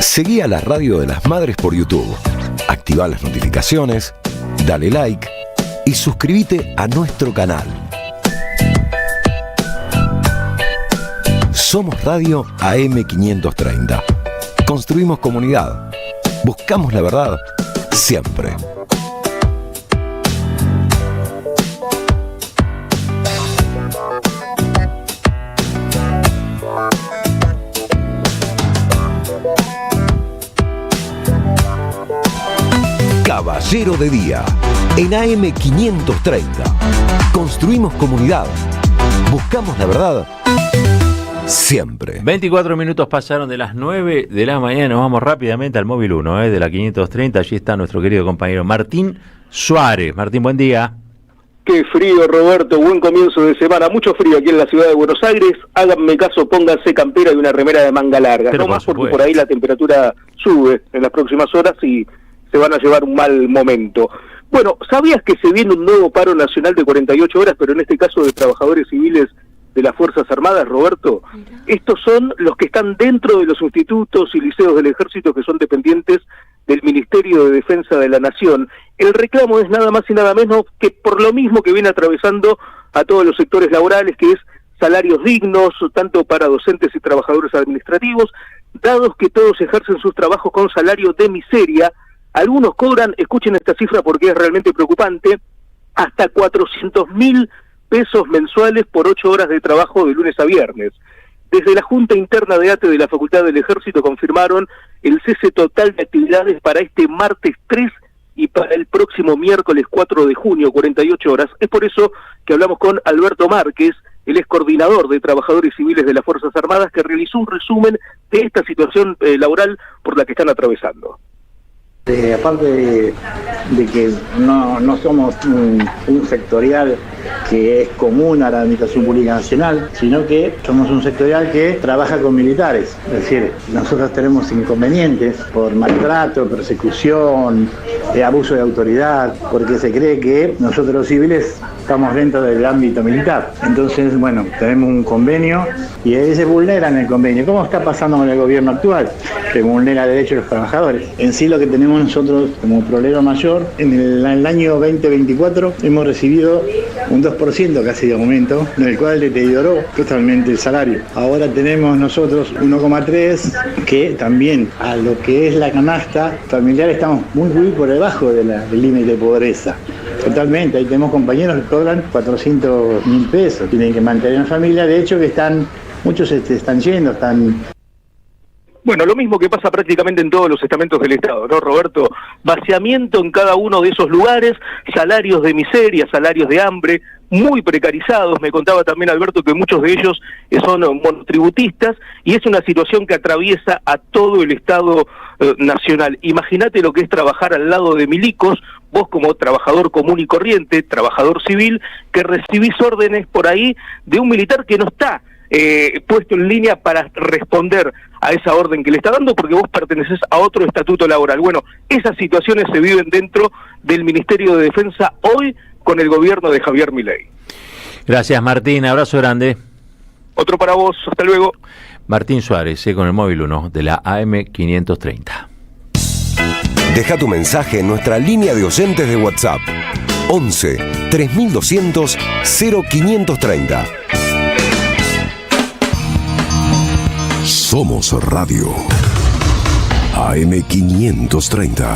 Seguí a la Radio de las Madres por YouTube, activa las notificaciones, dale like y suscríbete a nuestro canal. Somos Radio AM530. Construimos comunidad. Buscamos la verdad siempre. Caballero de Día, en AM530. Construimos comunidad. Buscamos la verdad siempre. 24 minutos pasaron de las 9 de la mañana. Nos vamos rápidamente al móvil 1 de la 530. Allí está nuestro querido compañero Martín Suárez. Martín, buen día. Qué frío, Roberto, buen comienzo de semana. Mucho frío aquí en la ciudad de Buenos Aires. Háganme caso, pónganse campera y una remera de manga larga. Pero no más porque por ahí la temperatura sube en las próximas horas y se van a llevar un mal momento. Bueno, ¿sabías que se viene un nuevo paro nacional de 48 horas, pero en este caso de trabajadores civiles de las Fuerzas Armadas, Roberto? Estos son los que están dentro de los institutos y liceos del Ejército que son dependientes del Ministerio de Defensa de la Nación. El reclamo es nada más y nada menos que por lo mismo que viene atravesando a todos los sectores laborales, que es salarios dignos, tanto para docentes y trabajadores administrativos, dados que todos ejercen sus trabajos con salario de miseria. Algunos cobran, escuchen esta cifra porque es realmente preocupante, hasta 400.000 pesos mensuales por 8 horas de trabajo de lunes a viernes. Desde la Junta Interna de ATE de la Facultad del Ejército confirmaron el cese total de actividades para este martes 3 y para el próximo miércoles 4 de junio, 48 horas. Es por eso que hablamos con Alberto Márquez, él es coordinador de trabajadores civiles de las Fuerzas Armadas, que realizó un resumen de esta situación laboral por la que están atravesando. Aparte de que no somos un sectorial que es común a la Administración Pública Nacional, sino que somos un sectorial que trabaja con militares. Es decir, nosotros tenemos inconvenientes por maltrato, persecución, abuso de autoridad, porque se cree que nosotros los civiles estamos dentro del ámbito militar. Entonces, bueno, tenemos un convenio y ahí se vulneran el convenio. ¿Cómo está pasando con el gobierno actual? Que vulnera derechos de los trabajadores. En sí, lo que tenemos nosotros como problema mayor, en el año 2024 hemos recibido un 2% casi de aumento, en el cual deterioró totalmente el salario. Ahora tenemos nosotros 1,3, que también a lo que es la canasta familiar estamos muy por debajo del límite de pobreza. Totalmente, ahí tenemos compañeros que cobran 400.000 pesos, tienen que mantener la familia, de hecho que muchos están yendo, Bueno, lo mismo que pasa prácticamente en todos los estamentos del Estado, ¿no, Roberto? Vaciamiento en cada uno de esos lugares, salarios de miseria, salarios de hambre, muy precarizados. Me contaba también Alberto que muchos de ellos son monotributistas y es una situación que atraviesa a todo el Estado nacional. Imagínate lo que es trabajar al lado de milicos, vos como trabajador común y corriente, trabajador civil, que recibís órdenes por ahí de un militar que no está puesto en línea para responder a esa orden que le está dando porque vos pertenecés a otro estatuto laboral. Bueno, esas situaciones se viven dentro del Ministerio de Defensa hoy con el gobierno de Javier Milei. Gracias, Martín, abrazo grande. Otro para vos, hasta luego. Martín Suárez, con el móvil 1 de la AM530. Deja tu mensaje en nuestra línea de oyentes de WhatsApp 11 3200 0530. Somos Radio AM530.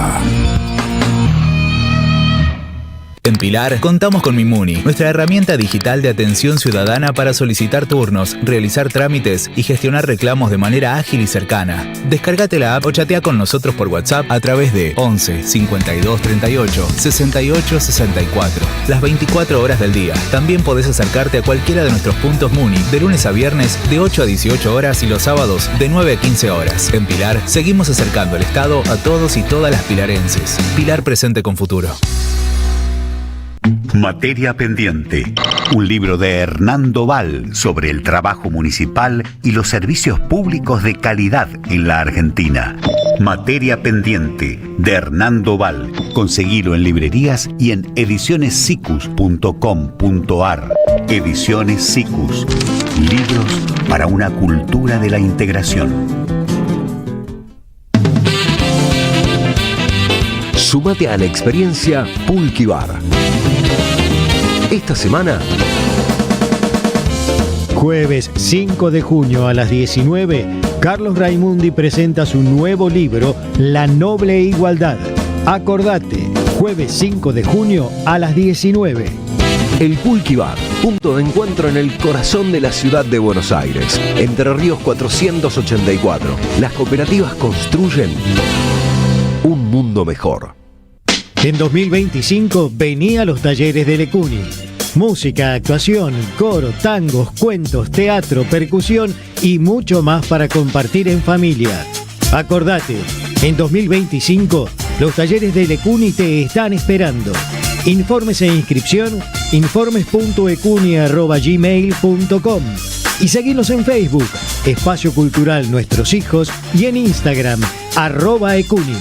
En Pilar contamos con Mimuni, nuestra herramienta digital de atención ciudadana para solicitar turnos, realizar trámites y gestionar reclamos de manera ágil y cercana. Descárgate la app o chatea con nosotros por WhatsApp a través de 11 52 38 68 64. Las 24 horas del día. También podés acercarte a cualquiera de nuestros puntos Muni de lunes a viernes de 8 a 18 horas y los sábados de 9 a 15 horas. En Pilar seguimos acercando el Estado a todos y todas las pilarenses. Pilar presente con futuro. Materia pendiente. Un libro de Hernando Val sobre el trabajo municipal y los servicios públicos de calidad en la Argentina. Materia pendiente de Hernando Val. Conseguilo en librerías y en edicionessicus.com.ar. Ediciones Sicus. Libros para una cultura de la integración. Súmate a la experiencia Pulqui Bar. Esta semana, jueves 5 de junio a las 19, Carlos Raimundi presenta su nuevo libro, La Noble Igualdad. Acordate, jueves 5 de junio a las 19. El Pulqui Bar, punto de encuentro en el corazón de la ciudad de Buenos Aires. Entre Ríos 484. Las cooperativas construyen un mundo mejor. En 2025 vení a los talleres de Lecuni. Música, actuación, coro, tangos, cuentos, teatro, percusión y mucho más para compartir en familia. Acordate, en 2025 los talleres de Lecuni te están esperando. Informes e inscripción, informes.ecuni@gmail.com y seguinos en Facebook, Espacio Cultural Nuestros Hijos, y en Instagram, @ecuni.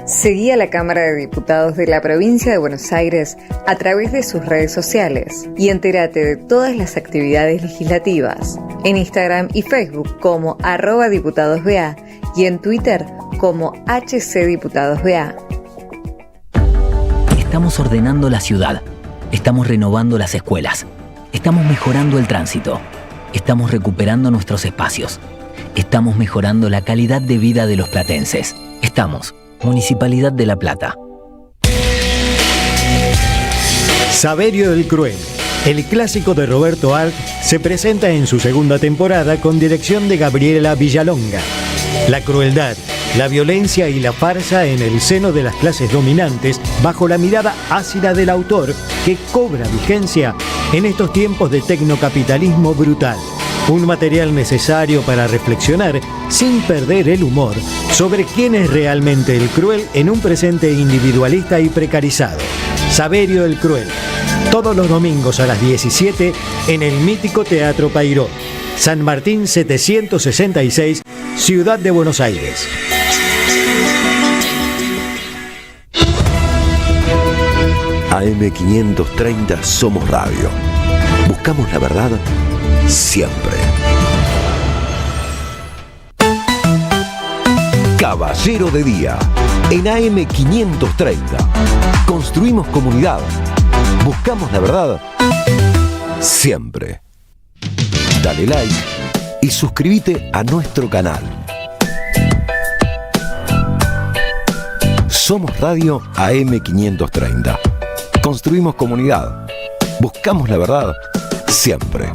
Seguí a la Cámara de Diputados de la Provincia de Buenos Aires a través de sus redes sociales y entérate de todas las actividades legislativas en Instagram y Facebook como @diputadosBA y en Twitter como HCDiputadosBA. Estamos ordenando la ciudad, estamos renovando las escuelas, estamos mejorando el tránsito, estamos recuperando nuestros espacios, estamos mejorando la calidad de vida de los platenses. Estamos Municipalidad de La Plata. Saverio el Cruel, el clásico de Roberto Arlt, se presenta en su segunda temporada con dirección de Gabriela Villalonga. La crueldad, la violencia y la farsa en el seno de las clases dominantes bajo la mirada ácida del autor que cobra vigencia en estos tiempos de tecnocapitalismo brutal. Un material necesario para reflexionar sin perder el humor sobre quién es realmente el cruel en un presente individualista y precarizado. Saverio el Cruel, todos los domingos a las 17 en el mítico Teatro Pairó, San Martín 766, Ciudad de Buenos Aires. AM530 Somos Radio. Buscamos la verdad siempre. Caballero de Día. En AM530. Construimos comunidad. Buscamos la verdad siempre. Dale like y suscríbete a nuestro canal. Somos Radio AM530. Construimos comunidad. Buscamos la verdad siempre.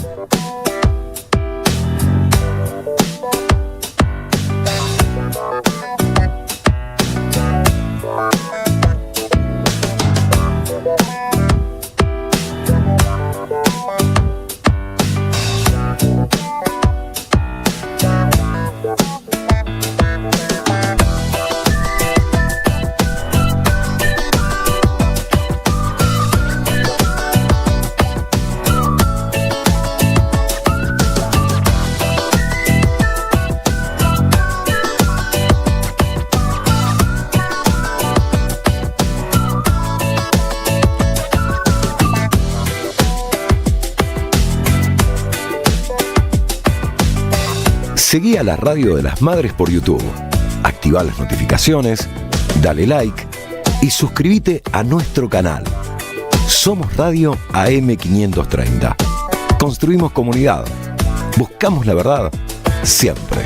Seguí a la Radio de las Madres por YouTube. Activa las notificaciones, dale like y suscríbete a nuestro canal. Somos Radio AM530. Construimos comunidad. Buscamos la verdad siempre.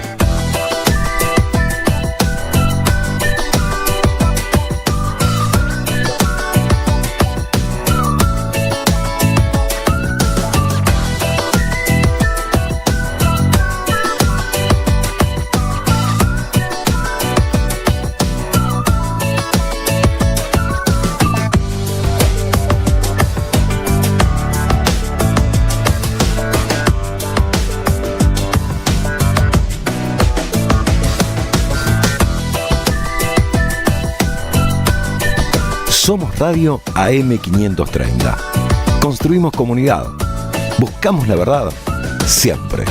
Somos Radio AM530. Construimos comunidad. Buscamos la verdad siempre.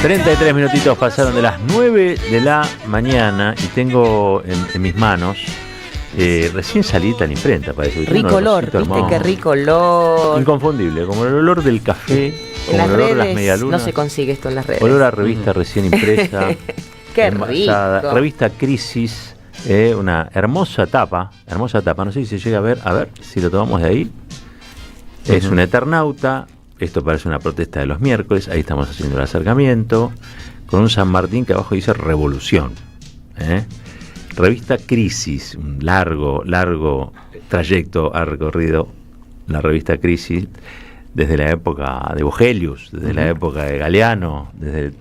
33 minutitos pasaron de las 9 de la mañana y tengo en mis manos recién salida la imprenta, parece. Rico olor, viste qué rico olor. Inconfundible, como el olor del café, como el olor de las medialunas. No se consigue esto en las redes. Olor a revista recién impresa. Qué envasada, rico. Revista Crisis. Una hermosa tapa, no sé si se llega a ver si lo tomamos de ahí. Es un Eternauta, esto parece una protesta de los miércoles, ahí estamos haciendo el acercamiento, con un San Martín que abajo dice Revolución. Revista Crisis, un largo trayecto ha recorrido la revista Crisis, desde la época de Vogelius, desde la época de Galeano, desde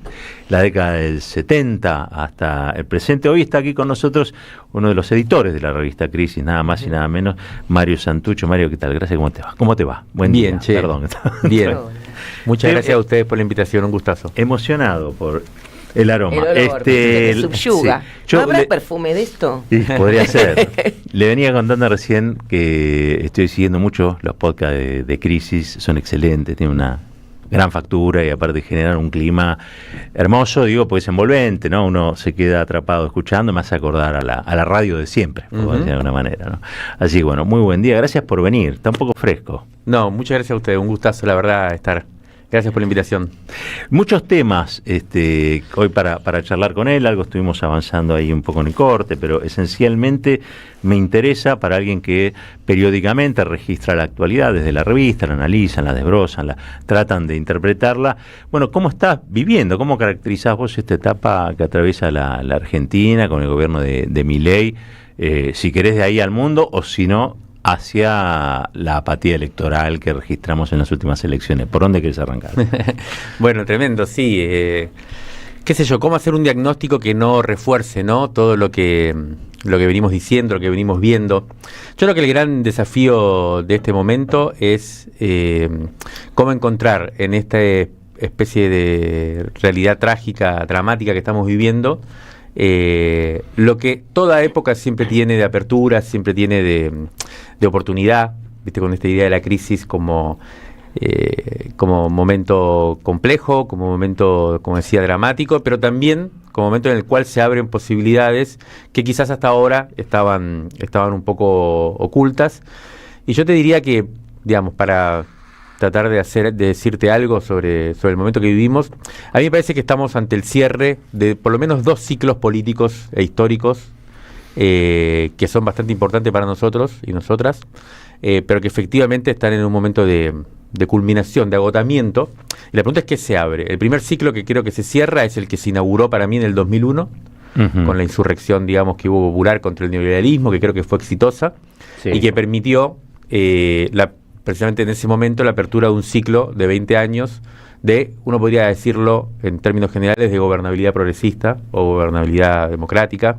la década del 70 hasta el presente. Hoy está aquí con nosotros uno de los editores de la revista Crisis, nada más y nada menos, Mario Santucho. Mario, ¿qué tal? Gracias, ¿cómo te va? Buen día. Che. Perdón. Bien. Muchas gracias a ustedes por la invitación, un gustazo. Emocionado por el aroma. El olor, te subyuga. Sí. ¿No habrá perfume de esto? Sí, podría ser. Le venía contando recién que estoy siguiendo mucho los podcasts de Crisis, son excelentes, tienen una gran factura y aparte generan un clima hermoso, digo, pues envolvente, ¿no? Uno se queda atrapado escuchando, me hace acordar a la radio de siempre, por decir de alguna manera, ¿no? Así que bueno, muy buen día, gracias por venir, está un poco fresco. No, muchas gracias a ustedes, un gustazo, la verdad, estar. Gracias por la invitación. Muchos temas hoy para charlar con él, algo estuvimos avanzando ahí un poco en el corte, pero esencialmente me interesa para alguien que periódicamente registra la actualidad desde la revista, la analizan, la desbrozan, tratan de interpretarla. Bueno, ¿cómo estás viviendo? ¿Cómo caracterizás vos esta etapa que atraviesa la Argentina con el gobierno de Milei? Si querés de ahí al mundo o si no, hacia la apatía electoral que registramos en las últimas elecciones. ¿Por dónde querés arrancar? Bueno, tremendo, sí. qué sé yo, cómo hacer un diagnóstico que no refuerce, ¿no?, todo lo que venimos diciendo, lo que venimos viendo. Yo creo que el gran desafío de este momento es cómo encontrar en esta especie de realidad trágica, dramática que estamos viviendo, lo que toda época siempre tiene de apertura, siempre tiene de oportunidad, ¿viste? Con esta idea de la crisis como momento complejo, como momento, como decía, dramático, pero también como momento en el cual se abren posibilidades que quizás hasta ahora estaban un poco ocultas. Y yo te diría que, digamos, para tratar de decirte algo sobre el momento que vivimos, a mí me parece que estamos ante el cierre de por lo menos 2 ciclos políticos e históricos que son bastante importantes para nosotros y nosotras, pero que efectivamente están en un momento de culminación, de agotamiento. Y la pregunta es: ¿qué se abre? El primer ciclo que creo que se cierra es el que se inauguró para mí en el 2001, con la insurrección, digamos, que hubo popular contra el neoliberalismo, que creo que fue exitosa, y que permitió precisamente en ese momento la apertura de un ciclo de 20 años de, uno podría decirlo en términos generales, de gobernabilidad progresista o gobernabilidad democrática.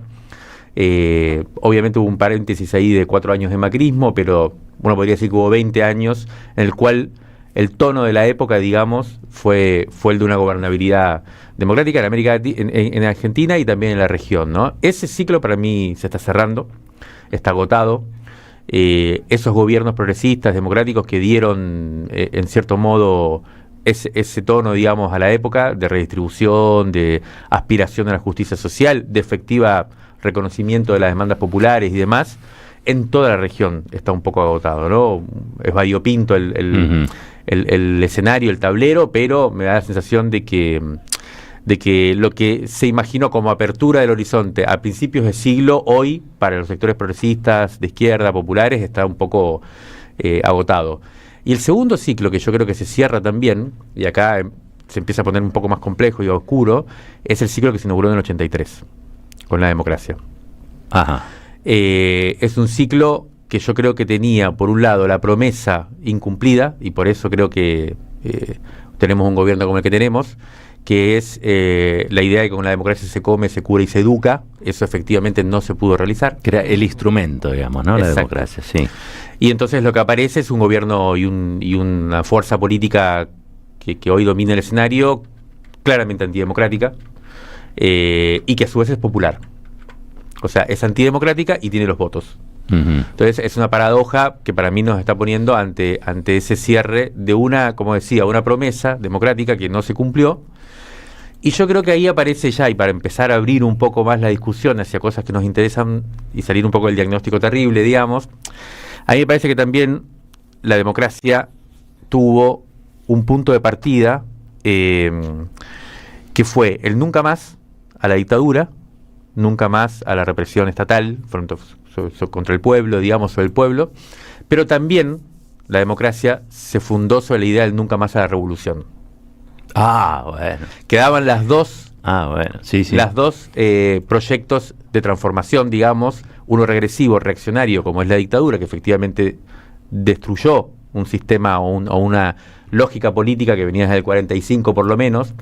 Obviamente hubo un paréntesis ahí de 4 años de macrismo, pero uno podría decir que hubo 20 años en el cual el tono de la época, digamos, fue el de una gobernabilidad democrática en Argentina y también en la región, ¿no? Ese ciclo para mí se está cerrando, está agotado. Esos gobiernos progresistas, democráticos, que dieron, en cierto modo, ese tono, digamos, a la época, de redistribución, de aspiración a la justicia social, de efectiva reconocimiento de las demandas populares y demás, en toda la región está un poco agotado, ¿no? Es variopinto el escenario, el tablero, pero me da la sensación de que lo que se imaginó como apertura del horizonte a principios de siglo, hoy, para los sectores progresistas, de izquierda, populares, está un poco agotado. Y el segundo ciclo, que yo creo que se cierra también, y acá se empieza a poner un poco más complejo y oscuro, es el ciclo que se inauguró en el 83, con la democracia. Ajá. Es un ciclo que yo creo que tenía, por un lado, la promesa incumplida, y por eso creo que tenemos un gobierno como el que tenemos, que es la idea de que con la democracia se come, se cura y se educa. Eso efectivamente no se pudo realizar. Que era el instrumento, digamos, ¿no? Exacto. La democracia, sí. Y entonces lo que aparece es un gobierno y una fuerza política que hoy domina el escenario, claramente antidemocrática, y que a su vez es popular. O sea, es antidemocrática y tiene los votos. Entonces es una paradoja que para mí nos está poniendo ante ese cierre de una, como decía, una promesa democrática que no se cumplió. Y yo creo que ahí aparece ya, y para empezar a abrir un poco más la discusión hacia cosas que nos interesan y salir un poco del diagnóstico terrible, digamos, a mí me parece que también la democracia tuvo un punto de partida que fue el nunca más a la dictadura, nunca más a la represión estatal contra el pueblo, digamos, sobre el pueblo, pero también la democracia se fundó sobre la idea del nunca más a la revolución. Ah, bueno. Quedaban las dos, sí. Las dos proyectos de transformación, digamos, uno regresivo, reaccionario, como es la dictadura, que efectivamente destruyó un sistema o una lógica política que venía desde el 45 por lo menos,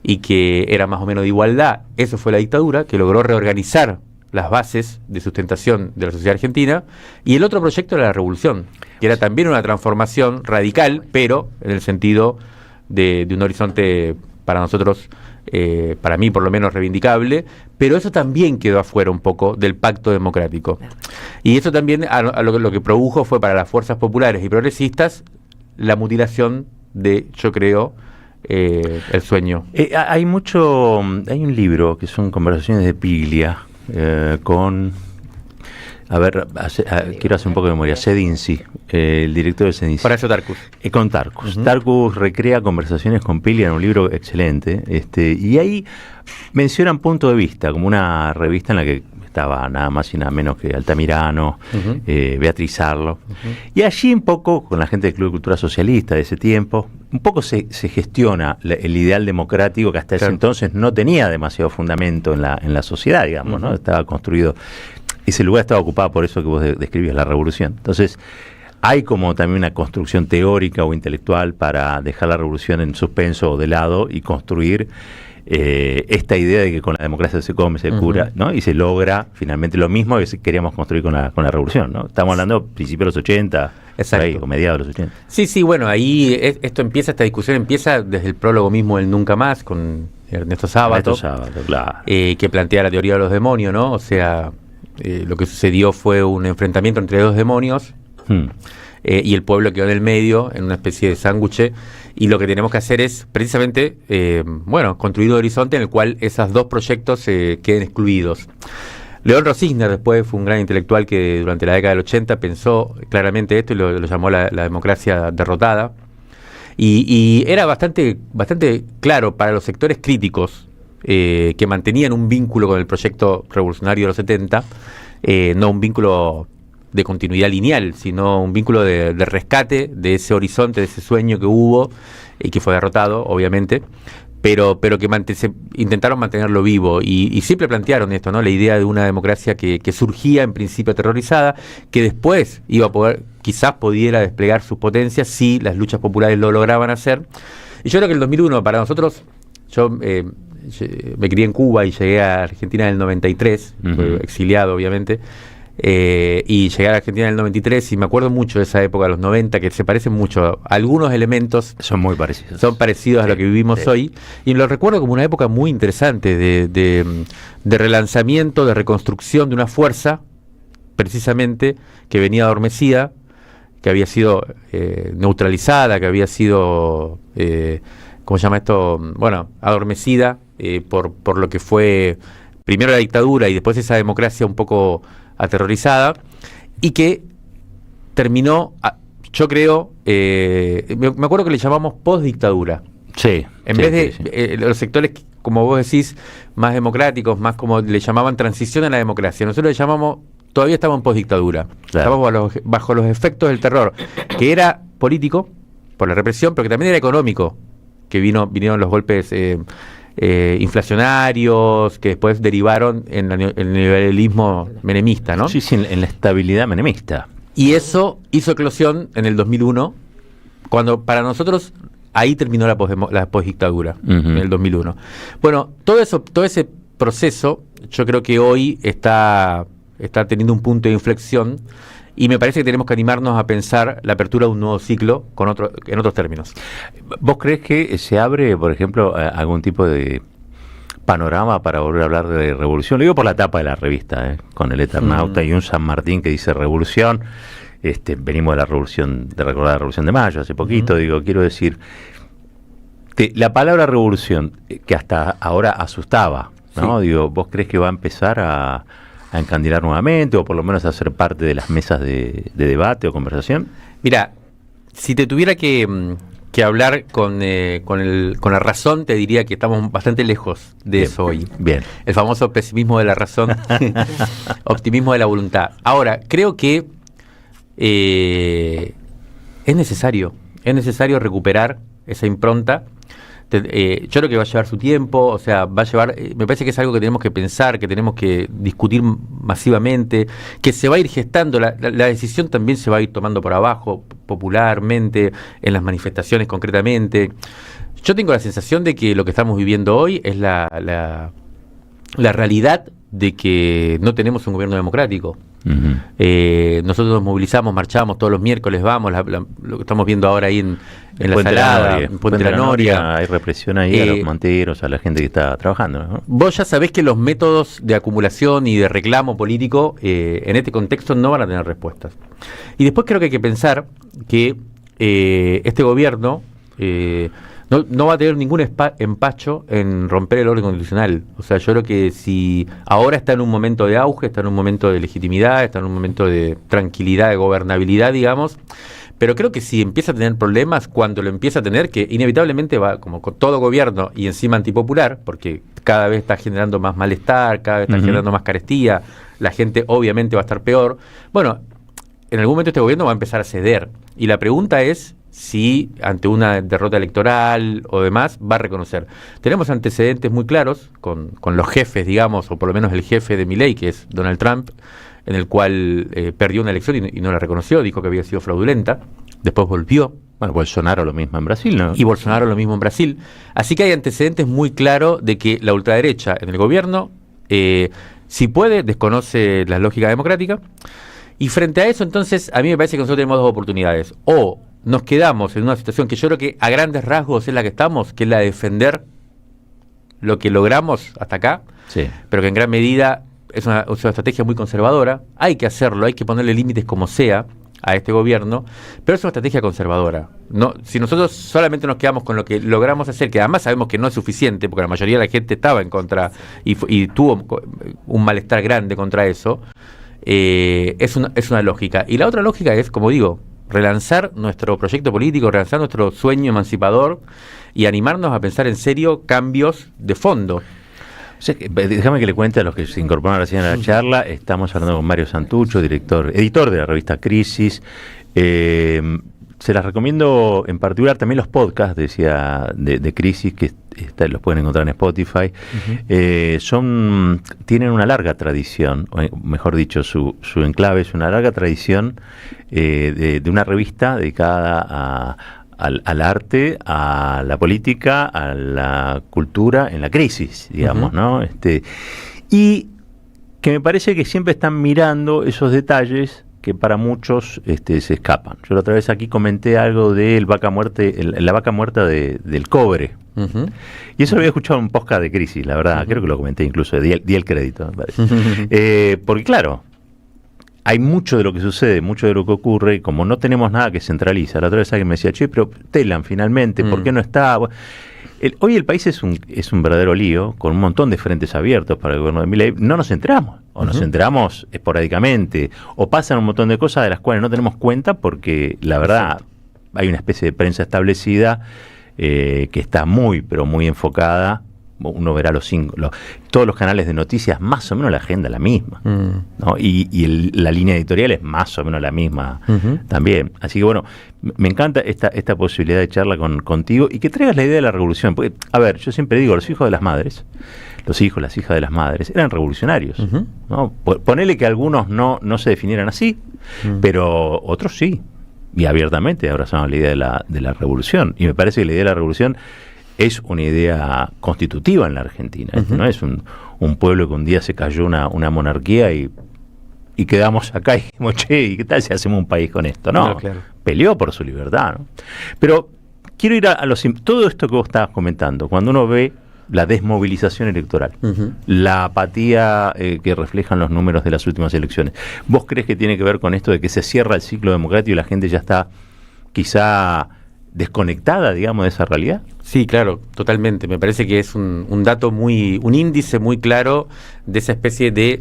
y que era más o menos de igualdad. Eso fue la dictadura, que logró reorganizar las bases de sustentación de la sociedad argentina. Y el otro proyecto era la revolución, que era también una transformación radical, pero en el sentido de un horizonte para nosotros, para mí por lo menos reivindicable, pero eso también quedó afuera un poco del pacto democrático. Y eso también lo que produjo fue para las fuerzas populares y progresistas la mutilación de, yo creo, el sueño. Hay un libro que son conversaciones de Piglia con... quiero hacer un poco de memoria. Sedinci, el director de Sedinci. Horacio Tarcus. Con Tarcus. Tarcus recrea conversaciones con Piglia en un libro excelente. Y ahí mencionan Punto de Vista, como una revista en la que estaba nada más y nada menos que Altamirano, Beatriz Arlo. Y allí un poco, con la gente del Club de Cultura Socialista de ese tiempo, un poco se gestiona el ideal democrático que hasta ese entonces no tenía demasiado fundamento en la sociedad, digamos, ¿no? Estaba construido... Ese lugar estaba ocupado por eso que vos describías, la revolución. Entonces, hay como también una construcción teórica o intelectual para dejar la revolución en suspenso o de lado y construir esta idea de que con la democracia se come, se cura, ¿no? Y se logra finalmente lo mismo que queríamos construir con la revolución, ¿no? Estamos hablando principios de los 80, ahí, o mediados de los 80. Sí, bueno, ahí esta discusión empieza desde el prólogo mismo del Nunca Más, con Ernesto Sábato, claro. Que plantea la teoría de los demonios, ¿no? O sea, lo que sucedió fue un enfrentamiento entre dos demonios, y el pueblo quedó en el medio, en una especie de sándwich, y lo que tenemos que hacer es precisamente, construir un horizonte en el cual esos dos proyectos queden excluidos. León Rosisner después fue un gran intelectual que durante la década del 80 pensó claramente esto y lo llamó la democracia derrotada, y era bastante claro para los sectores críticos que mantenían un vínculo con el proyecto revolucionario de los 70, no un vínculo de continuidad lineal, sino un vínculo de rescate de ese horizonte, de ese sueño que hubo y que fue derrotado, obviamente, pero que intentaron mantenerlo vivo y siempre plantearon esto, ¿no? La idea de una democracia que surgía en principio aterrorizada, que después iba a poder, quizás pudiera desplegar sus potencias si las luchas populares lo lograban hacer. Y yo creo que el 2001 para nosotros, yo me crié en Cuba y llegué a Argentina en el 93, exiliado obviamente, y llegué a la Argentina en el 93 y me acuerdo mucho de esa época, de los 90, que se parecen mucho. Algunos elementos son muy parecidos. Son parecidos a lo que vivimos hoy, y lo recuerdo como una época muy interesante de relanzamiento, de reconstrucción de una fuerza, precisamente, que venía adormecida, que había sido neutralizada, que había sido, ¿cómo se llama esto? Bueno, adormecida por lo que fue primero la dictadura y después esa democracia un poco aterrorizada, y que terminó, yo creo, me acuerdo que le llamamos post-dictadura. Sí. En vez de los sectores, como vos decís, más democráticos, más como le llamaban transición a la democracia, nosotros le llamamos, todavía estamos en post-dictadura. Claro. Estamos bajo los efectos del terror, que era político, por la represión, pero que también era económico, que vinieron los golpes inflacionarios que después derivaron en el neoliberalismo menemista, ¿no? Sí, en la estabilidad menemista. Y eso hizo eclosión en el 2001, cuando para nosotros ahí terminó la posdictadura, en el 2001. Bueno, todo ese proceso, yo creo que hoy está teniendo un punto de inflexión, y me parece que tenemos que animarnos a pensar la apertura de un nuevo ciclo en otros términos. ¿Vos crees que se abre, por ejemplo, algún tipo de panorama para volver a hablar de revolución? Lo digo por la tapa de la revista, con el Eternauta y un San Martín que dice revolución. Venimos de la revolución, de recordar la Revolución de Mayo hace poquito, quiero decir, la palabra revolución, que hasta ahora asustaba, ¿no? Sí. ¿Vos crees que va a empezar a encandilar nuevamente, o por lo menos a ser parte de las mesas de debate o conversación? Mira, si te tuviera que hablar con la razón, te diría que estamos bastante lejos de eso hoy. Bien. El famoso pesimismo de la razón, optimismo de la voluntad. Ahora, creo que es necesario recuperar esa impronta. Yo creo que va a llevar su tiempo, o sea, va a llevar, me parece que es algo que tenemos que pensar, que tenemos que discutir masivamente, que se va a ir gestando, la decisión también se va a ir tomando por abajo, popularmente, en las manifestaciones concretamente. Yo tengo la sensación de que lo que estamos viviendo hoy es la realidad de que no tenemos un gobierno democrático. Nosotros nos movilizamos, marchamos todos los miércoles, vamos, lo que estamos viendo ahora ahí en la Salada, en Puente La Noria. Hay represión ahí a los monteros, a la gente que está trabajando, ¿no? Vos ya sabés que los métodos de acumulación y de reclamo político en este contexto no van a tener respuestas. Y después creo que hay que pensar que este gobierno no va a tener ningún empacho en romper el orden constitucional. O sea, yo creo que si ahora está en un momento de auge, está en un momento de legitimidad, está en un momento de tranquilidad, de gobernabilidad, digamos, pero creo que si empieza a tener problemas, cuando lo empieza a tener, que inevitablemente va, como con todo gobierno, y encima antipopular, porque cada vez está generando más malestar, cada vez está generando más carestía, la gente obviamente va a estar peor. Bueno, en algún momento este gobierno va a empezar a ceder. Y la pregunta es, si ante una derrota electoral o demás va a reconocer. Tenemos antecedentes muy claros con los jefes, digamos, o por lo menos el jefe de Milei, que es Donald Trump, en el cual perdió una elección y no la reconoció, dijo que había sido fraudulenta, después volvió. Bueno, Bolsonaro lo mismo en Brasil, ¿no? Y Bolsonaro lo mismo en Brasil. Así que hay antecedentes muy claros de que la ultraderecha en el gobierno, si puede, desconoce la lógica democrática. Y frente a eso, entonces, a mí me parece que nosotros tenemos dos oportunidades. O nos quedamos en una situación que yo creo que a grandes rasgos es la que estamos, que es la de defender lo que logramos hasta acá, sí, pero que en gran medida es una estrategia muy conservadora. Hay que hacerlo, hay que ponerle límites como sea a este gobierno, pero es una estrategia conservadora. No, si nosotros solamente nos quedamos con lo que logramos hacer, que además sabemos que no es suficiente, porque la mayoría de la gente estaba en contra y tuvo un malestar grande contra eso, es una lógica. Y la otra lógica es, como digo, relanzar nuestro proyecto político, relanzar nuestro sueño emancipador y animarnos a pensar en serio cambios de fondo. Déjame que le cuente a los que se incorporaron recién a la charla. Estamos hablando con Mario Santucho, editor de la revista Crisis. Se las recomiendo en particular también los podcasts, decía, de Crisis, que los pueden encontrar en Spotify. Tienen una larga tradición, o mejor dicho, su enclave es una larga tradición de una revista dedicada al arte, a la política, a la cultura, en la crisis, digamos, ¿no? Y que me parece que siempre están mirando esos detalles que para muchos se escapan. Yo la otra vez aquí comenté algo de la vaca muerta del cobre. Y eso lo había escuchado en un podcast de Crisis, la verdad, creo que lo comenté incluso, di el crédito, me parece. Porque claro, hay mucho de lo que sucede, mucho de lo que ocurre, y como no tenemos nada que centraliza. La otra vez alguien me decía, che, pero Telam finalmente, ¿por qué no está? Hoy el país es un verdadero lío, con un montón de frentes abiertos para el gobierno de Milei. No nos enteramos, o nos enteramos esporádicamente, o pasan un montón de cosas de las cuales no tenemos cuenta porque, la verdad, hay una especie de prensa establecida que está muy, pero muy enfocada. Uno verá todos los canales de noticias, más o menos la agenda es la misma, ¿no? Y la línea editorial es más o menos la misma también. Así que bueno, me encanta esta posibilidad de charla contigo y que traigas la idea de la revolución. Porque, a ver, yo siempre digo, las hijas de las madres de las madres eran revolucionarios, ¿no? Ponele que algunos no se definieran así, pero otros sí, y abiertamente abrazaban la idea de la revolución. Y me parece que la idea de la revolución es una idea constitutiva en la Argentina. No es un pueblo que un día se cayó una monarquía y quedamos acá y dijimos, che, ¿y qué tal si hacemos un país con esto? No, claro. Peleó por su libertad, ¿no? Pero quiero ir a todo esto que vos estabas comentando, cuando uno ve la desmovilización electoral, la apatía que reflejan los números de las últimas elecciones. ¿Vos crees que tiene que ver con esto de que se cierra el ciclo democrático y la gente ya está quizá desconectada, digamos, de esa realidad? Sí, claro, totalmente. Me parece que es un dato un índice muy claro de esa especie de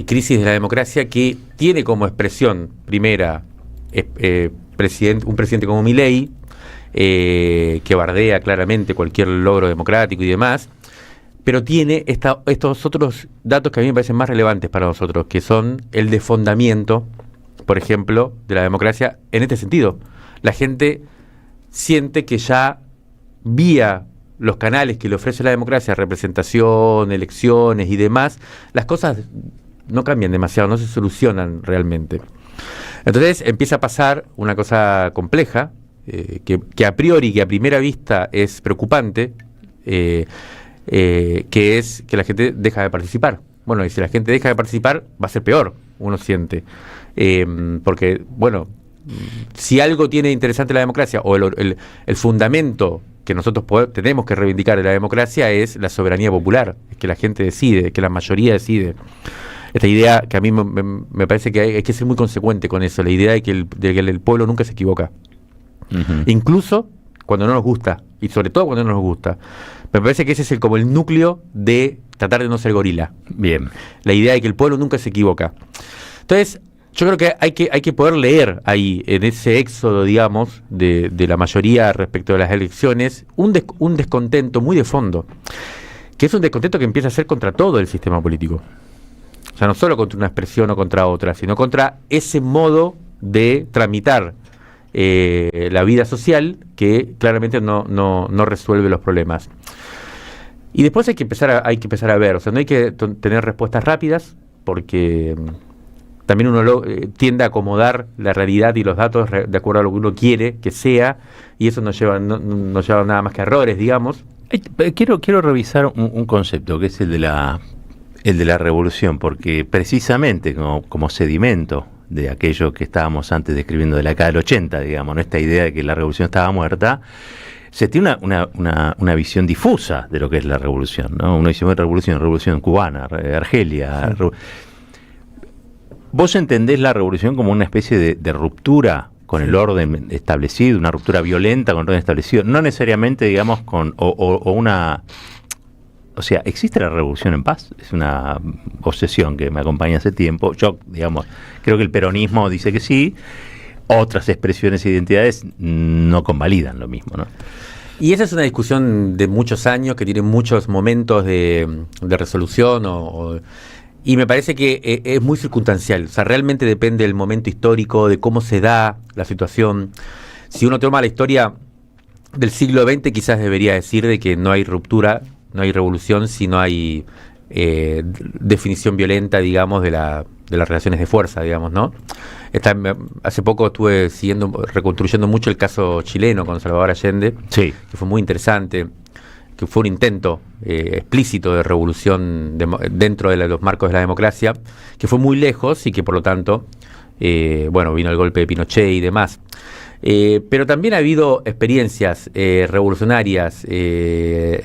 crisis de la democracia que tiene como expresión primera un presidente como Milei, que bardea claramente cualquier logro democrático y demás, pero tiene estos otros datos que a mí me parecen más relevantes para nosotros, que son el desfondamiento, por ejemplo, de la democracia en este sentido. La gente siente que ya vía los canales que le ofrece la democracia, representación, elecciones y demás, las cosas no cambian demasiado, no se solucionan realmente. Entonces empieza a pasar una cosa compleja, que a priori, que a primera vista es preocupante, que es que la gente deja de participar. Bueno, y si la gente deja de participar, va a ser peor, uno siente. Porque, bueno, si algo tiene interesante la democracia, o el fundamento que nosotros tenemos que reivindicar de la democracia es la soberanía popular, es que la gente decide, que la mayoría decide. Esta idea que a mí me parece que hay que ser muy consecuente con eso, la idea de que el pueblo nunca se equivoca. Incluso cuando no nos gusta, y sobre todo cuando no nos gusta. Me parece que ese es como el núcleo de tratar de no ser gorila. Bien. La idea de que el pueblo nunca se equivoca. Entonces, yo creo que hay que poder leer ahí, en ese éxodo, digamos, de la mayoría respecto de las elecciones, un descontento muy de fondo, que es un descontento que empieza a ser contra todo el sistema político. O sea, no solo contra una expresión o contra otra, sino contra ese modo de tramitar la vida social, que claramente no resuelve los problemas. Y después hay que empezar a ver, o sea, no hay que tener respuestas rápidas, porque también uno tiende a acomodar la realidad y los datos de acuerdo a lo que uno quiere que sea, y eso no lleva nada más que errores, digamos. Quiero revisar un concepto, que es el de la revolución, porque precisamente como sedimento de aquello que estábamos antes describiendo de la década del 80, digamos, ¿no? Esta idea de que la revolución estaba muerta, se tiene una visión difusa de lo que es la revolución, ¿no? Uno dice, bueno, revolución cubana, Argelia. Sí. ¿Vos entendés la revolución como una especie de ruptura con el orden establecido, una ruptura violenta con el orden establecido? No necesariamente, digamos, o sea, ¿existe la revolución en paz? Es una obsesión que me acompaña hace tiempo. Yo, digamos, creo que el peronismo dice que sí, otras expresiones e identidades no convalidan lo mismo, ¿no? Y esa es una discusión de muchos años, que tiene muchos momentos de resolución, y me parece que es muy circunstancial. O sea, realmente depende del momento histórico, de cómo se da la situación. Si uno toma la historia del siglo XX, quizás debería decir de que no hay ruptura, no hay revolución, si no hay definición violenta, digamos, de las relaciones de fuerza, digamos, ¿no? Hace poco estuve reconstruyendo mucho el caso chileno con Salvador Allende, sí, que fue muy interesante, que fue un intento explícito de revolución dentro de los marcos de la democracia, que fue muy lejos y que por lo tanto, vino el golpe de Pinochet y demás. Pero también ha habido experiencias revolucionarias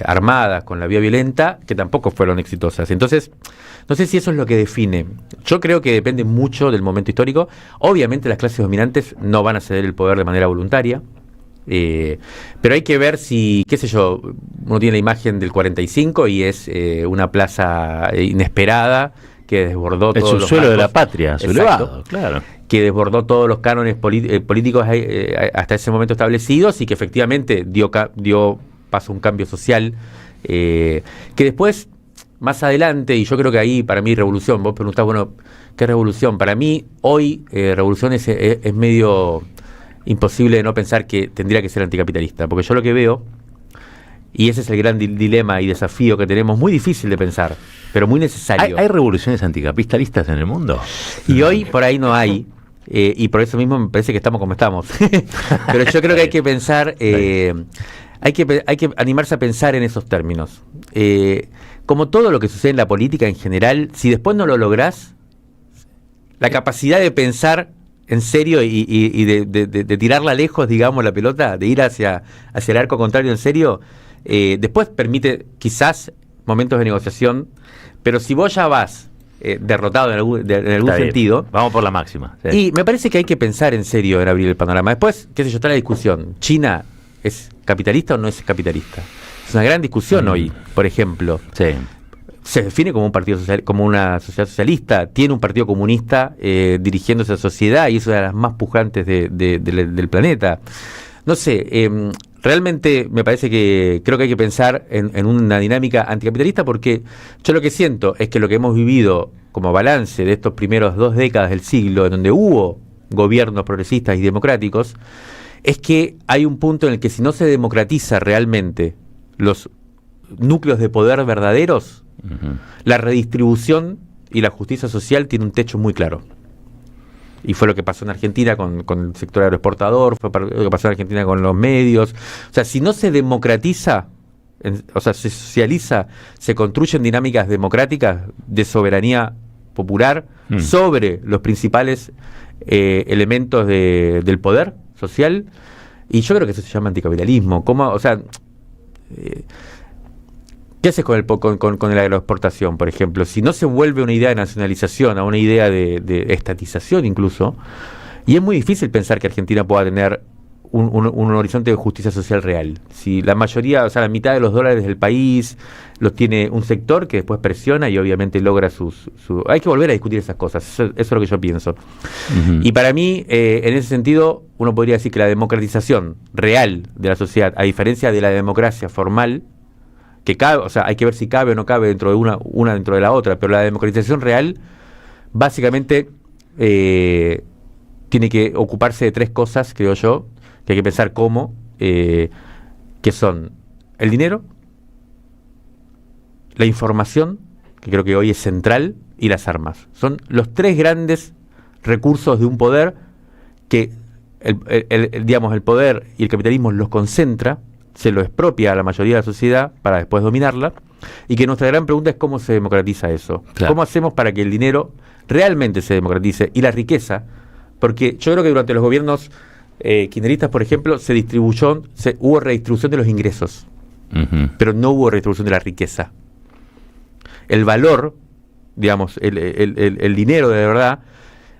armadas con la vía violenta que tampoco fueron exitosas. Entonces, no sé si eso es lo que define. Yo creo que depende mucho del momento histórico. Obviamente las clases dominantes no van a ceder el poder de manera voluntaria, pero hay que ver si, qué sé yo, uno tiene la imagen del 45 y es una plaza inesperada que desbordó todo el subsuelo de la patria, sublevado, claro, que desbordó todos los cánones políticos hasta ese momento establecidos, y que efectivamente dio paso a un cambio social, que después, más adelante, y yo creo que ahí para mí revolución, vos preguntás, bueno, ¿qué revolución? Para mí hoy revolución es medio imposible de no pensar que tendría que ser anticapitalista, porque yo lo que veo, y ese es el gran dilema y desafío que tenemos, muy difícil de pensar, pero muy necesario. ¿Hay revoluciones anticapitalistas en el mundo? Y hoy por ahí no hay, y por eso mismo me parece que estamos como estamos. Pero yo creo que hay que pensar, hay que animarse a pensar en esos términos. Como todo lo que sucede en la política en general, si después no lo lográs, la capacidad de pensar en serio y de tirarla lejos, digamos, la pelota, de ir hacia el arco contrario en serio, después permite quizás momentos de negociación, pero si vos ya vas derrotado en algún sentido, vamos por la máxima. Sí. Y me parece que hay que pensar en serio en abrir el panorama. Después, qué sé yo, está la discusión. ¿China es capitalista o no es capitalista? Es una gran discusión hoy, por ejemplo. Sí. Se define como un partido social, como una sociedad socialista, tiene un partido comunista dirigiendo esa sociedad, y es una de las más pujantes del planeta. No sé, realmente me parece que creo que hay que pensar en una dinámica anticapitalista, porque yo lo que siento es que lo que hemos vivido como balance de estos primeros 2 décadas del siglo, en donde hubo gobiernos progresistas y democráticos, es que hay un punto en el que si no se democratiza realmente los núcleos de poder verdaderos, la redistribución y la justicia social tiene un techo muy claro. Y fue lo que pasó en Argentina con el sector agroexportador, fue lo que pasó en Argentina con los medios. O sea, si no se democratiza, se socializa, se construyen dinámicas democráticas de soberanía popular sobre los principales elementos del poder social, y yo creo que eso se llama anticapitalismo. ¿Qué haces con la agroexportación, por ejemplo? Si no se vuelve una idea de nacionalización a una idea de estatización incluso, y es muy difícil pensar que Argentina pueda tener un horizonte de justicia social real. Si la mayoría, la mitad de los dólares del país los tiene un sector que después presiona y obviamente logra hay que volver a discutir esas cosas, eso es lo que yo pienso. Y para mí, en ese sentido, uno podría decir que la democratización real de la sociedad, a diferencia de la democracia formal, que cabe, hay que ver si cabe o no cabe dentro de una dentro de la otra, pero la democratización real básicamente tiene que ocuparse de 3 cosas, creo yo, que hay que pensar cómo, que son el dinero, la información, que creo que hoy es central, y las armas. Son los 3 grandes recursos de un poder que digamos, el poder y el capitalismo los concentra, se lo expropia a la mayoría de la sociedad para después dominarla, y que nuestra gran pregunta es cómo se democratiza eso. Claro. ¿Cómo hacemos para que el dinero realmente se democratice y la riqueza? Porque yo creo que durante los gobiernos kirchneristas, por ejemplo, hubo redistribución de los ingresos, pero no hubo redistribución de la riqueza. El valor, digamos, el dinero de verdad,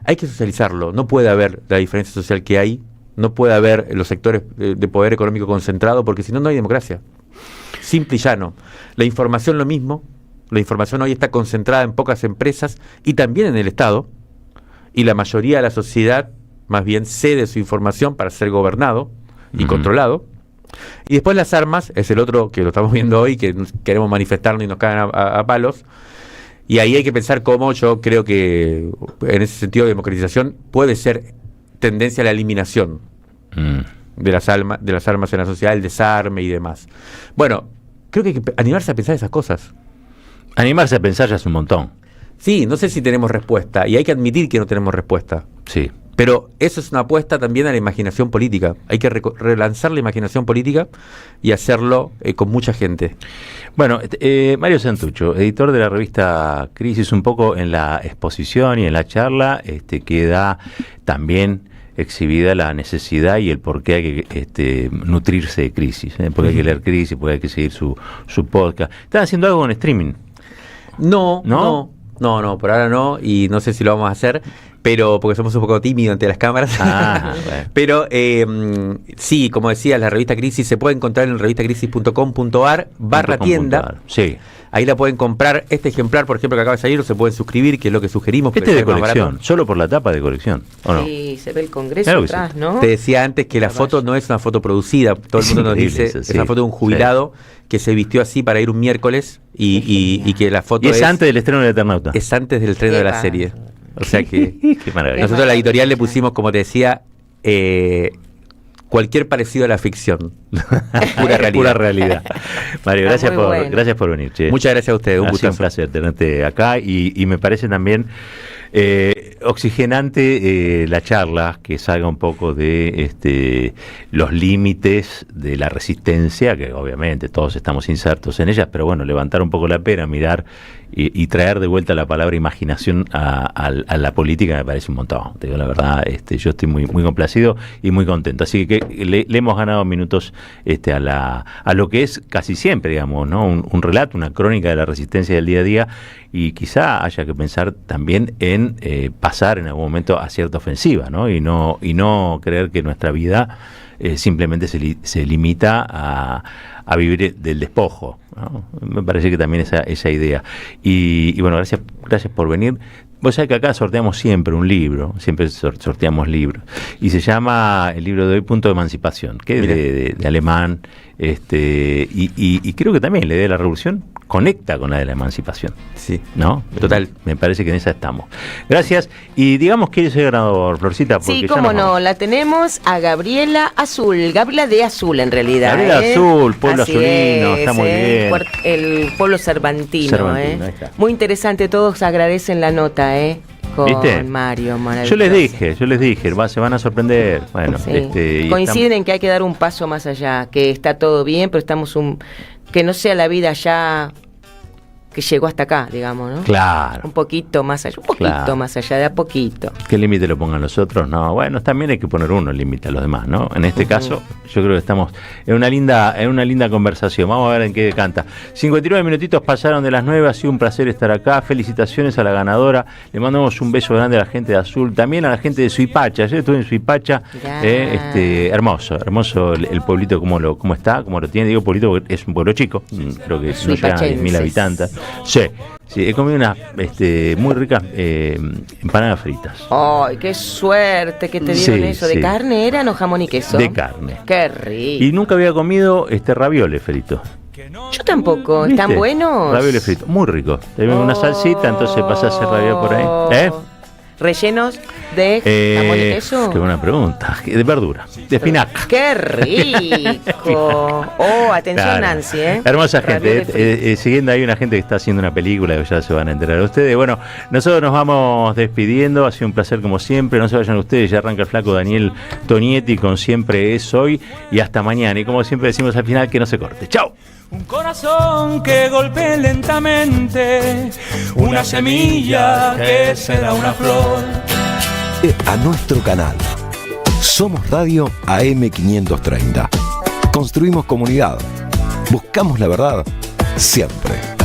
hay que socializarlo. No puede haber la diferencia social que hay, no puede haber los sectores de poder económico concentrado, porque si no, no hay democracia. Simple y llano. La información lo mismo. La información hoy está concentrada en pocas empresas y también en el Estado, y la mayoría de la sociedad más bien cede su información para ser gobernado y controlado. Y después las armas, es el otro que lo estamos viendo hoy, que queremos manifestarnos y nos caen a palos. Y ahí hay que pensar cómo, yo creo que en ese sentido de democratización puede ser tendencia a la eliminación de las armas en la sociedad, el desarme y demás. Bueno, creo que hay que animarse a pensar esas cosas. Animarse a pensar ya es un montón. Sí, no sé si tenemos respuesta, y hay que admitir que no tenemos respuesta. Sí. Pero eso es una apuesta también a la imaginación política. Hay que relanzar la imaginación política y hacerlo con mucha gente. Bueno, Mario Santucho, editor de la revista Crisis, un poco en la exposición y en la charla queda también exhibida la necesidad y el por qué hay que nutrirse de Crisis, porque hay que leer Crisis, porque hay que seguir su podcast. ¿Están haciendo algo en streaming? No, por ahora no, y no sé si lo vamos a hacer, pero porque somos un poco tímidos ante las cámaras. Bueno. Pero sí, como decía, la revista Crisis se puede encontrar en revistacrisis.com.ar/tienda. Sí. Ahí la pueden comprar. Este ejemplar, por ejemplo, que acaba de salir, se pueden suscribir, que es lo que sugerimos. Este es de colección, solo por la tapa de colección, ¿o no? Sí, se ve el Congreso atrás, sí. ¿No? Te decía antes que la foto no es una foto producida. Todo el mundo nos dice, es una foto de un jubilado que se vistió así para ir un miércoles y que la foto es antes del estreno del Eternauta. Es antes del estreno de la serie. O sea que qué maravilla. Nosotros a la editorial le pusimos, como te decía, cualquier parecido a la ficción. Pura realidad. Pura realidad. Mario, gracias por venir. Che. Muchas gracias a ustedes. Un gusto. Un placer tenerte acá y me parece también oxigenante la charla, que salga un poco de los límites de la resistencia, que obviamente todos estamos insertos en ellas, pero bueno, levantar un poco la pera, mirar y traer de vuelta la palabra imaginación a la política me parece un montón. Te digo la verdad, yo estoy muy complacido y muy contento. Así que le hemos ganado minutos a lo que es casi siempre, digamos, ¿no? Un relato, una crónica de la resistencia del día a día, y quizá haya que pensar también en pasar en algún momento a cierta ofensiva, ¿no? Y no creer que nuestra vida simplemente se limita a vivir del despojo, ¿no? Me parece que también esa idea. Y bueno, gracias por venir. Vos sabés que acá sorteamos siempre un libro, siempre sorteamos libros, y se llama el libro de hoy Punto de Emancipación, que es de alemán, y creo que también la idea de la revolución conecta con la de la emancipación. Sí, ¿no? Total, me parece que en esa estamos. Gracias, y digamos quién es el ganador, Florcita. Porque sí, cómo no, la tenemos a Gabriela de Azul en realidad. Gabriela Azul, pueblo azulino, está muy bien. El pueblo cervantino. Muy interesante, todos agradecen la nota, con ¿viste? Mario, maravilloso. Yo les dije, se van a sorprender. Bueno, sí. Coinciden en que hay que dar un paso más allá, que está todo bien, pero estamos que no sea la vida ya que llegó hasta acá, digamos, ¿no? Claro. Un poquito más allá, más allá, de a poquito. ¿Qué límite lo pongan los otros? No, bueno, también hay que poner uno límite a los demás, ¿no? En este caso, yo creo que estamos en una linda conversación. Vamos a ver en qué decanta. 59 minutitos pasaron de las 9, ha sido un placer estar acá. Felicitaciones a la ganadora. Le mandamos un beso grande a la gente de Azul, también a la gente de Suipacha. Ayer estuve en Suipacha, hermoso el pueblito, cómo está, cómo lo tiene. Digo pueblito porque es un pueblo chico, creo que no llegan a 10.000 habitantes. Sí, he comido unas muy ricas empanadas fritas. ¡Ay, qué suerte que te dieron eso! ¿De carne eran o jamón y queso? De carne. ¡Qué rico! Y nunca había comido ravioles fritos. Yo tampoco. ¿Están buenos? Ravioles fritos, muy ricos. Te ven una salsita, entonces pasás a hacer raviol por ahí. rellenos de jamón y queso. Qué buena pregunta. De verdura, de espinaca. ¡Qué rico! Oh, atención, Claro. Nancy, ¿eh? Hermosa Radio gente. Siguiendo, hay una gente que está haciendo una película que ya se van a enterar ustedes. Bueno, nosotros nos vamos despidiendo. Ha sido un placer como siempre. No se vayan ustedes. Ya arranca el flaco Daniel Tonietti con Siempre es Hoy. Y hasta mañana. Y como siempre decimos al final, que no se corte. ¡Chao! Un corazón que golpee lentamente, una semilla que será una flor. A nuestro canal. Somos Radio AM530. Construimos comunidad. Buscamos la verdad siempre.